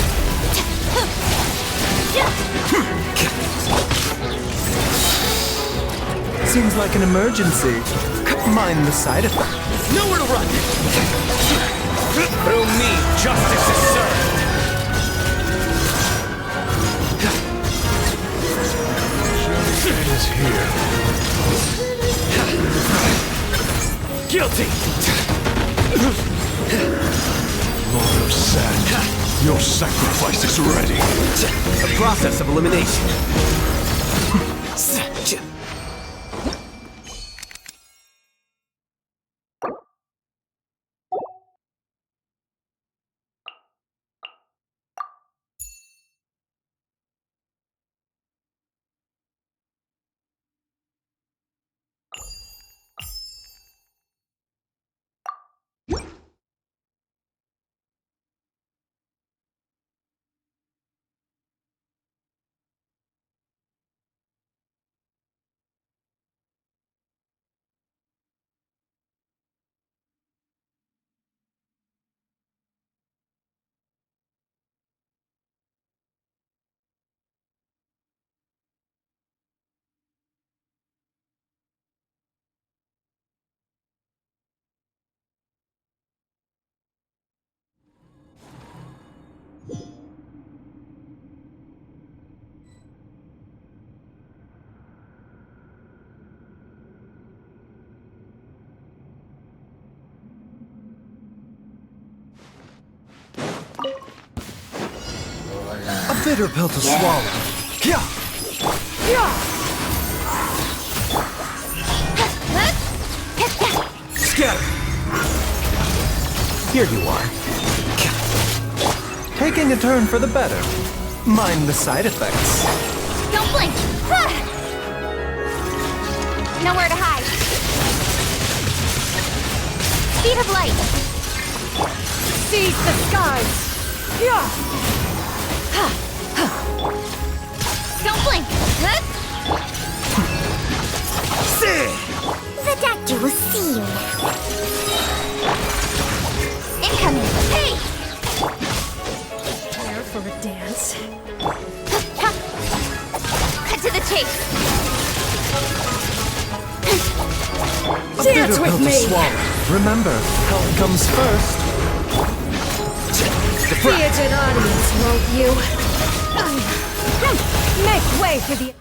Seems like an emergency. Mind the side effects. Nowhere to run! Through me, justice is served! Is here. Guilty! Lord of Sand, your sacrifice is ready. The process of elimination. bitter pill to swallow. Yeah. Scatter. Here you are. Taking a turn for the better. Mind the side effects. Don't blink! Nowhere to hide. Speed of light. Seize the skies! Don't blink! The doctor will see you now. Incoming! Hey! Here for a dance. Cut to the chase! A bitter pill to swallow. Remember, health comes first. Be a good audience, won't you? Make way for the...